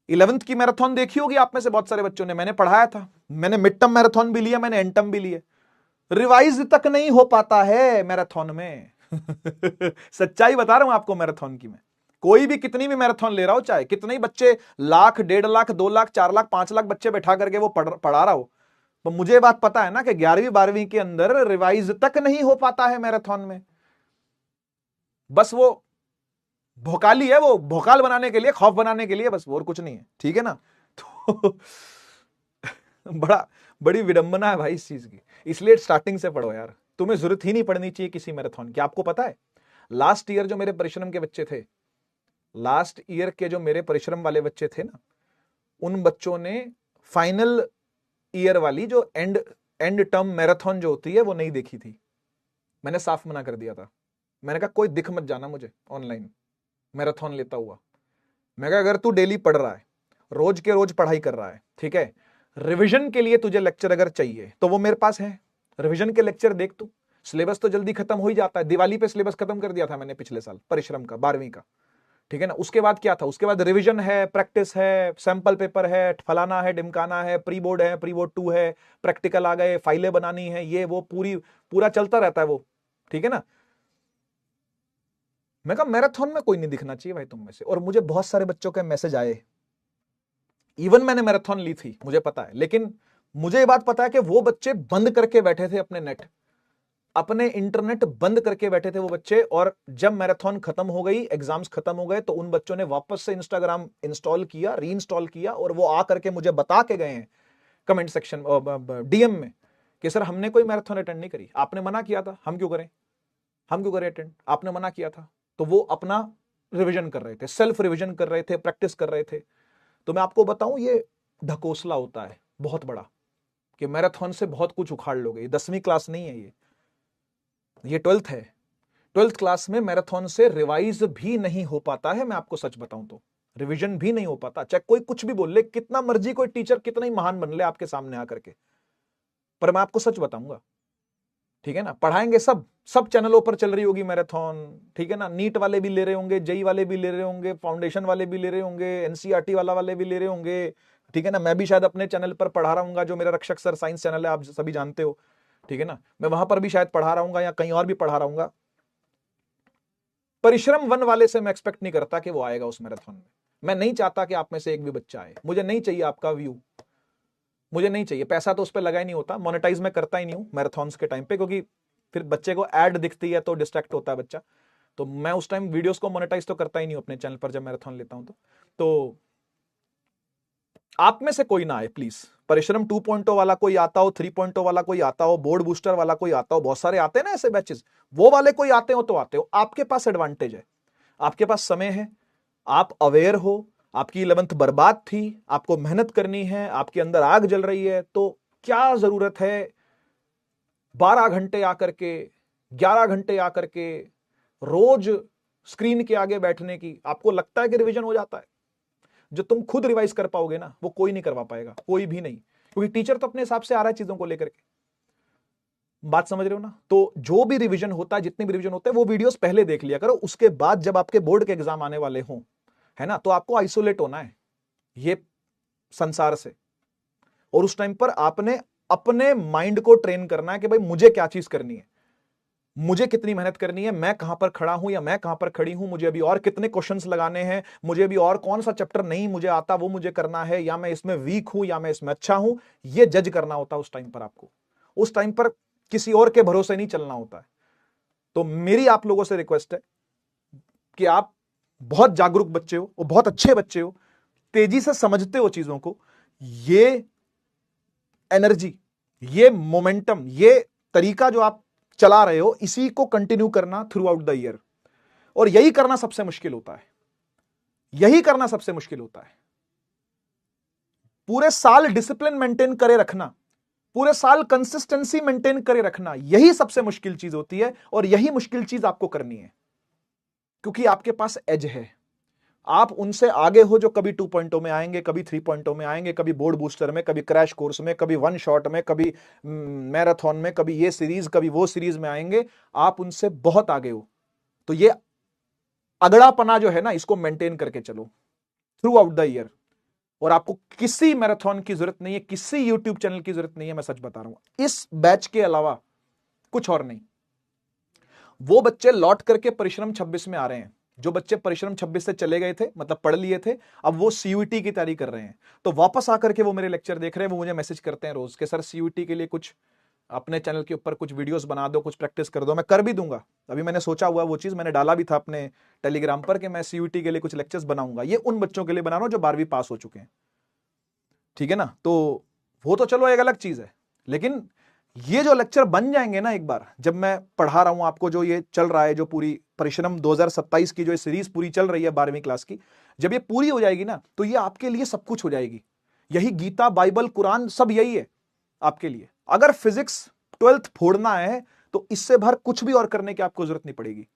11th की मैराथन देखी होगी आप में से बहुत सारे बच्चों ने, मैंने पढ़ाया था। मैंने मिड टर्म मैराथन भी लिया, मैंने एंड टर्म भी लिए। रिवाइज तक नहीं हो पाता है मैराथन में। सच्चाई बता रहा हूं आपको मैराथन की। मैं कोई भी कितनी भी मैराथन ले रहा हो, चाहे कितने ही बच्चे, लाख, 1.5 लाख, 2 लाख, 4 लाख, 5 लाख बच्चे बैठा करके वो पढ़ा रहा हो, तो मुझे बात पता है ना कि 11वीं 12वीं के अंदर रिवाइज तक नहीं हो पाता है मैराथन में। बस वो भोकाली है, वो भोकाल बनाने के लिए, खौफ बनाने के लिए, बस, और कुछ नहीं है। ठीक है ना? तो बड़ी विडंबना है भाई इस चीज की। इसलिए स्टार्टिंग से पढ़ो यार, तुम्हें जरूरत ही नहीं पड़नी चाहिए किसी मैराथन की। आपको पता है, लास्ट ईयर जो मेरे परिश्रम के बच्चे थे, लास्ट ईयर के जो मेरे परिश्रम वाले बच्चे थे ना, उन बच्चों ने फाइनल ईयर वाली जो एंड टर्म मैराथन जो होती है वो नहीं देखी थी। मैंने साफ मना कर दिया था। मैंने कहा कोई दिख मत जाना मुझे ऑनलाइन मैराथन लेता हुआ। मैं कहा अगर तू डेली पढ़ रहा है, रोज के रोज पढ़ाई कर रहा है, ठीक है, रिवीजन के लिए तुझे लेक्चर अगर चाहिए तो वो मेरे पास है। रिवीजन के लेक्चर देख तू, सिलेबस तो जल्दी खत्म हो ही जाता है। दिवाली पे सिलेबस खत्म कर दिया था मैंने पिछले साल परिश्रम का, 12वीं का। ठीक है ना? उसके बाद क्या था? उसके बाद रिवीजन है, प्रैक्टिस है, सैंपल पेपर है, फलाना है, डिमकाना है, प्री बोर्ड है, प्री बोर्ड 2 है, प्रैक्टिकल आ गए, फाइलें बनानी है, ये वो पूरा चलता रहता है वो। ठीक है ना? मैं कहा मैराथन में कोई नहीं दिखना चाहिए भाई तुम में से। और मुझे बहुत सारे बच्चों के मैसेज आए, इवन मैंने मैराथन ली थी मुझे पता है, लेकिन मुझे ये बात पता है कि वो बच्चे बंद करके बैठे थे अपने नेट, अपने इंटरनेट बंद करके बैठे थे वो बच्चे। और जब मैराथन खत्म हो गई, एग्जाम्स खत्म हो गए, तो उन बच्चों ने वापस से इंस्टाग्राम इंस्टॉल किया, री इंस्टॉल किया, और वो आ करके मुझे बता के गए हैं कमेंट सेक्शन, डीएम में, कि सर हमने कोई मैराथन अटेंड नहीं करी, आपने मना किया था, हम क्यों करें अटेंड, आपने मना किया था। तो वो अपना रिवीजन कर रहे थे, सेल्फ रिवीजन कर रहे थे, प्रैक्टिस कर रहे थे। तो मैं आपको बताऊं, ये ढकोसला होता है बहुत बड़ा, कि मैराथन से बहुत कुछ उखाड़ लोगे। 10वीं क्लास नहीं है ये 12th है। 12th क्लास में मैराथन से रिवाइज भी नहीं हो पाता है। मैं आपको सच बताऊं तो रिवीजन भी नहीं हो पाता, चाहे कोई कुछ भी बोल ले, कितना मर्जी कोई टीचर कितना ही महान बन ले आपके सामने आकर के, पर मैं आपको सच बताऊंगा। ठीक है ना? पढ़ाएंगे, सब चैनलों पर चल रही होगी मैराथन। ठीक है ना? नीट वाले भी ले रहे होंगे, जेई वाले भी ले रहे होंगे, फाउंडेशन वाले भी ले रहे होंगे, एनसीईआरटी वाले भी ले रहे होंगे। ठीक है ना? मैं भी शायद अपने चैनल पर पढ़ा रहा हूँ, जो मेरा रक्षक सर साइंस चैनल है, आप सभी जानते हो। ठीक है ना? मैं वहां पर भी शायद पढ़ा रहा हूँ या कहीं और भी पढ़ा रहा हूँ। परिश्रम 1 वाले से मैं एक्सपेक्ट नहीं करता कि वो आएगा उस मैराथन में। मैं नहीं चाहता कि आप में से एक भी बच्चा आए, मुझे नहीं चाहिए आपका व्यू, मुझे नहीं चाहिए। पैसा तो उस पर लगा ही नहीं होता, मोनेटाइज मैं करता ही नहीं हूं मैराथन्स के टाइम पे, क्योंकि फिर बच्चे को ऐड दिखती है तो डिस्ट्रैक्ट होता है बच्चा। तो मैं उस टाइम वीडियोस को मोनेटाइज तो करता ही नहीं हूं अपने चैनल पर जब मैराथन लेता हूं। तो आप में से कोई ना आए प्लीज। परिश्रम 2.0 वाला कोई आता हो, 3.0 वाला कोई आता हो, बोर्ड बूस्टर वाला कोई आता हो, बहुत सारे आते हैं ना ऐसे बैचेस, वो वाले कोई आते हो तो आते हो। आपके पास एडवांटेज है, आपके पास समय है, आप अवेयर हो, आपकी 11th बर्बाद थी, आपको मेहनत करनी है, आपके अंदर आग जल रही है, तो क्या जरूरत है 12 घंटे आकर के, 11 घंटे आकर के रोज स्क्रीन के आगे बैठने की? आपको लगता है कि रिवीजन हो जाता है? जो तुम खुद रिवाइज कर पाओगे ना, वो कोई नहीं करवा पाएगा, कोई भी नहीं, क्योंकि टीचर तो अपने हिसाब से आ रहा है चीजों को लेकर के। बात समझ रहे हो ना? तो जो भी रिवीजन होता है, जितने भी रिवीजन होते हैं, वो वीडियोस पहले देख लिया करो। उसके बाद जब आपके बोर्ड के एग्जाम आने वाले हों, है ना, तो आपको आइसोलेट होना है ये संसार से, और उस टाइम पर आपने अपने माइंड को ट्रेन करना है कि भाई मुझे क्या चीज करनी है, मुझे कितनी मेहनत करनी है, मैं कहां पर खड़ा हूं या मैं कहां पर खड़ी हूं, मुझे अभी और कितने क्वेश्चंस लगाने हैं, मुझे अभी और कौन सा चैप्टर नहीं मुझे आता वो मुझे करना है, या मैं इसमें वीक हूं या मैं इसमें अच्छा हूं, ये जज करना होता है उस टाइम पर आपको। उस टाइम पर किसी और के भरोसे नहीं चलना होता है। तो मेरी आप लोगों से रिक्वेस्ट है कि आप बहुत जागरूक बच्चे हो और बहुत अच्छे बच्चे हो, तेजी से समझते हो चीजों को, ये एनर्जी, ये मोमेंटम, ये तरीका जो आप चला रहे हो, इसी को कंटिन्यू करना थ्रू आउट द ईयर। और यही करना सबसे मुश्किल होता है, यही करना सबसे मुश्किल होता है। पूरे साल डिसिप्लिन मेंटेन करे रखना, पूरे साल कंसिस्टेंसी मेंटेन करे रखना, यही सबसे मुश्किल चीज होती है, और यही मुश्किल चीज आपको करनी है, क्योंकि आपके पास एज है। आप उनसे आगे हो जो कभी 2.0 में आएंगे, कभी 3.0 में आएंगे, कभी बोर्ड बूस्टर में, कभी क्रैश कोर्स में, कभी वन शॉट में, कभी मैराथन में, कभी ये सीरीज, कभी वो सीरीज में आएंगे। आप उनसे बहुत आगे हो, तो ये अगड़ापना जो है ना, इसको मेंटेन करके चलो थ्रू आउट द ईयर। और आपको किसी मैराथन की जरूरत नहीं है, किसी यूट्यूब चैनल की जरूरत नहीं है, मैं सच बता रहा हूं, इस बैच के अलावा कुछ और नहीं। वो बच्चे लौट करके परिश्रम 26 में आ रहे हैं, जो बच्चे परिश्रम 26 से चले गए थे, मतलब पढ़ लिए थे, अब वो सीयूईटी की तैयारी कर रहे हैं, तो वापस आकर के वो मेरे लेक्चर देख रहे हैं, वो मुझे मैसेज करते हैं रोज के सर सीयूईटी के लिए कुछ अपने चैनल के ऊपर कुछ वीडियोस बना दो, कुछ प्रैक्टिस कर दो। मैं कर भी दूंगा, अभी मैंने सोचा हुआ वो चीज, मैंने डाला भी था अपने टेलीग्राम पर कि मैं सीयूईटी के लिए कुछ लेक्चर्स बनाऊंगा। ये उन बच्चों के लिए बना रहा हूं जो 12वीं पास हो चुके हैं, ठीक है ना? तो वो तो चलो एक अलग चीज है, लेकिन ये जो लेक्चर बन जाएंगे ना, एक बार जब मैं पढ़ा रहा हूं आपको, जो ये चल रहा है, जो पूरी परिश्रम 2027 की जो सीरीज पूरी चल रही है 12वीं क्लास की, जब ये पूरी हो जाएगी ना, तो ये आपके लिए सब कुछ हो जाएगी। यही गीता, बाइबल, कुरान सब यही है आपके लिए। अगर फिजिक्स 12th फोड़ना है तो इससे भर कुछ भी और करने की आपको जरूरत नहीं पड़ेगी।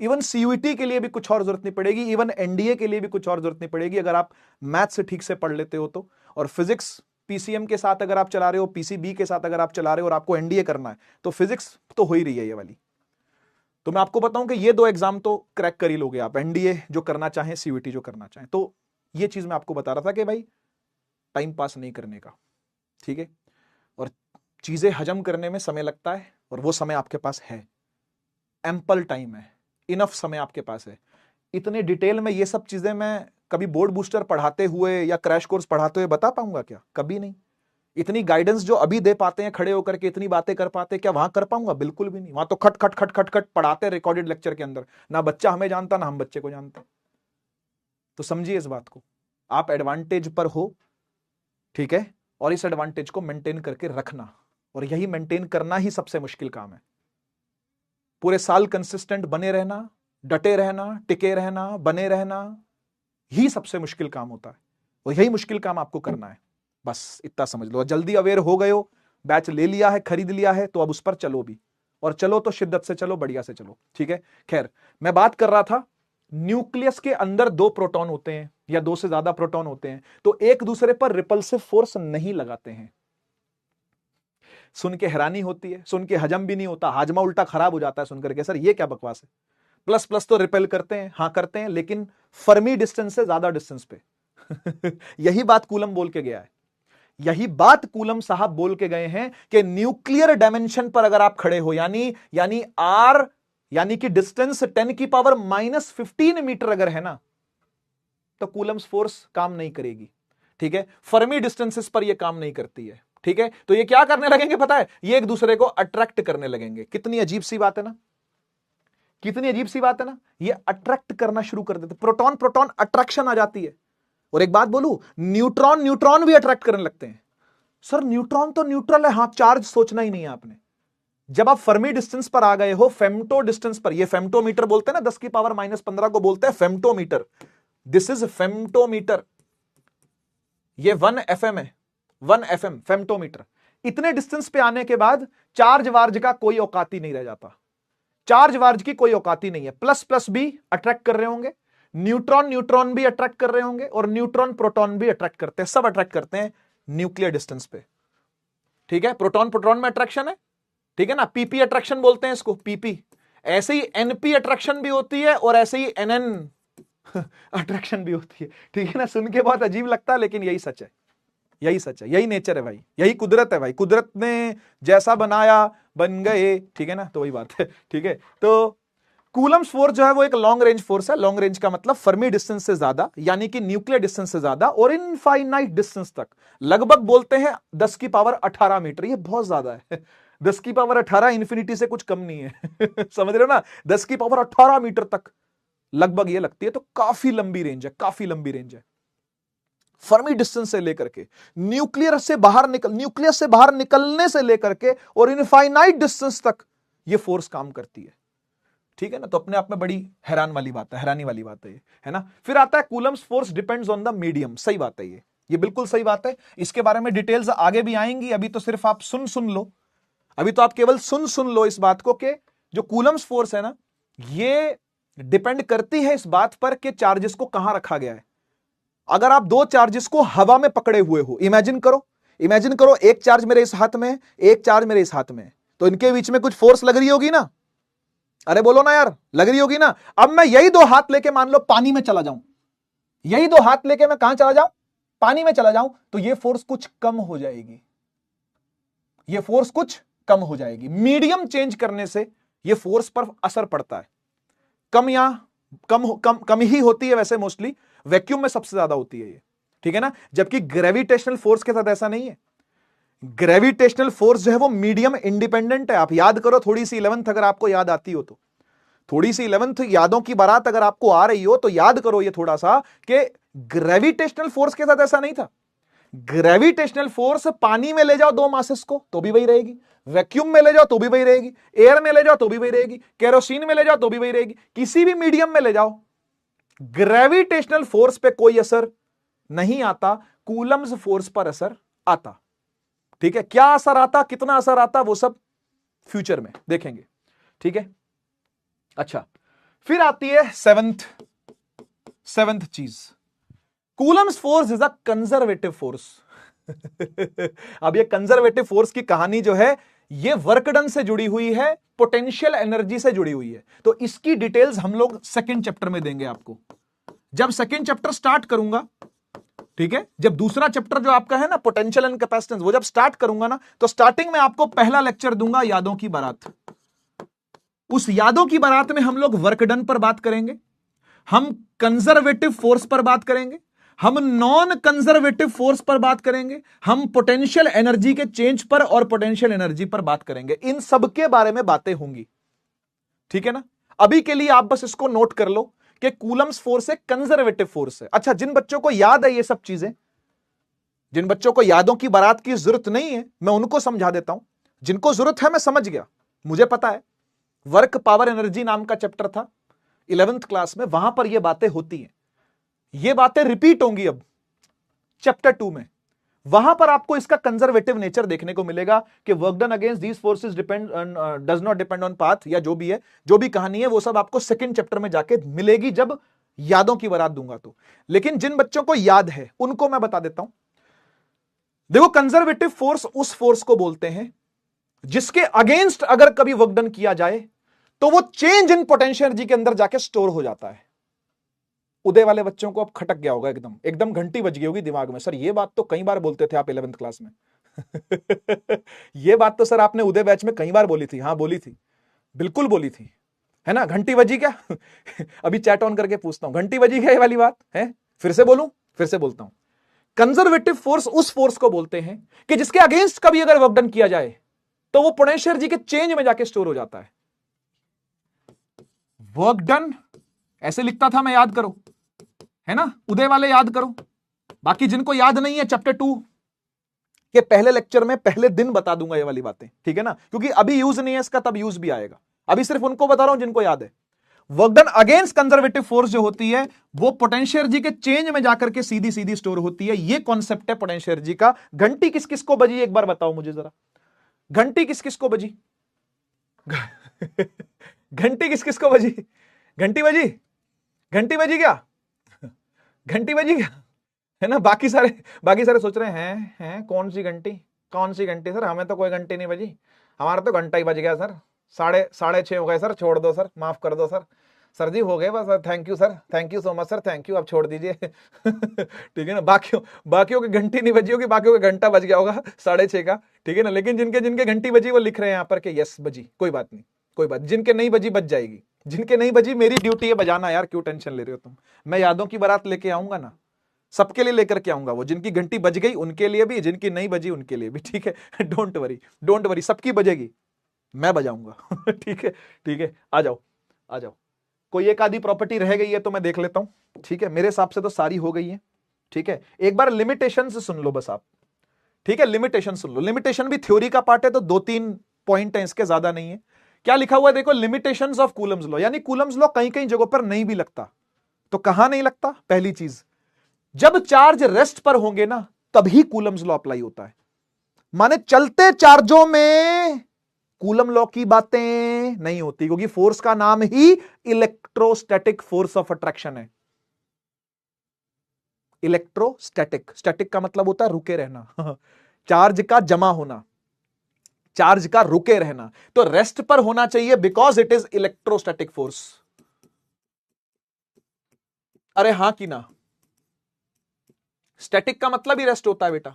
इवन सीयूईटी के लिए भी कुछ और जरूरत नहीं पड़ेगी, इवन एनडीए के लिए भी कुछ और जरूरत नहीं पड़ेगी, अगर आप मैथ से ठीक से पढ़ लेते हो तो। और फिजिक्स पीसीएम के साथ अगर आप चला रहे हो, पीसीबी के साथ अगर आप चला रहे हो, और आपको एनडीए करना है, तो फिजिक्स तो हो ही रही है ये वाली। तो मैं आपको बताऊं कि ये 2 एग्जाम तो क्रैक कर ही लोगे आप, एनडीए जो करना चाहें, सीयूईटी जो करना चाहें। तो ये चीज मैं आपको बता रहा था कि भाई टाइम पास नहीं करने का, ठीक है? और चीजें हजम करने में समय लगता है, और वो समय आपके पास है, एम्पल टाइम है, इनफ समय आपके पास है। इतने डिटेल में ये सब चीजें मैं कभी बोर्ड बूस्टर पढ़ाते हुए या क्रैश कोर्स पढ़ाते हुए बता पाऊंगा क्या? कभी नहीं। इतनी गाइडेंस जो अभी दे पाते हैं खड़े होकर के, इतनी बातें कर पाते हैं क्या वहां कर पाऊंगा? बिल्कुल भी नहीं। वहां तो खट खट खट खट खट पढ़ाते रिकॉर्डेड लेक्चर के अंदर, ना बच्चा हमें जानता ना हम बच्चे को जानते। तो समझिए इस बात को, आप एडवांटेज पर हो, ठीक है? और इस एडवांटेज को मेंटेन करके रखना, और यही मेंटेन करना ही सबसे मुश्किल काम है। पूरे साल कंसिस्टेंट बने रहना, डटे रहना, टिके रहना, बने रहना ही सबसे मुश्किल काम होता है, और यही मुश्किल काम आपको करना है। बस इतना समझ लो। जल्दी अवेयर हो गए हो, बैच ले लिया है, खरीद लिया है, तो अब उस पर चलो भी, और चलो तो शिद्दत से चलो, बढ़िया से चलो, ठीक है? खैर, मैं बात कर रहा था, न्यूक्लियस के अंदर 2 प्रोटॉन होते हैं या 2 से ज्यादा प्रोटॉन होते हैं, तो एक दूसरे पर रिपल्सिव फोर्स नहीं लगाते हैं। सुन के हैरानी होती है, सुन के हजम भी नहीं होता, हाजमा उल्टा खराब हो जाता है सुनकर के, सर ये क्या बकवास है। प्लस प्लस तो रिपेल करते हैं, हाँ करते हैं, लेकिन फर्मी डिस्टेंस से ज्यादा डिस्टेंस पे। यही बात कूलम बोल के गया है, यही बात कूलम साहब बोल के गए हैं कि न्यूक्लियर डायमेंशन पर अगर आप खड़े हो, यानी आर, यानी कि डिस्टेंस 10⁻⁻15 मीटर अगर है ना, तो कूलम्स फोर्स काम नहीं करेगी, ठीक है? फर्मी डिस्टेंसेस पर यह काम नहीं करती है, ठीक है? तो ये क्या करने लगेंगे पता है? ये एक दूसरे को अट्रैक्ट करने लगेंगे। कितनी अजीब सी बात है ना, कितनी अजीब सी बात है ना, ये अट्रैक्ट करना शुरू कर देते, प्रोटॉन प्रोटॉन अट्रैक्शन आ जाती है। और एक बात बोलूं, न्यूट्रॉन न्यूट्रॉन भी अट्रैक्ट करने लगते हैं। सर न्यूट्रॉन तो न्यूट्रल है, हां चार्ज सोचना ही नहीं है आपने। जब आप फर्मी डिस्टेंस पर आ गए हो, फेम्टो डिस्टेंस पर, ये फेम्टोमीटर बोलते हैं ना, 10⁻⁻15 को बोलते हैं फेम्टोमीटर, दिस इज फेम्टोमीटर, ये 1 FM है, 1 FM फेम्टोमीटर। इतने डिस्टेंस पे आने के बाद चार्ज वार्ज का कोई औकात ही नहीं रह जाता, चार्ज वार्ज की कोई औकात ही नहीं है। प्लस प्लस भी अट्रैक्ट कर रहे होंगे, न्यूट्रॉन न्यूट्रॉन भी अट्रैक्ट कर रहे होंगे, और न्यूट्रॉन प्रोटॉन भी अट्रैक्ट करते हैं, सब अट्रैक्ट करते हैं न्यूक्लियर डिस्टेंस पे। ठीक है, प्रोटॉन प्रोटॉन में अट्रैक्शन है, ठीक है ना, पीपी अट्रैक्शन बोलते हैं इसको, पीपी। ऐसे ही एनपी अट्रैक्शन भी होती है, और ऐसे ही एनएन अट्रैक्शन भी होती है। ठीक है ना, सुन के बहुत अजीब लगता है, लेकिन यही सच है, यही सच है, यही नेचर है भाई, यही कुदरत है भाई, कुदरत ने जैसा बनाया बन गए। ठीक है ना, तो वही बात है। ठीक है, तो कूलम्स फोर्स जो है वो एक लॉन्ग रेंज फोर्स है। लॉन्ग रेंज का मतलब फर्मी डिस्टेंस से ज्यादा, यानी कि न्यूक्लियर डिस्टेंस से ज्यादा, और इनफाइनाइट डिस्टेंस तक, लगभग बोलते हैं 10 की पावर 18 मीटर। ये बहुत ज्यादा है, 10 की पावर 18 इंफिनिटी से कुछ कम नहीं है। समझ रहे हो ना, 10 की पावर 18 मीटर तक लगभग ये लगती है, तो काफी लंबी रेंज है, काफी लंबी रेंज है। फर्मी डिस्टेंस से लेकर के न्यूक्लियर से बाहर निकलने से लेकर के और इनफाइनाइट डिस्टेंस तक ये फोर्स काम करती है। ठीक है ना, तो अपने आप में बड़ी हैरानी वाली बात है ये, है ना। फिर आता है Coulomb's force depends on the medium. सही बात है, ये बिल्कुल सही बात है। इसके बारे में डिटेल्स आगे भी आएंगी, अभी तो सिर्फ आप सुन लो, अभी तो आप केवल सुन लो इस बात को कि जो कूलम्स फोर्स है ना, ये डिपेंड करती है इस बात पर कि चार्जेस को कहां रखा गया है। अगर आप दो चार्जेस को हवा में पकड़े हुए हो, इमेजिन करो एक चार्ज मेरे इस हाथ में, एक चार्ज मेरे इस हाथ में, तो इनके बीच में कुछ फोर्स लग रही होगी ना। अरे बोलो ना यार, लग रही होगी ना। अब मैं यही दो हाथ लेके मान लो पानी में चला जाऊं, यही दो हाथ लेके मैं कहां चला जाऊं, पानी में चला जाऊं, तो ये फोर्स कुछ कम हो जाएगी, ये फोर्स कुछ कम हो जाएगी। मीडियम चेंज करने से ये फोर्स पर असर पड़ता है। कम या कम ही होती है वैसे, मोस्टली वैक्यूम में सबसे ज्यादा होती है ये। ठीक है ना, जबकि ग्रेविटेशनल फोर्स के साथ ऐसा नहीं है। ग्रेविटेशनल फोर्स जो है वो मीडियम इंडिपेंडेंट है। आप याद करो थोड़ी सी 11th अगर आपको याद आती हो तो, थोड़ी सी 11th यादों की बारात अगर आपको आ रही हो तो याद करो ये थोड़ा सा कि ग्रेविटेशनल फोर्स के साथ ऐसा नहीं था। ग्रेविटेशनल फोर्स पानी में ले जाओ दो मासेस को तो भी वही रहेगी, वैक्यूम में ले जाओ तो भी वही रहेगी, एयर में ले जाओ तो भी वही रहेगी, केरोसिन में ले जाओ तो भी वही रहेगी, किसी भी मीडियम में ले जाओ, ग्रेविटेशनल फोर्स पे कोई असर नहीं आता, कूलम्स फोर्स पर असर आता। ठीक है, क्या असर आता, कितना असर आता, वो सब फ्यूचर में देखेंगे। ठीक है, अच्छा, फिर आती है सेवंथ चीज, Coulomb's force is a conservative force. अब ये कंजर्वेटिव फोर्स की कहानी जो है ये वर्क डन से जुड़ी हुई है, पोटेंशियल एनर्जी से जुड़ी हुई है। तो इसकी डिटेल्स हम लोग सेकंड चैप्टर में देंगे आपको, जब सेकंड चैप्टर स्टार्ट करूंगा। ठीक है, जब दूसरा चैप्टर जो आपका है ना पोटेंशियल एंड कैपेसिटेंस, वो जब स्टार्ट करूंगा ना, तो स्टार्टिंग में आपको पहला लेक्चर दूंगा यादों की बारात। उस यादों की बारात में हम लोग वर्क डन पर बात करेंगे, हम कंजर्वेटिव फोर्स पर बात करेंगे, हम नॉन कंजर्वेटिव फोर्स पर बात करेंगे, हम पोटेंशियल एनर्जी के चेंज पर और पोटेंशियल एनर्जी पर बात करेंगे। इन सब के बारे में बातें होंगी। ठीक है ना, अभी के लिए आप बस इसको नोट कर लो कि कूलम्स फोर्स एक कंजर्वेटिव फोर्स है। अच्छा, जिन बच्चों को याद है ये सब चीजें, जिन बच्चों को यादों की बारात की जरूरत नहीं है, मैं उनको समझा देता हूं। जिनको जरूरत है मैं समझ गया, मुझे पता है। वर्क पावर एनर्जी नाम का चैप्टर था 11th क्लास में, वहां पर ये बातें होती हैं। ये बातें रिपीट होंगी अब चैप्टर 2 में, वहां पर आपको इसका कंजर्वेटिव नेचर देखने को मिलेगा कि work done against these forces does not depend on path, या जो भी है, जो भी कहानी है वो सब आपको सेकंड चैप्टर में जाके मिलेगी जब यादों की बारात दूंगा तो। लेकिन जिन बच्चों को याद है उनको मैं बता देता हूं। देखो, कंजर्वेटिव फोर्स उस फोर्स को बोलते हैं जिसके अगेंस्ट अगर कभी वर्क डन किया जाए तो वो चेंज इन पोटेंशियल एनर्जी के अंदर जाके स्टोर हो जाता है। उदय वाले बच्चों को अब खटक गया होगा, एकदम घंटी बज गई होगी दिमाग में, सर ये बात तो कई बार बोलते थे आप 11th क्लास में। ये बात तो सर आपने उदय बैच में कई बार बोली थी। हाँ बोली थी, बिल्कुल बोली थी, है ना। घंटी बजी क्या? अभी चैट ऑन करके पूछता हूं, घंटी बजी क्या ये वाली बात है? फिर से बोलूं, फिर से बोलता हूं। कंजर्वेटिव फोर्स उस फोर्स को बोलते हैं कि जिसके अगेंस्ट कभी अगर वर्क डन किया जाए तो वो पोटेंशियल एनर्जी के चेंज में जाके स्टोर हो जाता है। वर्क डन ऐसे लिखता था मैं, याद करो, है ना, उदय वाले याद करो। बाकी जिनको याद नहीं है चैप्टर 2 के पहले लेक्चर में पहले दिन बता दूंगा ये वाली बातें, ठीक है ना, क्योंकि अभी यूज नहीं है इसका, तब यूज भी आएगा। अभी सिर्फ उनको बता रहा हूं जिनको याद है। Work done against conservative force जो होती है वो पोटेंशियल एनर्जी के चेंज में जाकर के सीधी सीधी स्टोर होती है। ये कॉन्सेप्ट है पोटेंशियल एनर्जी का। घंटी किस किस को बजी एक बार बताओ मुझे जरा, घंटी किस किस को बजी? घंटी किस किस को बजी? घंटी बजी? घंटी बजी क्या? घंटी बजी क्या? है ना, बाकी सारे सोच रहे हैं कौन सी घंटी, कौन सी घंटी सर, हमें तो कोई घंटी नहीं बजी, हमारा तो घंटा ही बज गया सर, साढ़े 6 हो गए सर, छोड़ दो सर, माफ कर दो सर जी हो गए बस, thank you sir, thank you so much sir, thank you, अब छोड़ दीजिए। ठीक है ना, बाकियों की घंटी नहीं बजी होगी, बाकियों का घंटा बज गया होगा 6:30 का, ठीक है ना, लेकिन जिनके घंटी बजी वो लिख रहे हैं यहाँ पर कि यस बजी, कोई बात नहीं, कोई बात, जिनके नहीं बजी बज जाएगी, जिनके नहीं बजी मेरी ड्यूटी है बजाना, यार क्यों टेंशन ले रहे हो तुम, मैं यादों की बारात लेके आऊंगा ना, सबके लिए लेकर के आऊंगा, वो जिनकी घंटी बज गई उनके लिए भी, जिनकी नहीं बजी उनके लिए भी, ठीक है। डोंट वरी, सबकी बजेगी, मैं बजाऊंगा। ठीक है, आ जाओ। कोई एक आधी प्रॉपर्टी रह गई है तो मैं देख लेता हूं, ठीक है, मेरे हिसाब से तो सारी हो गई है, ठीक है। एक बार लिमिटेशन से सुन लो बस आप, ठीक है, लिमिटेशन सुन लो, लिमिटेशन भी थ्योरी का पार्ट है तो 2-3 पॉइंट है, इसके ज्यादा नहीं है। क्या लिखा हुआ है देखो, लिमिटेशंस ऑफ कूलम्स लॉ, यानी कूलम्स लॉ कहीं कहीं जगहों पर नहीं भी लगता, तो कहां नहीं लगता? पहली चीज, जब चार्ज रेस्ट पर होंगे ना तभी कूलम्स लॉ अप्लाई होता है, माने चलते चार्जों में कूलम लॉ की बातें नहीं होती, क्योंकि फोर्स का नाम ही इलेक्ट्रोस्टैटिक फोर्स ऑफ अट्रैक्शन है। इलेक्ट्रोस्टैटिक, स्टैटिक का मतलब होता है रुके रहना, चार्ज का जमा होना, चार्ज का रुके रहना, तो रेस्ट पर होना चाहिए because it is electrostatic force. अरे हां कि ना, स्टैटिक का मतलब ही रेस्ट होता है बेटा,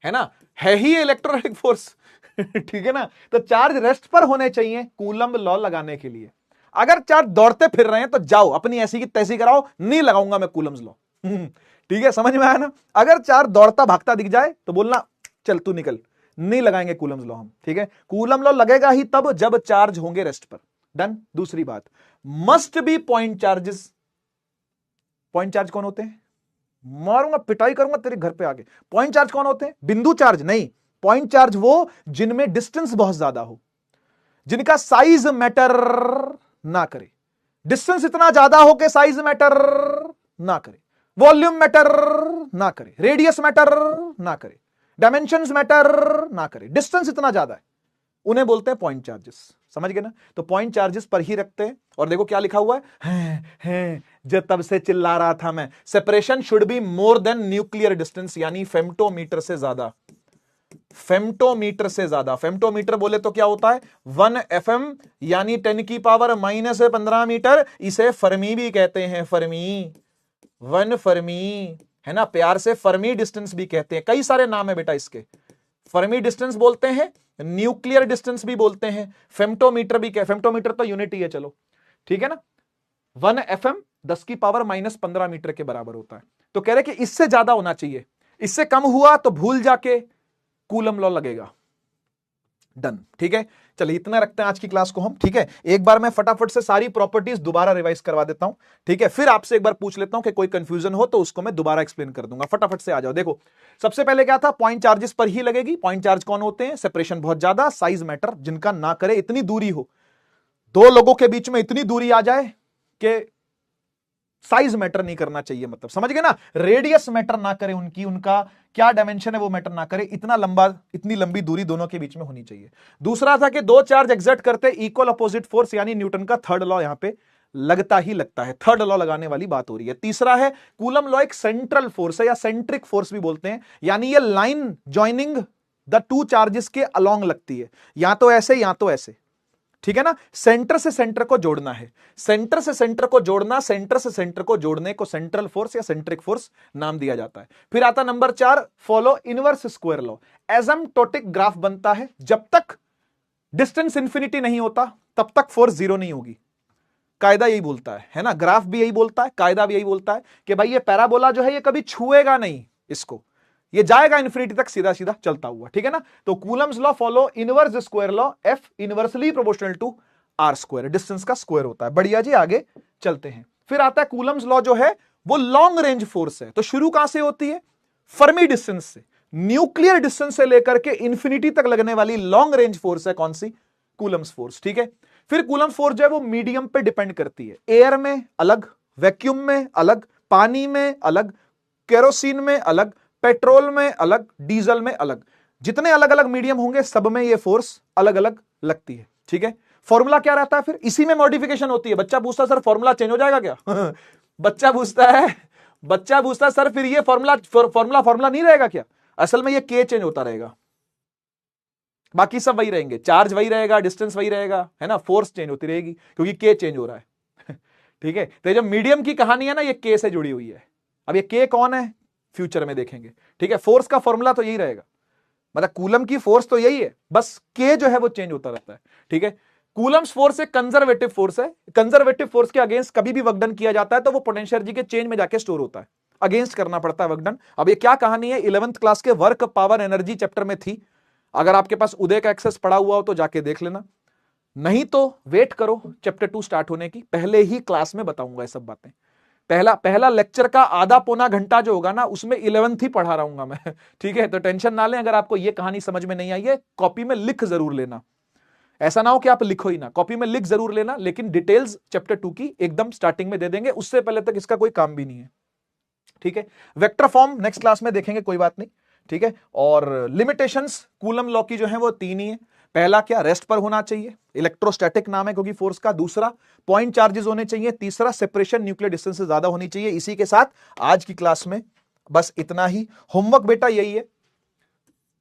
है ना, है ही इलेक्ट्रोस्टैटिक फोर्स। ठीक है ना, तो चार्ज रेस्ट पर होने चाहिए कूलम लॉ लगाने के लिए। अगर चार्ज दौड़ते फिर रहे हैं तो जाओ अपनी ऐसी की तैसी कराओ, नहीं लगाऊंगा मैं कूलम्स लॉ। ठीक है, समझ में आया ना, अगर चार्ज दौड़ता भागता दिख जाए तो बोलना चल तू निकल, नहीं लगाएंगे कूलम्स लॉ हम, ठीक है। कूलम लॉ लगेगा ही तब जब चार्ज होंगे रेस्ट पर, डन। दूसरी बात, must be point charges. Point charge कौन होते हैं? मारूंगा पिटाई करूंगा तेरे घर पे आके। पॉइंट चार्ज कौन होते हैं? बिंदु चार्ज नहीं, पॉइंट चार्ज वो जिनमें डिस्टेंस बहुत ज्यादा हो, जिनका साइज मैटर ना करे, डिस्टेंस इतना ज्यादा हो कि साइज मैटर ना करे, वॉल्यूम मैटर ना करे, रेडियस मैटर ना करे, डायमेंशंस मैटर ना करे, डिस्टेंस इतना ज्यादा है, उन्हें बोलते हैं पॉइंट चार्जेस। समझ गए ना, तो पॉइंट चार्जेस पर ही रखते हैं। और देखो क्या लिखा हुआ है, जो तब से चिल्ला रहा था मैं, separation should be more than nuclear distance, यानी फेम्टोमीटर से ज्यादा, फेम्टोमीटर से ज्यादा। फेम्टोमीटर बोले तो क्या होता है? 1 FM यानी 10⁻⁻15 मीटर, इसे फर्मी भी कहते हैं, फर्मी, 1 फर्मी, है ना, प्यार से फर्मी डिस्टेंस भी कहते हैं, कई सारे नाम है बेटा इसके, फर्मी डिस्टेंस बोलते हैं, न्यूक्लियर डिस्टेंस भी बोलते हैं, फेम्टोमीटर भी, फेम्टोमीटर तो यूनिट ही है, चलो ठीक है ना। 1 FM 10⁻⁻15 मीटर के बराबर होता है, तो कह रहे कि इससे ज्यादा होना चाहिए, इससे कम हुआ तो भूल जाके कूलम लॉ लगेगा, डन। ठीक है, चलिए इतना रखते हैं आज की क्लास को हम, ठीक है। एक बार मैं फटाफट से सारी प्रॉपर्टीज दोबारा रिवाइज करवा देता हूं, ठीक है, फिर आपसे एक बार पूछ लेता हूं कि कोई कंफ्यूजन हो तो उसको मैं दोबारा एक्सप्लेन कर दूंगा। फटाफट से आ जाओ। देखो सबसे पहले क्या था, पॉइंट चार्जेस पर ही लगेगी। पॉइंट चार्ज कौन होते हैं? सेपरेशन बहुत ज्यादा, साइज मैटर, जिनका ना करे, इतनी दूरी हो, दो लोगों के बीच में इतनी दूरी आ जाए कि साइज मैटर नहीं करना चाहिए, मतलब समझ गए ना, रेडियस मैटर ना करे, उनका क्या डायमेंशन है वो मैटर ना करे, इतनी लंबी दूरी दोनों के बीच में होनी चाहिए। दूसरा था कि दो चार्ज एग्जर्ट करते इक्वल अपोजिट फोर्स, यानी न्यूटन का थर्ड लॉ यहां पे लगता ही लगता है, थर्ड लॉ लगाने वाली बात हो रही है। तीसरा है कूलम लॉ एक सेंट्रल फोर्स है, या सेंट्रिक फोर्स भी बोलते हैं, यानी ये line joining the two charges के अलोंग लगती है, या तो ऐसे या तो ऐसे, ठीक है ना। सेंटर से सेंटर को जोड़ना है, सेंटर से सेंटर को जोड़ना, सेंटर से सेंटर को जोड़ने को सेंट्रल फोर्स या सेंट्रिक फोर्स नाम दिया जाता है। फिर आता number 4, follow inverse square law. Asymptotic graph बनता है, जब तक डिस्टेंस इंफिनिटी नहीं होता तब तक फोर्स जीरो नहीं होगी, कायदा यही बोलता है ना, ग्राफ भी यही बोलता है, कायदा भी यही बोलता है कि भाई ये पैराबोला जो है ये कभी छुएगा नहीं इसको, ये जाएगा इन्फिनिटी तक सीधा सीधा चलता हुआ, ठीक है ना। तो Coulomb's law follow inverse square law, F inversely proportional to R square, distance का स्क्वायर होता है। बढ़िया जी, आगे चलते हैं। फिर आता है कूलम्स लॉ जो है वो लॉन्ग रेंज फोर्स है, तो शुरू कहां से होती है? फर्मी डिस्टेंस से, न्यूक्लियर डिस्टेंस से लेकर के इंफिनिटी तक लगने वाली लॉन्ग रेंज फोर्स है कौन सी? कूलम्स फोर्स, ठीक है। फिर कूलम्ब फोर्स जो है वो मीडियम पे डिपेंड करती है, एयर में अलग, वैक्यूम में अलग, पानी में अलग, केरोसिन में अलग, पेट्रोल में अलग, डीजल में अलग। जितने अलग अलग मीडियम होंगे सब में ये फोर्स अलग अलग लगती है। ठीक है, फॉर्मूला क्या रहता है, फिर इसी में मॉडिफिकेशन होती है। बच्चा पूछता सर फॉर्मूला चेंज हो जाएगा क्या? बच्चा पूछता है सर फिर ये फॉर्मूला नहीं रहेगा क्या? असल में ये के चेंज होता रहेगा, बाकी सब वही रहेंगे, चार्ज वही रहेगा, डिस्टेंस वही रहेगा, है ना, फोर्स चेंज होती रहेगी क्योंकि के चेंज हो रहा है। ठीक है, तो जो मीडियम की कहानी है ना, ये के से जुड़ी हुई है। अब ये के कौन है फ्यूचर में देखेंगे। ठीक है, फोर्स का फॉर्मूला तो यही रहेगा, मतलब कूलम्ब की फोर्स तो यही है, बस के जो है वो चेंज होता रहता है। ठीक है, कूलम्ब फोर्स एक कंजर्वेटिव फोर्स है। कंजर्वेटिव फोर्स के अगेंस्ट कभी भी वर्क डन किया जाता है तो वो पोटेंशियल एनर्जी के चेंज में जाके स्टोर होता है, अगेंस्ट करना पड़ता है वर्क डन। अब ये क्या कहानी है, 11th क्लास के वर्क पावर एनर्जी चैप्टर में थी। अगर आपके पास उदय का एक्सेस पड़ा हुआ हो तो जाके देख लेना, नहीं तो वेट करो चैप्टर 2 स्टार्ट होने की, पहले ही क्लास में बताऊंगा ये सब बातें। पहला लेक्चर का आधा पौना घंटा जो होगा ना, उसमें 11th ही पढ़ा रहूंगा मैं। ठीक है, तो टेंशन ना लें। अगर आपको ये कहानी समझ में नहीं आई है, कॉपी में लिख जरूर लेना, ऐसा ना हो कि आप लिखो ही ना, कॉपी में लिख जरूर लेना, लेकिन डिटेल्स चैप्टर 2 की एकदम स्टार्टिंग में दे देंगे, उससे पहले तक इसका कोई काम भी नहीं है। ठीक है, वेक्टर फॉर्म नेक्स्ट क्लास में देखेंगे, कोई बात नहीं। ठीक है, और लिमिटेशंस कूलम्ब लॉ की जो है वो 3 ही है। पहला क्या, रेस्ट पर होना चाहिए, इलेक्ट्रोस्टैटिक नाम है क्योंकि फोर्स का। दूसरा, पॉइंट चार्जेस होने चाहिए। तीसरा, सेपरेशन न्यूक्लियर डिस्टेंस से ज्यादा होनी चाहिए। इसी के साथ आज की क्लास में बस इतना ही। होमवर्क बेटा यही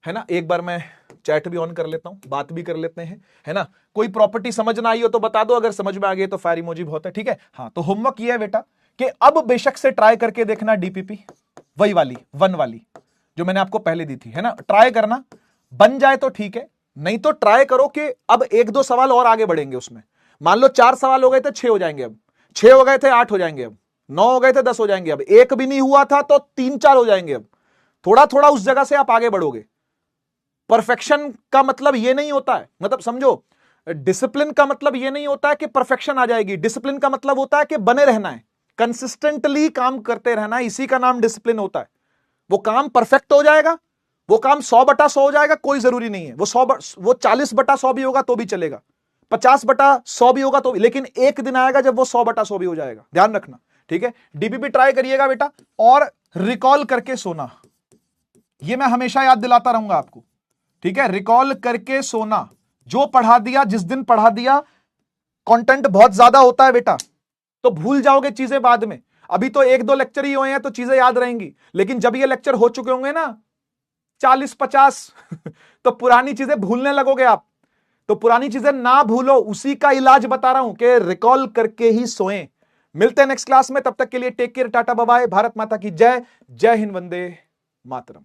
है ना, एक बार मैं चैट भी ऑन कर लेता हूं, बात भी कर लेते हैं, है ना। कोई प्रॉपर्टी समझ ना आई हो तो बता दो, अगर समझ में आ गई तो फायर इमोजी बहुत है। ठीक है, हाँ, तो होमवर्क ये है बेटा कि अब बेशक से ट्राई करके देखना डीपीपी, वही वाली 1 वाली जो मैंने आपको पहले दी थी, है ना। ट्राई करना, बन जाए तो ठीक है, नहीं तो ट्राई करो कि अब 1-2 सवाल और आगे बढ़ेंगे उसमें। मान लो 4 सवाल हो गए थे, 6 हो जाएंगे, अब 6 हो गए थे 8 हो जाएंगे, अब 9 हो गए थे 10 हो जाएंगे, अब 1 भी नहीं हुआ था तो 3-4 हो जाएंगे। अब थोड़ा थोड़ा उस जगह से आप आगे बढ़ोगे। परफेक्शन का मतलब यह नहीं होता है, मतलब समझो, डिसिप्लिन का मतलब यह नहीं होता है कि परफेक्शन आ जाएगी। डिसिप्लिन का मतलब होता है कि बने रहना है, कंसिस्टेंटली काम करते रहना है, इसी का नाम डिसिप्लिन होता है। वो काम परफेक्ट हो जाएगा, वो काम 100/100 हो जाएगा, कोई जरूरी नहीं है वो 40/100 भी होगा तो भी चलेगा, 50/100 भी होगा तो भी, लेकिन एक दिन आएगा जब वो 100/100 भी हो जाएगा, ध्यान रखना। ठीक है, डीपीपी ट्राई करिएगा बेटा, और रिकॉल करके सोना, ये मैं हमेशा याद दिलाता रहूंगा आपको। ठीक है, रिकॉल करके सोना, जो पढ़ा दिया जिस दिन पढ़ा दिया, कंटेंट बहुत ज्यादा होता है बेटा तो भूल जाओगे चीजें बाद में। अभी तो 1-2 लेक्चर ही हुए हैं तो चीजें याद रहेंगी, लेकिन जब ये लेक्चर हो चुके होंगे ना 40-50 तो पुरानी चीजें भूलने लगोगे आप। तो पुरानी चीजें ना भूलो, उसी का इलाज बता रहा हूं कि रिकॉल करके ही सोएं। मिलते हैं नेक्स्ट क्लास में, तब तक के लिए take care, tata bye bye, Bharat Mata की जय, जय हिंद, वंदे मातरम।